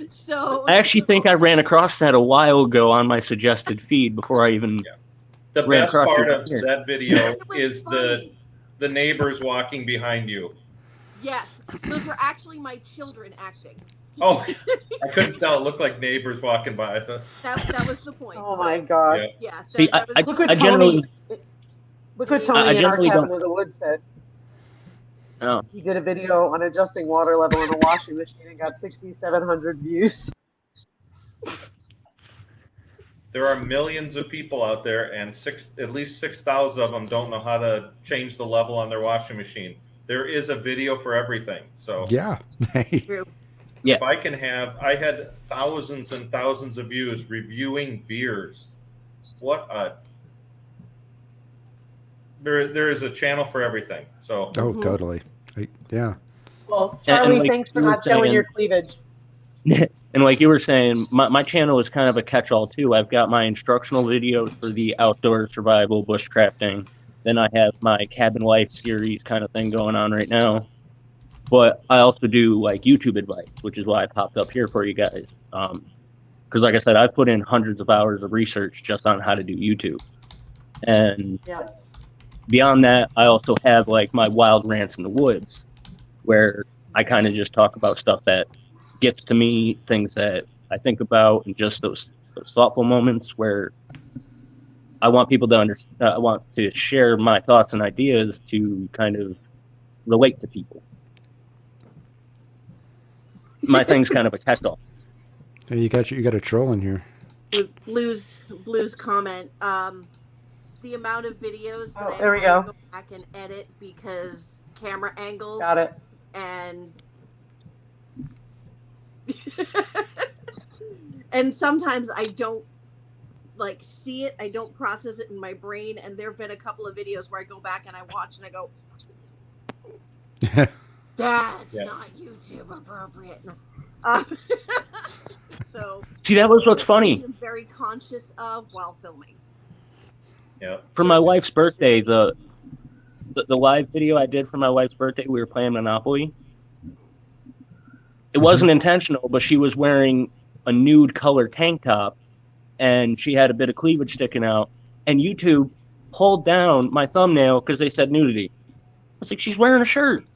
So I actually think I ran across that a while ago on my suggested feed before I even The ran best across part it of here. that video is funny. the neighbors walking behind you. Yes, those were actually my children acting. Oh, I couldn't tell. It looked like neighbors walking by. That was the point. Oh my God. Yeah. See, that was Look what I generally. Look what Tony in our generally cabin don't- of the woods said. Oh. He did a video on adjusting water level in a washing machine and got 6,700 views. There are millions of people out there, and at least 6,000 of them don't know how to change the level on their washing machine. There is a video for everything. So Yeah. True. if I had thousands and thousands of views reviewing beers. There is a channel for everything. So Oh, totally. Yeah. Well, And Charlie, like thanks for you were not showing saying- your cleavage. And like you were saying, my channel is kind of a catch-all too. I've got my instructional videos for the outdoor survival bushcrafting. Then I have my cabin life series kind of thing going on right now. But I also do like YouTube advice, which is why I popped up here for you guys. Because like I said, I've put in hundreds of hours of research just on how to do YouTube. And beyond that, I also have like my wild rants in the woods, where I kind of just talk about stuff that gets to me, things that I think about, and just those thoughtful moments where I want people to understand. I want to share my thoughts and ideas to kind of relate to people. My thing's kind of a catch-all. Hey, you got a troll in here. Blue's comment. The amount of videos that I there we have to go. go back and edit because camera angles. Got it. And and sometimes I don't like see it. I don't process it in my brain. And there have been a couple of videos where I go back and I watch and I go, that's not YouTube appropriate. So see, that was what's funny. I'm very conscious of while filming. Yeah. For my wife's birthday, the live video I did for my wife's birthday, we were playing Monopoly. It wasn't intentional, but she was wearing a nude color tank top, and she had a bit of cleavage sticking out. And YouTube pulled down my thumbnail because they said nudity. I was like, she's wearing a shirt.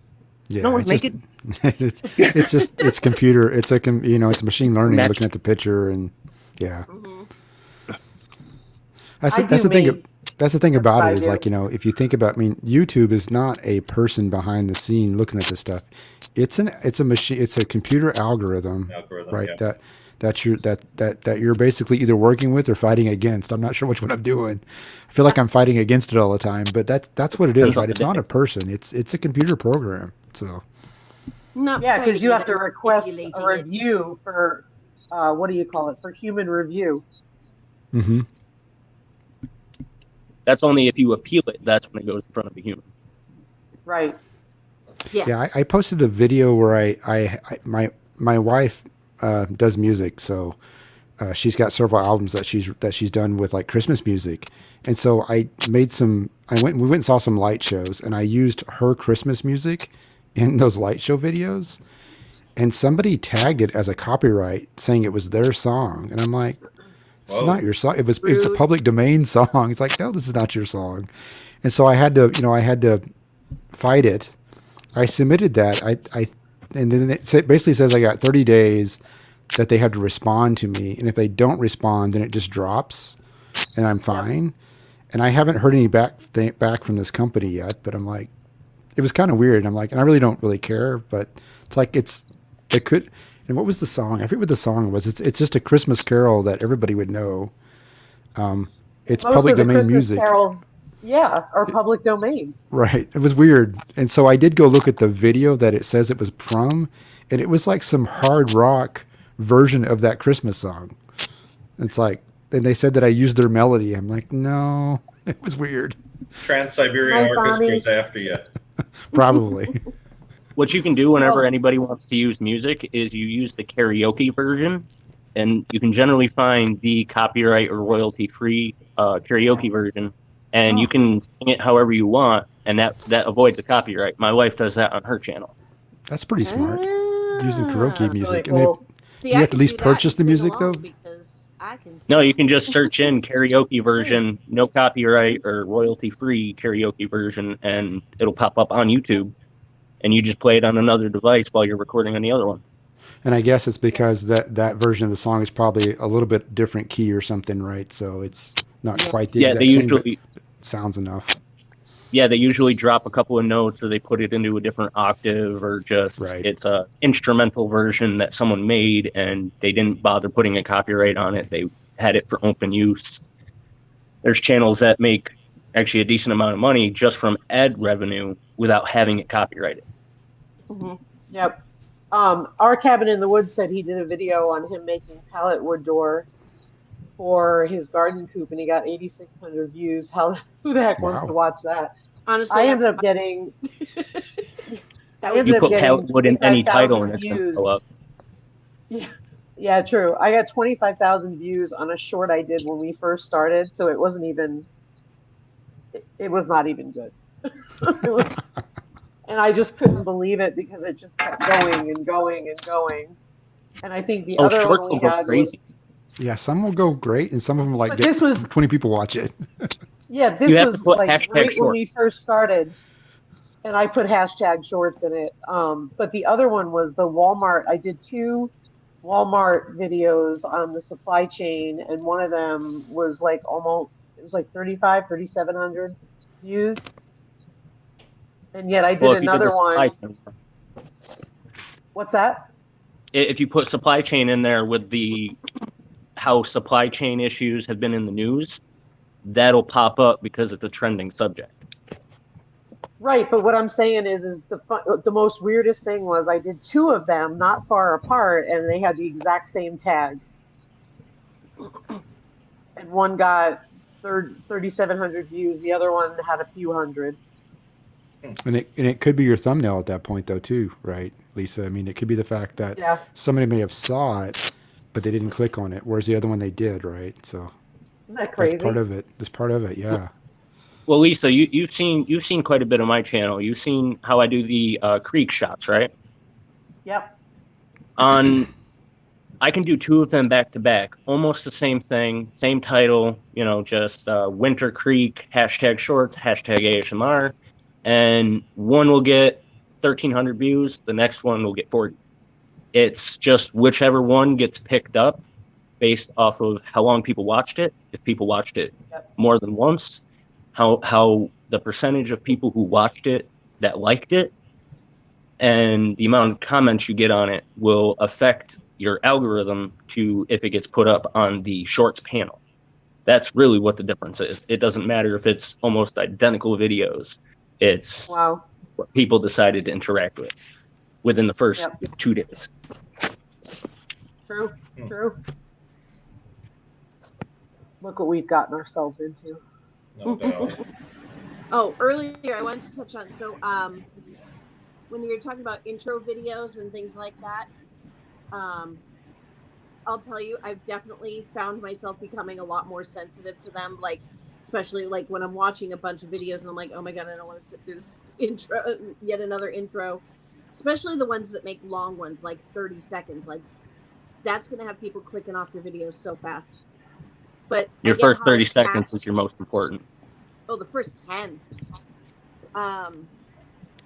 Yeah, no one's naked. It's computer. It's it's machine learning looking at the picture, and yeah. That's the thing. That's the thing about it is like, if you think about, YouTube is not a person behind the scene looking at this stuff. It's a machine. It's a computer algorithm, right? Yeah. That you're basically either working with or fighting against. I'm not sure which one I'm doing. I feel like I'm fighting against it all the time, but that's what it is, right? It's not a person. It's a computer program. So. Yeah, because you have to request a review for what do you call it? For human review. Mm-hmm. That's only if you appeal it. That's when it goes in front of a human. Right. Yes. Yeah, I posted a video where my wife does music, so she's got several albums that she's done with like Christmas music, and so we went and saw some light shows, and I used her Christmas music in those light show videos, and somebody tagged it as a copyright, saying it was their song, and I'm like, it's not your song. It was a public domain song. It's like, no, this is not your song, and so I had to fight it. I submitted that. And then it basically says I got 30 days that they have to respond to me, and if they don't respond, then it just drops, and I'm fine. And I haven't heard any back from this company yet, but I'm like, it was kind of weird. And I'm like, and I really don't really care, but it's like it could. And what was the song? I forget what the song was. It's just a Christmas carol that everybody would know. It's Most public of the domain Christmas music. carols, are public domain. Right. It was weird. And so I did go look at the video that it says it was from, and it was like some hard rock version of that Christmas song. It's like, and they said that I used their melody. I'm like, no, it was weird. Trans-Siberian Orchestra is after you. Probably. What you can do whenever anybody wants to use music is you use the karaoke version, and you can generally find the copyright or royalty-free karaoke version, and you can sing it however you want, and that avoids a copyright. My wife does that on her channel. That's pretty smart. Using karaoke music. Really cool. And you have to at least purchase the music, though? No, you can just search in karaoke version, no copyright or royalty-free karaoke version, and it'll pop up on YouTube. And you just play it on another device while you're recording on the other one. And I guess it's because that version of the song is probably a little bit different key or something, right? So it's not quite the exact same, but it sounds enough. Yeah, they usually drop a couple of notes, or they put it into a different octave, or just it's a instrumental version that someone made, and they didn't bother putting a copyright on it. They had it for open use. There's channels that make actually a decent amount of money just from ad revenue without having it copyrighted. Mm-hmm. Yep. Our Cabin in the Woods said he did a video on him making pallet wood door for his garden coop, and he got 8,600 views. Who the heck wants to watch that? Honestly, I ended up getting. You put pallet wood in any title, and it's going to go up. Yeah, true. I got 25,000 views on a short I did when we first started, so it wasn't even. It was not even good. And I just couldn't believe it because it just kept going and going and going. And I think the other shorts one will we go had crazy. Yeah, some will go great, and some of them like this was 20 people watch it. Yeah, this was like right when we first started, and I put hashtag shorts in it. But the other one was the Walmart. I did 2 Walmart videos on the supply chain, and one of them was like almost was like 3,700 views. And yet I did another one. What's that? If you put supply chain in there with how supply chain issues have been in the news, that'll pop up because it's a trending subject. Right, but what I'm saying is the most weirdest thing was I did 2 of them not far apart, and they had the exact same tags. And one got 3,700 views, the other one had a few hundred. And it could be your thumbnail at that point, though, too, right, Lisa? I mean, it could be the fact that somebody may have saw it, but they didn't click on it, whereas the other one they did, right? So isn't that crazy? That's part of it. That's part of it, yeah. Well, Lisa, you've seen quite a bit of my channel. You've seen how I do the creek shots, right? Yep. I can do 2 of them back to back, almost the same thing, same title, just Winter Creek, #shorts, #ASMR, and one will get 1,300 views, the next one will get 40. It's just whichever one gets picked up based off of how long people watched it. If people watched it more than once, how the percentage of people who watched it that liked it, and the amount of comments you get on it will affect your algorithm to if it gets put up on the shorts panel. That's really what the difference is. It doesn't matter if it's almost identical videos. It's what people decided to interact with within the first 2 days. True. Look what we've gotten ourselves into. No doubt. Oh, earlier I wanted to touch on, when you were talking about intro videos and things like that, I'll tell you, I've definitely found myself becoming a lot more sensitive to them, like, especially like when I'm watching a bunch of videos and I'm like, oh my God, I don't want to sit through this intro, yet another intro, especially the ones that make long ones, like 30 seconds, like that's going to have people clicking off your videos so fast. But your first 30 seconds is your most important. Oh, the first 10.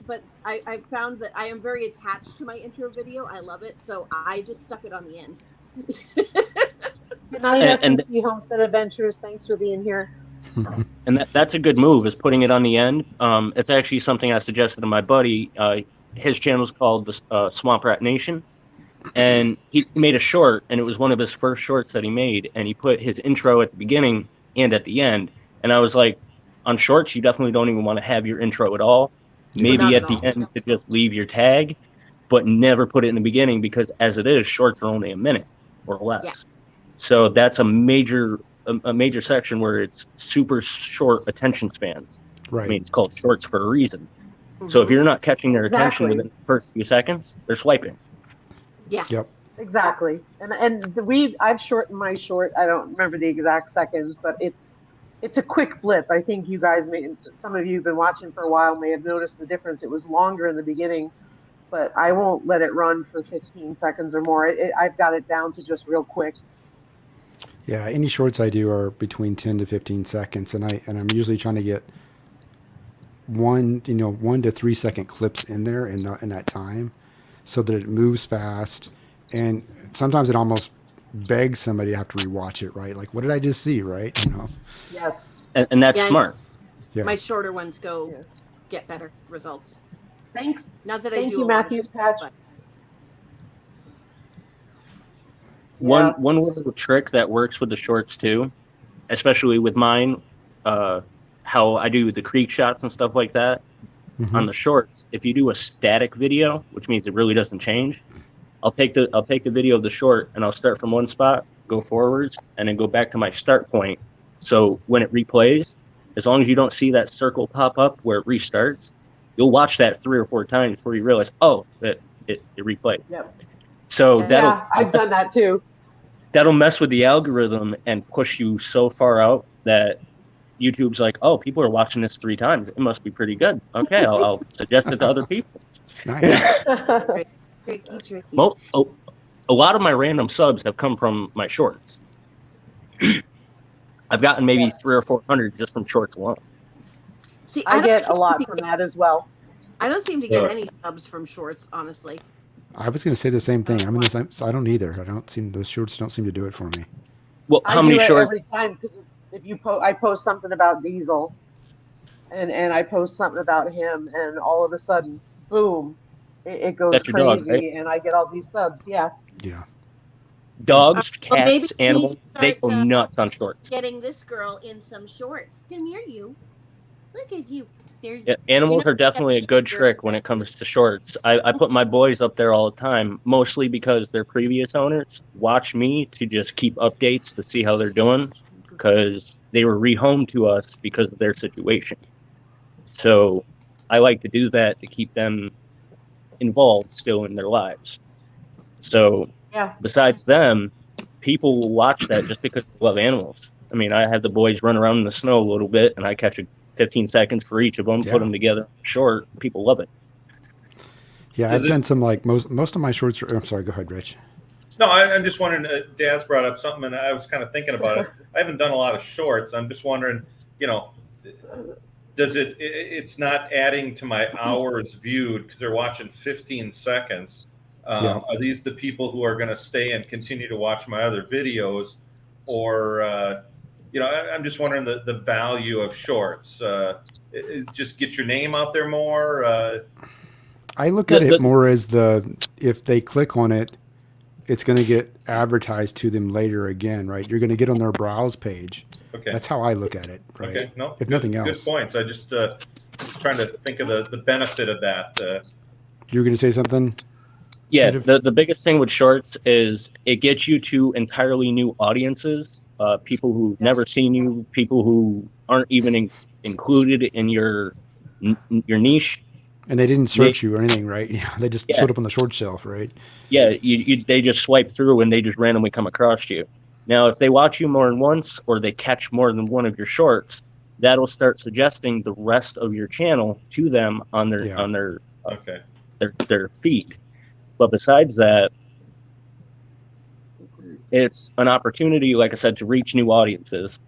But I found that I am very attached to my intro video. I love it. So I just stuck it on the end. Good night, SMC Homestead Adventures. Thanks for being here. And that's a good move, is putting it on the end. It's actually something I suggested to my buddy. His channel is called the Swamp Rat Nation. And he made a short, and it was one of his first shorts that he made. And he put his intro at the beginning and at the end. And I was like, on shorts, you definitely don't even want to have your intro at all. Maybe at the end to just leave your tag, but never put it in the beginning, because as it is, shorts are only a minute or less. Yeah. So that's a major section where it's super short attention spans. Right. I mean, it's called shorts for a reason. Mm-hmm. So if you're not catching their attention within the first few seconds, they're swiping. Yeah. Yep. Exactly. I've shortened my short. I don't remember the exact seconds, but it's a quick blip. I think you guys some of you who've been watching for a while may have noticed the difference. It was longer in the beginning, but I won't let it run for 15 seconds or more. I've got it down to just real quick. Yeah, any shorts I do are between 10 to 15 seconds, and I'm usually trying to get 1 to 3 second clips in there in that time, so that it moves fast, and sometimes it almost begs somebody to have to rewatch it, right? Like, what did I just see, right? Yes. And that's smart. Yeah. My shorter ones get better results. Thanks. Not that Thank I do you, Matthews Patch. One little trick that works with the shorts too, especially with mine, how I do the creek shots and stuff like that. Mm-hmm. On the shorts, if you do a static video, which means it really doesn't change, I'll take the video of the short and I'll start from one spot, go forwards, and then go back to my start point. So when it replays, as long as you don't see that circle pop up where it restarts, you'll watch that 3 or 4 times before you realize, that it replayed. Yep. So I've done that too. That'll mess with the algorithm and push you so far out that YouTube's like, oh, people are watching this 3 times. It must be pretty good. Okay, I'll suggest it to other people. Nice. Tricky. A lot of my random subs have come from my shorts. I've gotten maybe 300 or 400 just from shorts alone. See, I get a lot from that as well. I don't seem to get any subs from shorts, honestly. I was going to say the same thing. I'm in I don't either. Those shorts don't seem to do it for me. Well, how many shorts? Every time, if you I post something about Diesel, and I post something about him, and all of a sudden, boom, it goes That's your dog, right? crazy, and I get all these subs. Yeah. Yeah. Dogs, Well, maybe cats, we need animals, to they start go nuts on shorts. getting this girl in some shorts. Come here, you. Look at you. There's, Yeah, you animals know, are definitely a good trick when it comes to shorts. I put my boys up there all the time, mostly because their previous owners watch me to just keep updates to see how they're doing, because they were rehomed to us because of their situation. So I like to do that to keep them involved still in their lives. So Yeah. besides them, people will watch that just because they love animals. I mean, I have the boys run around in the snow a little bit, and I catch 15 seconds for each of them, put them together short. People love it. Yeah, I've done some like most of my shorts. I'm sorry, go ahead, Rich. No, I'm just wondering. Daz brought up something, and I was kind of thinking about it. I haven't done a lot of shorts. I'm just wondering, does it's not adding to my hours viewed because they're watching 15 seconds. Yeah. Are these the people who are going to stay and continue to watch my other videos, or I'm just wondering the value of shorts. Just get your name out there more. I look at it more as if they click on it, it's going to get advertised to them later again, right? You're going to get on their browse page. Okay. That's how I look at it, right? Okay, no, if nothing else. Good points. I just trying to think of the benefit of that. You were going to say something? Yeah, the biggest thing with shorts is it gets you to entirely new audiences, people who've never seen you, people who aren't even included in your niche. And they didn't search you or anything, right? Yeah, they just showed up on the short shelf, right? Yeah, they just swipe through and they just randomly come across you. Now, if they watch you more than once or they catch more than one of your shorts, that'll start suggesting the rest of your channel to them on their their feed. But besides that, it's an opportunity, like I said, to reach new audiences.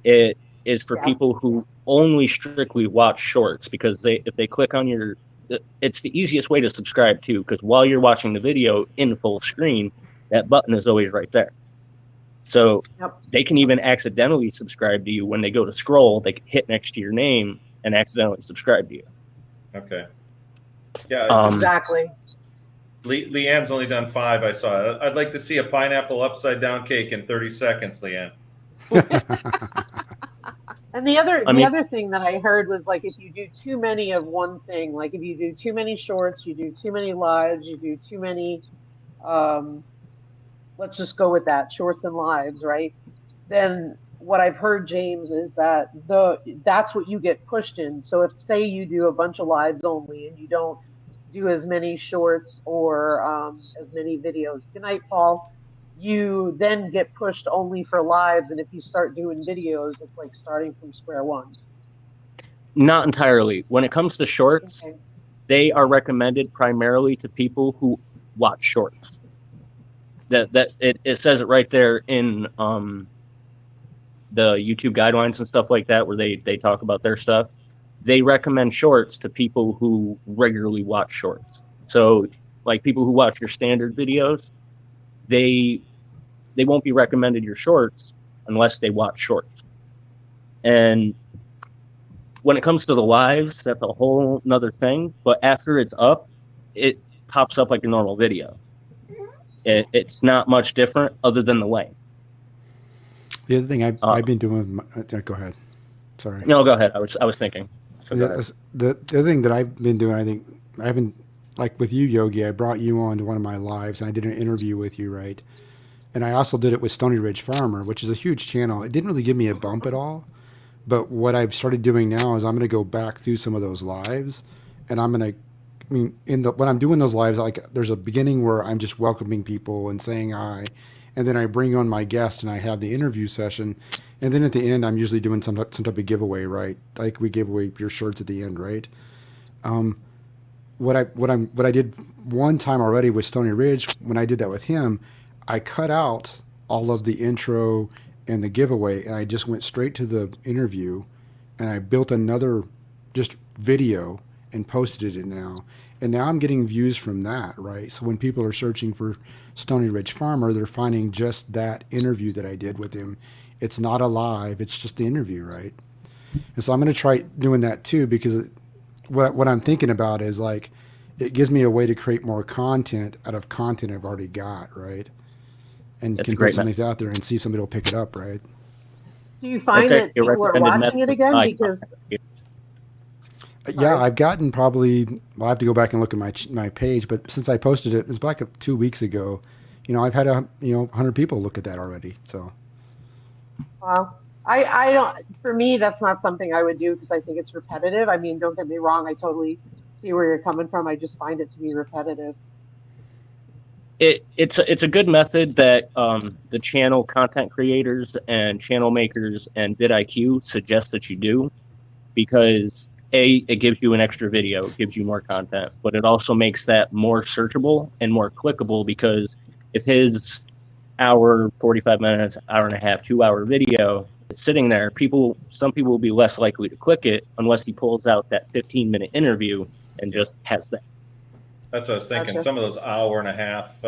It is for people who only strictly watch shorts, because if they click on it's the easiest way to subscribe too, because while you're watching the video in full screen, that button is always right there. So they can even accidentally subscribe to you when they go to scroll. They can hit next to your name and accidentally subscribe to you. Okay. Yeah, exactly. Leanne's only done 5. I saw. I'd like to see a pineapple upside down cake in 30 seconds, Leanne. And the other thing that I heard was, like, if you do too many of one thing, like if you do too many shorts, you do too many lives, you do too many, let's just go with that, shorts and lives, right? Then what I've heard, James, is that that's what you get pushed in. So if, say, you do a bunch of lives only and you don't do as many shorts or as many videos, good night, Paul, you then get pushed only for lives, and if you start doing videos, it's like starting from square one. Not entirely. When it comes to shorts, they are recommended primarily to people who watch shorts. It says it right there in the YouTube guidelines and stuff like that, where they talk about their stuff. They recommend shorts to people who regularly watch shorts. So, like, people who watch your standard videos, they won't be recommended your shorts unless they watch shorts. And when it comes to the lives, that's a whole nother thing. But after it's up, it pops up like a normal video. It's not much different other than the length. The other thing I've been doing. Go ahead. Sorry. No, go ahead. I was thinking. So the other thing that I've been doing, I think I haven't, like with you, Yogi. I brought you on to one of my lives, and I did an interview with you, right? And I also did it with Stony Ridge Farmer, which is a huge channel. It didn't really give me a bump at all. But what I've started doing now is I'm going to go back through some of those lives, and when I'm doing those lives, like, there's a beginning where I'm just welcoming people and saying hi, and then I bring on my guest and I have the interview session, and then at the end I'm usually doing some type of giveaway, right? Like we gave away your shirts at the end, right? What I did one time already with Stony Ridge, when I did that with him, I cut out all of the intro and the giveaway, and I just went straight to the interview, and I built another just video and posted it now. And now I'm getting views from that, right? So when people are searching for Stony Ridge Farmer, they're finding just that interview that I did with him It's not a live. It's just the interview, right? And so I'm going to try doing that too, because what I'm thinking about is like, it gives me a way to create more content out of content I've already got, right? And That's can a great put some things out there and see if somebody will pick it up, right? Do you find that people are watching it again? Because yeah, I've gotten probably. Well, I have to go back and look at my page, but since I posted it was back 2 weeks ago. I've had 100 people look at that already. So. Well, I don't. For me, that's not something I would do because I think it's repetitive. I mean, don't get me wrong. I totally see where you're coming from. I just find it to be repetitive. It's a good method that the channel content creators and channel makers and vidIQ suggest that you do, because it gives you an extra video, it gives you more content, but it also makes that more searchable and more clickable, because if his hour, 45 minutes, hour and a half, 2 hour video is sitting there, some people will be less likely to click it unless he pulls out that 15-minute interview and just has that. That's what I was thinking. Gotcha. Some of those hour and a half,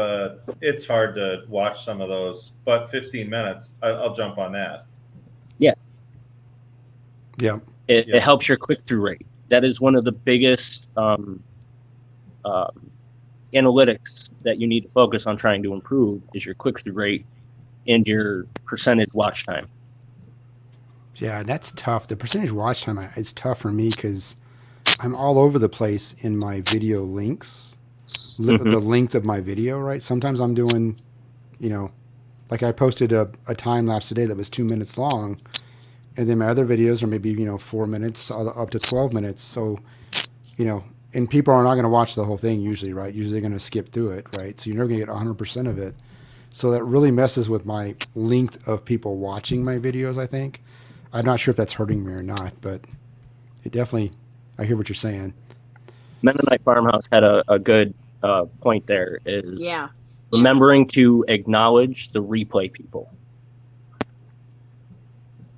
it's hard to watch some of those, but 15 minutes, I'll jump on that. Yeah. Yeah. It helps your click-through rate. That is one of the biggest analytics that you need to focus on trying to improve, is your click-through rate and your percentage watch time. Yeah, that's tough. The percentage watch time is tough for me because I'm all over the place in my video links, the length of my video, right? Sometimes I'm doing, like I posted a time lapse today that was 2 minutes long, and then my other videos are maybe, 4 minutes up to 12 minutes. So, and people are not going to watch the whole thing usually, right? Usually they're going to skip through it, right? So you're never going to get 100% of it. So that really messes with my length of people watching my videos, I think. I'm not sure if that's hurting me or not, but it definitely, I hear what you're saying. Mennonite Farmhouse had a good point there, is Yeah. remembering to acknowledge the replay people.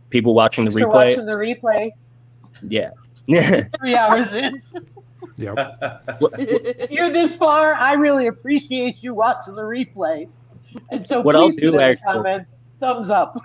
People watching the Thanks for replay. watching the replay. Yeah. 3 hours in. Yep. If you're this far, I really appreciate you watching the replay. And so What I'll please do, put in the actually- comments, thumbs up.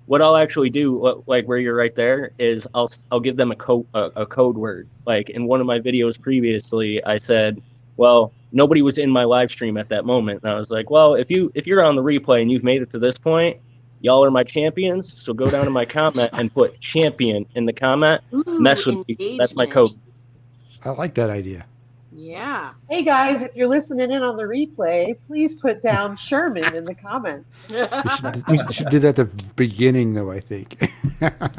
What I'll actually do, like where you're right there, is I'll give them a code word. Like in one of my videos previously, I said, well, nobody was in my live stream at that moment, and I was like, well, if you're on the replay and you've made it to this point, y'all are my champions. So go down to my comment and put champion in the comment. Mess with me. That's my code. I like that idea. Yeah. Hey guys, if you're listening in on the replay, please put down Sherman in the comments. You should do that at the beginning, though, I think.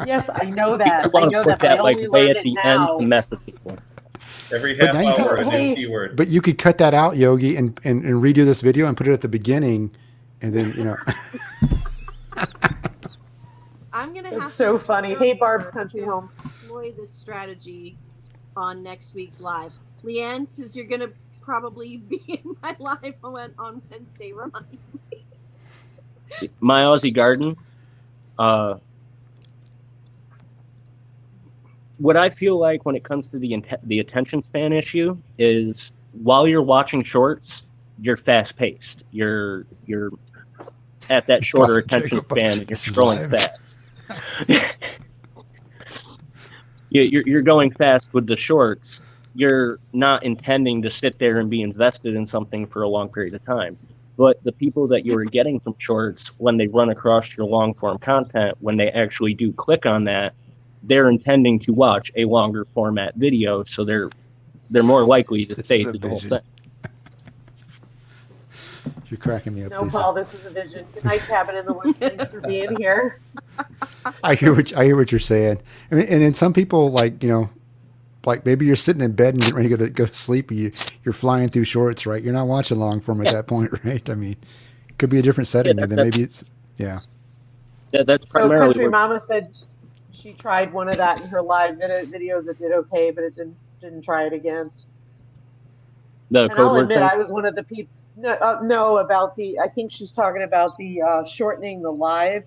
Yes, I know that. People I want to know put that, but I that like only way learned at it the end now. to mess with people. Every But half now you hour, can- a Hey. new keyword. But you could cut that out, Yogi, and redo this video and put it at the beginning, and then, I'm gonna It's have so to funny. Hey, Barb's Country Home. employ this strategy on next week's live. Leanne, since you're gonna probably be in my live on Wednesday, remind me. My Aussie Garden. What I feel like when it comes to the attention span issue is, while you're watching shorts, you're fast paced. You're at that shorter attention span, and you're This is scrolling live. fast. You're going fast with the shorts. You're not intending to sit there and be invested in something for a long period of time. But the people that you're getting from shorts, when they run across your long form content, when they actually do click on that, they're intending to watch a longer format video, so they're more likely to stay through the whole thing. You're cracking me up, No, Lisa. Paul, this is a vision. Good night, Cabin in the Woods. Thanks for being here. I hear what you're saying. I mean, and then some people, like maybe you're sitting in bed and getting ready to go to sleep. You're flying through shorts, right? You're not watching long form at that point, right? I mean, it could be a different setting, and then maybe it's That's So primarily Country where, Mama said she tried one of that in her live videos. It did okay, but it didn't try it again. the And code I'll word admit, thing. I was one of the people. No, about the. I think she's talking about the shortening the live,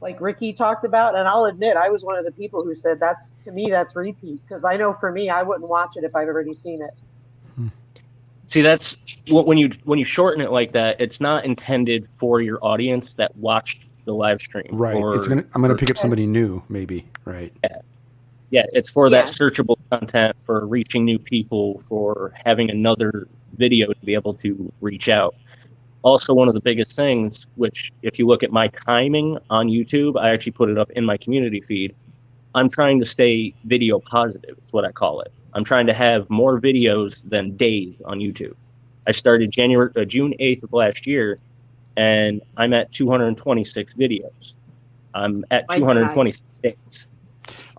like Ricky talked about. And I'll admit, I was one of the people who said that's repeat, because I know for me, I wouldn't watch it if I've already seen it. See, that's when you shorten it like that, it's not intended for your audience that watched the live stream. Right. Or, I'm gonna pick up somebody new, maybe. Right. Yeah, it's for that Yeah. searchable content, for reaching new people, for having another video to be able to reach out. Also, one of the biggest things, which if you look at my timing on YouTube, I actually put it up in my community feed. I'm trying to stay video positive, is what I call it. I'm trying to have more videos than days on YouTube. I started June 8th of last year, and I'm at 226 videos. I'm at 226 days.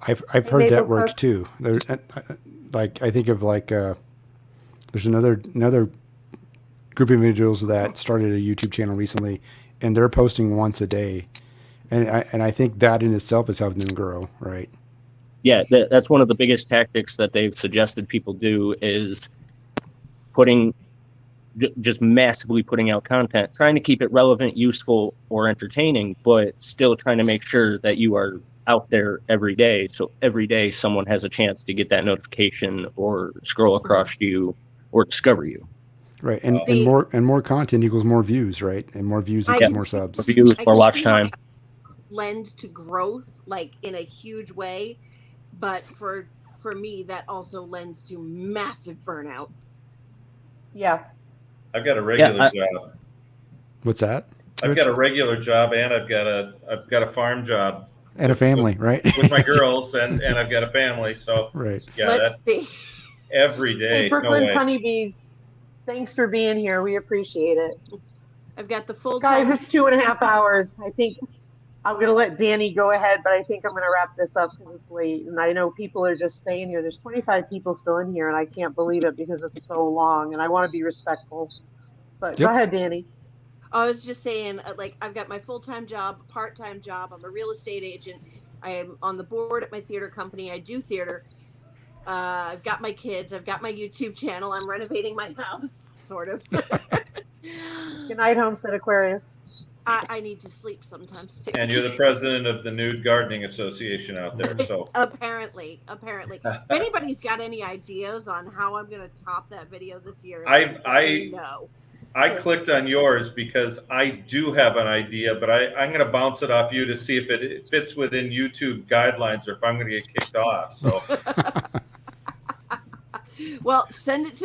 I've heard that works too. There, like I think of there's another group of individuals that started a YouTube channel recently, and they're posting once a day, and I think that in itself is helping them grow, right? Yeah, that's one of the biggest tactics that they've suggested people do is just massively putting out content, trying to keep it relevant, useful, or entertaining, but still trying to make sure that you are out there every day. So every day someone has a chance to get that notification or scroll across to you or discover you. Right, and more content equals more views, right? And more views equals more subs. More views, more watch time. Lends to growth, like in a huge way, but for me, that also lends to massive burnout. Yeah. I've got a regular job. What's that? I've got a regular job, and I've got a farm job and a family, right? With my girls, and I've got a family. So right. Yeah, every day. Hey, Brooklyn's no way. honeybees. Thanks for being here. We appreciate it. I've got the full guys. time. It's 2.5 hours. I think I'm going to let Danny go ahead, but I think I'm going to wrap this up because it's late. And I know people are just staying here. There's 25 people still in here, and I can't believe it because it's so long. And I want to be respectful. But Go ahead, Danny. I was just saying, like, I've got my full-time job, part-time job. I'm a real estate agent. I am on the board at my theater company. I do theater. I've got my kids. I've got my YouTube channel. I'm renovating my house, sort of. Good night, Homestead Aquarius. I need to sleep sometimes too. And you're the president of the Nude Gardening Association out there, so apparently. If anybody's got any ideas on how I'm going to top that video this year, I clicked on yours because I do have an idea, but I'm going to bounce it off you to see if it fits within YouTube guidelines or if I'm going to get kicked off. So. Well,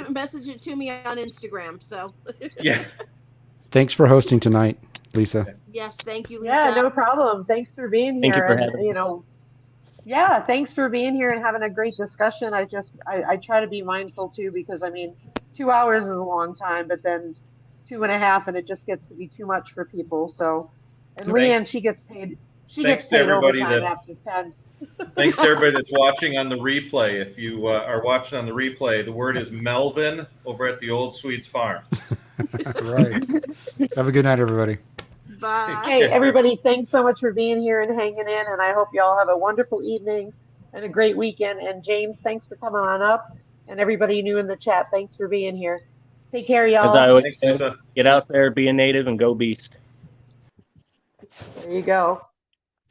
message it to me on Instagram. So yeah. Thanks for hosting tonight, Lisa. Yes, thank you, Lisa. Yeah, no problem. Thanks for being here. Thank you for having us. Yeah, thanks for being here and having a great discussion. I try to be mindful too, because I mean, 2 hours is a long time, but then 2.5, and it just gets to be too much for people. So, and Leanne, she gets paid. She gets paid overtime after 10. Thanks to everybody that's watching on the replay. If you are watching on the replay, the word is Melvin over at the Old Sweets Farm. Right. Have a good night, everybody. Bye. Hey, everybody, thanks so much for being here and hanging in. And I hope you all have a wonderful evening and a great weekend. And James, thanks for coming on up. And everybody new in the chat, thanks for being here. Take care, y'all. As I always say, get out there, be a native, and go beast. There you go.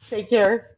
Take care.